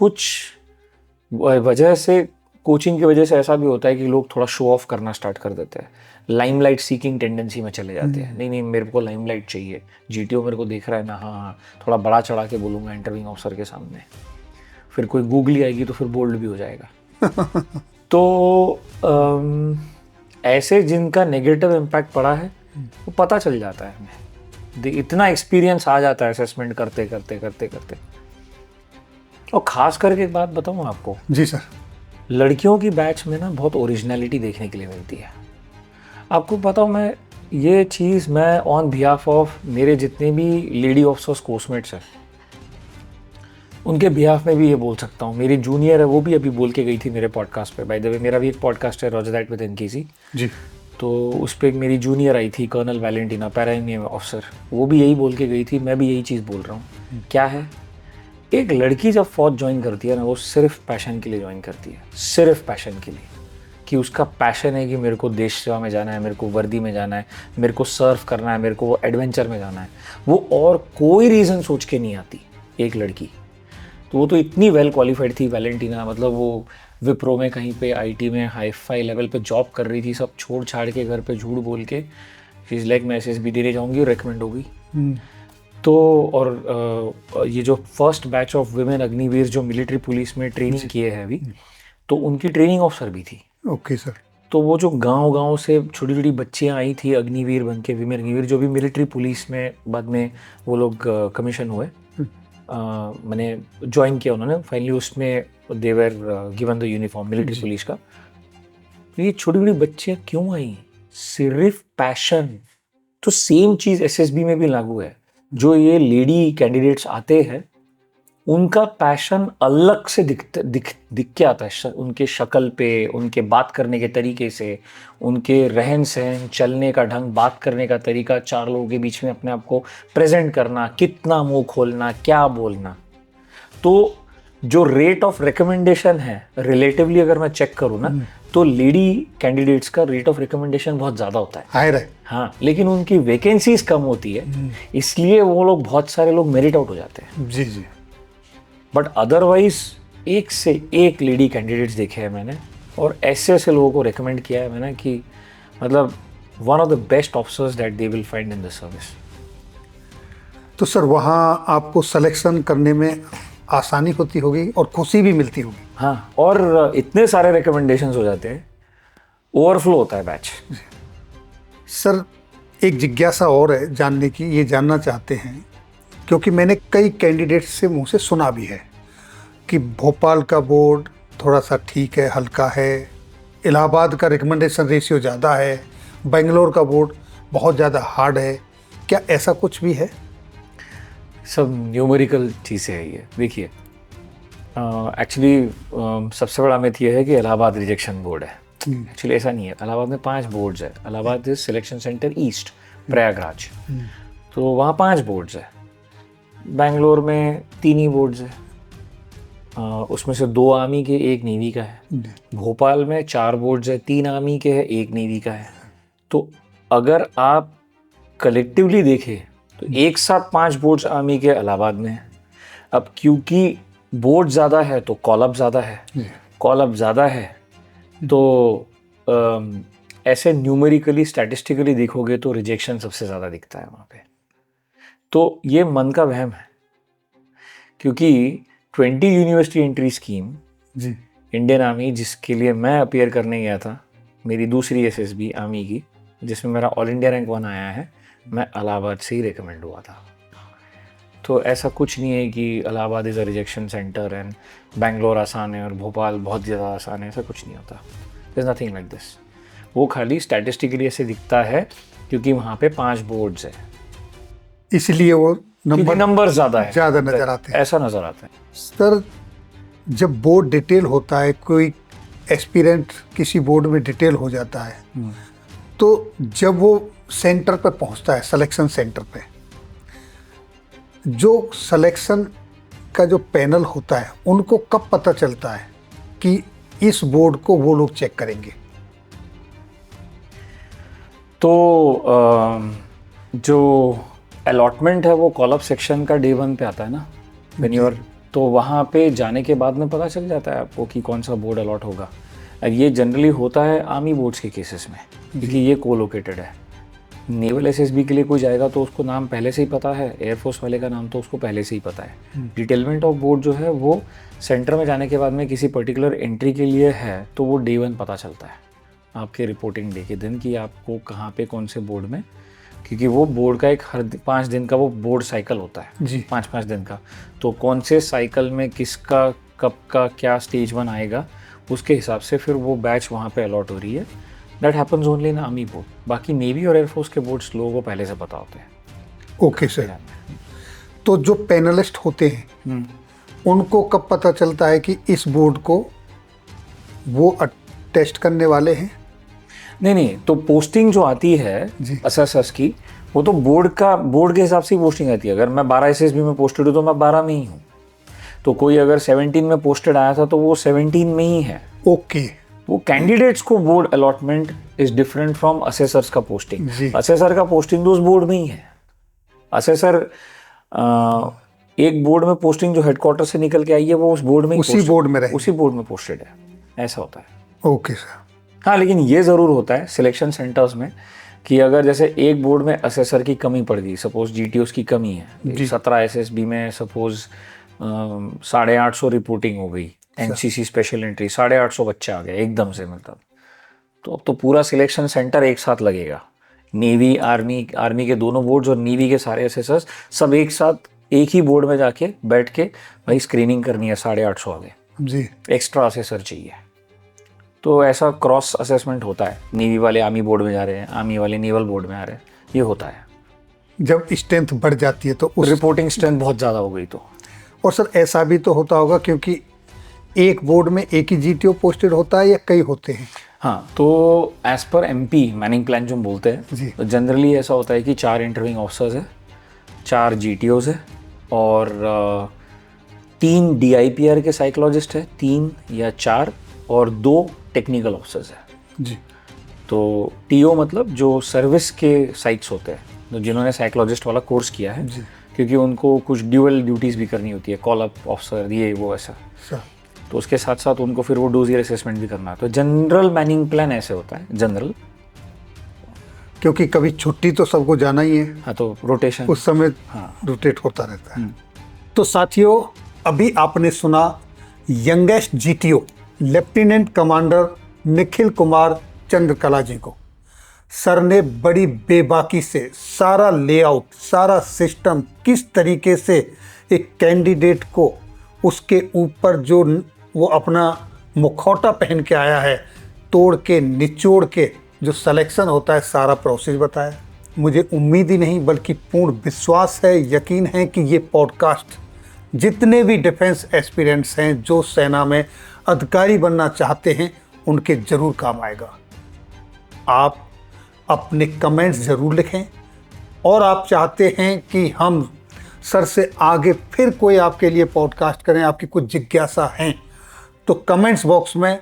वजह से, कोचिंग की वजह से ऐसा भी होता है कि लोग थोड़ा शो ऑफ करना स्टार्ट कर देते हैं, लाइमलाइट सीकिंग टेंडेंसी में चले जाते हैं। नहीं मेरे को लाइमलाइट चाहिए, जीटीओ मेरे को देख रहा है ना, हाँ थोड़ा बड़ा चढ़ा के बोलूँगा इंटरव्यूइंग ऑफिसर के सामने, फिर कोई गूगली आएगी तो फिर बोल्ड भी हो जाएगा। तो ऐसे जिनका नेगेटिव इम्पैक्ट पड़ा है वो पता चल जाता है हमें, इतना एक्सपीरियंस आ जाता है असेसमेंट करते करते। और ख़ास करके एक बात बताऊँ आपको जी सर, लड़कियों की बैच में ना बहुत ओरिजिनलिटी देखने के लिए मिलती है। आपको पता हो, मैं ये चीज़ मैं ऑन बिहाफ ऑफ मेरे जितने भी लेडी ऑफिसर्स कोर्समेट्स हैं उनके बिहाफ में भी ये बोल सकता हूँ। मेरी जूनियर है, वो भी अभी बोल के गई थी मेरे पॉडकास्ट पे। बाय द वे मेरा भी एक पॉडकास्ट है, रोजर दैट विद एनकेसी जी, तो उस पर एक मेरी जूनियर आई थी, कर्नल वैलेंटिना, पैरा ऑफिसर, वो भी यही बोल के गई थी, मैं भी यही चीज़ बोल रहा हूँ। क्या है, एक लड़की जब फौज ज्वाइन करती है ना, वो सिर्फ पैशन के लिए ज्वाइन करती है, सिर्फ पैशन के लिए, कि उसका पैशन है कि मेरे को देश सेवा में जाना है, मेरे को वर्दी में जाना है, मेरे को सर्व करना है, मेरे को एडवेंचर में जाना है। वो और कोई रीज़न सोच के नहीं आती एक लड़की। तो वो तो इतनी वेल क्वालिफाइड थी वैलेंटिना, मतलब वो विप्रो में कहीं पे आईटी में हाई फाई लेवल पे जॉब कर रही थी, सब छोड़ छाड़ के घर पे झूठ बोल के शी इज़ लाइक मैं एसएसबी देने जाऊँगी और रिकमेंड होगी। तो और ये जो first batch of women Agniveer जो मिलिट्री पुलिस में ट्रेनिंग किए हैं अभी, तो उनकी ट्रेनिंग ऑफिसर भी थी। Okay sir. तो वो जो गांव-गांव से छोटी छोटी बच्चियां आई थी अग्निवीर बन के, विमेन अग्निवीर, जो भी मिलिट्री पुलिस में बाद में वो लोग कमीशन हुए, मैंने ज्वाइन किया उन्होंने फाइनली, उसमें they were given the uniform military police का। तो ये छोटी छोटी बच्चियां क्यों आई? सिर्फ पैशन। तो सेम चीज एसएसबी में भी लागू है। जो ये लेडी कैंडिडेट्स आते हैं उनका पैशन अलग से दिख के आता है, उनके शक्ल पे, उनके बात करने के तरीके से, उनके रहन सहन, चलने का ढंग, बात करने का तरीका, चार लोगों के बीच में अपने आप को प्रेजेंट करना, कितना मुंह खोलना, क्या बोलना। तो जो रेट ऑफ रिकमेंडेशन है रिलेटिवली अगर मैं चेक करूँ ना, तो लेडी कैंडिडेट्स का रेट ऑफ रिकमेंडेशन बहुत ज़्यादा होता है, हायर है। हाँ, लेकिन उनकी वैकेंसीज कम होती है, इसलिए वो लोग, बहुत सारे लोग मेरिट आउट हो जाते हैं। जी जी। बट अदरवाइज एक से एक लेडी कैंडिडेट्स देखे हैं मैंने, और ऐसे ऐसे लोगों को रिकमेंड किया है मैंने कि मतलब one of the best officers that they will find in the service. तो सर वहाँ आपको सिलेक्शन करने में आसानी होती होगी और खुशी भी मिलती होगी। हाँ, और इतने सारे रिकमेंडेशंस हो जाते हैं, ओवरफ्लो होता है बैच। सर एक जिज्ञासा और है जानने की, ये जानना चाहते हैं क्योंकि मैंने कई कैंडिडेट्स से मुंह से सुना भी है कि भोपाल का बोर्ड थोड़ा सा ठीक है, हल्का है, इलाहाबाद का रिकमेंडेशन रेशियो ज़्यादा है, बेंगलोर का बोर्ड बहुत ज़्यादा हार्ड है, क्या ऐसा कुछ भी है? सब न्यूमेरिकल चीज़ें है ये। देखिए एक्चुअली सबसे बड़ा मिथ ये है कि इलाहाबाद रिजेक्शन बोर्ड है। एक्चुअली ऐसा नहीं है। इलाहाबाद में 5 बोर्ड्स है। Allahabad is selection centre east, Prayagraj, तो वहाँ 5 बोर्ड्स है। बेंगलोर में 3 ही बोर्ड्स है, उसमें से 2 आर्मी के, 1 नेवी का है। भोपाल में 4 बोर्ड्स है, 3 आर्मी के है, 1 नेवी का है। तो अगर आप कलेक्टिवली देखें तो एक साथ 5 बोर्ड्स आर्मी के इलाहाबाद में है। अब क्योंकि बोर्ड ज़्यादा है तो कॉलअप ज़्यादा है, कॉलअप ज़्यादा है तो ऐसे न्यूमेरिकली स्टैटिस्टिकली देखोगे तो रिजेक्शन सबसे ज़्यादा दिखता है वहाँ पे। तो ये मन का वहम है, क्योंकि 20 यूनिवर्सिटी एंट्री स्कीम जी, इंडियन आर्मी, जिसके लिए मैं अपीयर करने गया था, मेरी दूसरी एसएसबी आर्मी की, जिसमें मेरा ऑल इंडिया रैंक 1 आया है, मैं इलाहाबाद से ही रिकमेंड हुआ था। तो ऐसा कुछ नहीं है कि Allahabad is a rejection centre and Bangalore आसान है और भोपाल बहुत ज़्यादा आसान है, ऐसा कुछ नहीं होता। There is nothing like this. वो खाली स्टैटिस्टिकली ऐसे दिखता है क्योंकि वहाँ पे 5 बोर्ड्स है, इसलिए वो नंबर ज़्यादा है, ज़्यादा नज़र आते हैं, ऐसा नज़र आता है। सर जब बोर्ड डिटेल होता है, कोई एस्पिरेंट किसी बोर्ड में डिटेल हो जाता है, तो जब वो सेंटर पर पहुंचता है, सिलेक्शन सेंटर पे, जो सिलेक्शन का जो पैनल होता है, उनको कब पता चलता है कि इस बोर्ड को वो लोग चेक करेंगे? तो जो अलॉटमेंट है वो कॉलअप सेक्शन का डे 1 पे आता है ना, वेन्यूअर, तो वहाँ पे जाने के बाद में पता चल जाता है आपको कि कौन सा बोर्ड अलॉट होगा। अब ये जनरली होता है आर्मी बोर्ड्स के केसेस में, क्योंकि ये कोलोकेटेड है। नेवल एसएसबी के लिए कोई जाएगा तो उसको नाम पहले से ही पता है, एयरफोर्स वाले का नाम तो उसको पहले से ही पता है। डिटेलमेंट ऑफ बोर्ड जो है वो सेंटर में जाने के बाद में किसी पर्टिकुलर एंट्री के लिए है, तो वो डे 1 पता चलता है आपके रिपोर्टिंग डे के दिन कि आपको कहाँ पे कौन से बोर्ड में, क्योंकि वो बोर्ड का एक हर 5 दिन का वो बोर्ड साइकिल होता है जी, 5-5 दिन का। तो कौन से साइकिल में किसका कब का क्या स्टेज 1 आएगा, उसके हिसाब से फिर वो बैच वहाँ पे अलॉट हो रही है। That happens only in army board. बाकी नेवी और एयरफोर्स के बोर्ड्स लोगों को पहले से पता होते हैं। Okay sir. तो जो पैनलिस्ट होते हैं उनको कब पता चलता है कि इस बोर्ड को वो टेस्ट करने वाले हैं? नहीं, तो पोस्टिंग जो आती है असेसर्स की, वो तो बोर्ड के हिसाब से ही पोस्टिंग आती है। अगर मैं 12 एसएसबी में पोस्टेड हूँ तो मैं 12 में ही हूँ। तो कोई अगर 17 में पोस्टेड आया था तो वो 17 में ही है। ओके। वो कैंडिडेट्स को board allotment is different from assessors का पोस्टिंग। असेसर का पोस्टिंग तो उस बोर्ड में ही है। असेसर एक बोर्ड में पोस्टिंग जो हेडक्वार्टर से निकल के आई है वो उस बोर्ड में, उसी बोर्ड में पोस्टेड है। ऐसा होता है। Okay sir. हाँ, लेकिन ये ज़रूर होता है सिलेक्शन सेंटर्स में कि अगर जैसे एक बोर्ड में असेसर की कमी पड़ गई, सपोज जीटीओस की कमी है, 17 एसएसबी में सपोज 850 रिपोर्टिंग हो गई, एनसीसी स्पेशल एंट्री 850 बच्चे आ गए एकदम से, मतलब तो अब तो पूरा सिलेक्शन सेंटर एक साथ लगेगा। नेवी आर्मी के दोनों बोर्ड्स और नेवी के सारे असेसर्स सब एक साथ एक ही बोर्ड में जाके बैठ के भाई स्क्रीनिंग करनी है, 850 आ गए जी, एक्स्ट्रा असेसर चाहिए। तो ऐसा क्रॉस असेसमेंट होता है, नेवी वाले आर्मी बोर्ड में जा रहे हैं, आर्मी वाले नेवल बोर्ड में आ रहे हैं, ये होता है। जब स्ट्रेंथ बढ़ जाती है तो उस रिपोर्टिंग स्ट्रेंथ बहुत ज़्यादा हो गई तो। और सर ऐसा भी तो होता होगा क्योंकि एक बोर्ड में एक ही जीटीओ पोस्टेड होता है या कई होते हैं? हाँ, तो as per MP Manning plan जो हम बोलते हैं, तो जनरली ऐसा होता है कि 4 इंटरव्यूइंग ऑफिसर्स है, 4 जीटीओज है और 3 डीआईपीआर के साइकोलॉजिस्ट है, 3 या 4, और 2 टेक्निकल ऑफिसर्स है जी। तो टीओ मतलब जो सर्विस के साइट्स होते हैं, तो जिन्होंने साइकोलॉजिस्ट वाला कोर्स किया है, क्योंकि उनको कुछ ड्यूअल ड्यूटीज़ भी करनी होती है, कॉल अप ऑफिसर, ये वो ऐसा, तो उसके साथ साथ उनको फिर वो डोजियर असेसमेंट भी करना है। तो जनरल मैनिंग प्लान ऐसे होता है जनरल, क्योंकि कभी छुट्टी तो सबको जाना ही है। हाँ, तो रोटेशन उस समय रोटेट होता रहता है। तो साथियों, अभी आपने सुना youngest GTO lieutenant commander Nikhil Kumar Chandrakala ji को। सर ने बड़ी बेबाकी से सारा लेआउट, सारा सिस्टम, किस तरीके से एक कैंडिडेट को उसके ऊपर जो वो अपना मुखौटा पहन के आया है, तोड़ के निचोड़ के जो सिलेक्शन होता है, सारा प्रोसेस बताया। मुझे उम्मीद ही नहीं बल्कि पूर्ण विश्वास है, यकीन है कि ये पॉडकास्ट जितने भी डिफेंस एस्पिरेंट्स हैं जो सेना में अधिकारी बनना चाहते हैं उनके ज़रूर काम आएगा। आप अपने कमेंट्स ज़रूर लिखें, और आप चाहते हैं कि हम सर से आगे फिर कोई आपके लिए पॉडकास्ट करें, आपकी कुछ जिज्ञासा हैं, तो कमेंट्स बॉक्स में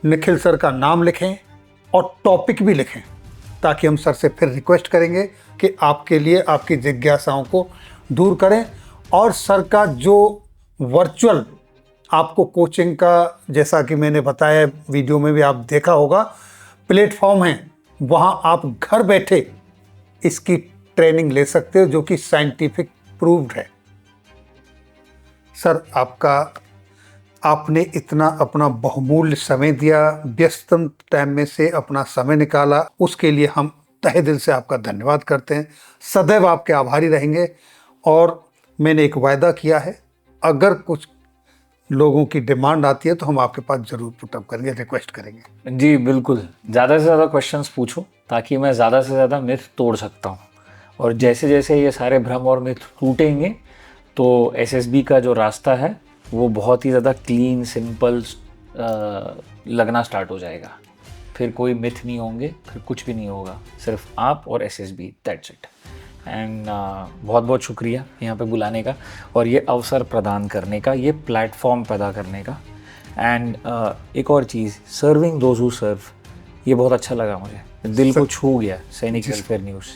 निखिल सर का नाम लिखें और टॉपिक भी लिखें, ताकि हम सर से फिर रिक्वेस्ट करेंगे कि आपके लिए आपकी जिज्ञासाओं को दूर करें। और सर का जो वर्चुअल आपको कोचिंग का, जैसा कि मैंने बताया वीडियो में भी आप देखा होगा, प्लेटफॉर्म है, वहाँ आप घर बैठे इसकी ट्रेनिंग ले सकते हो, जो कि साइंटिफिक प्रूव्ड है। सर आपने इतना अपना बहुमूल्य समय दिया, व्यस्तम टाइम में से अपना समय निकाला, उसके लिए हम तहे दिल से आपका धन्यवाद करते हैं। सदैव आपके आभारी रहेंगे। और मैंने एक वायदा किया है, अगर कुछ लोगों की डिमांड आती है तो हम आपके पास ज़रूर पुटअप करेंगे, रिक्वेस्ट करेंगे। जी बिल्कुल, ज़्यादा से ज़्यादा क्वेश्चंस पूछो ताकि मैं ज़्यादा से ज़्यादा मिथ तोड़ सकता हूँ। और जैसे जैसे ये सारे भ्रम और मिथ टूटेंगे तो एसएसबी का जो रास्ता है वो बहुत ही ज़्यादा क्लीन, सिंपल लगना स्टार्ट हो जाएगा। फिर कोई मिथ नहीं होंगे, फिर कुछ भी नहीं होगा, सिर्फ आप और एसएसबी, दैट्स इट। एंड बहुत बहुत शुक्रिया यहाँ पे बुलाने का और ये अवसर प्रदान करने का, ये प्लेटफॉर्म पैदा करने का। एंड एक और चीज़, सर्विंग दोज हू सर्व, ये बहुत अच्छा लगा मुझे, दिल को छू गया सैनिक वेलफेयर न्यूज़।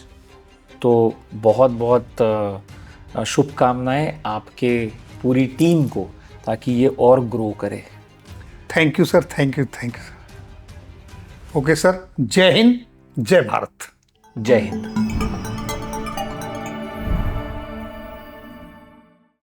तो बहुत बहुत शुभकामनाएं आपके पूरी टीम को, ताकि ये और ग्रो करे। Thank you sir, thank you sir. Okay sir, जय हिंद, जय भारत। जय हिंद।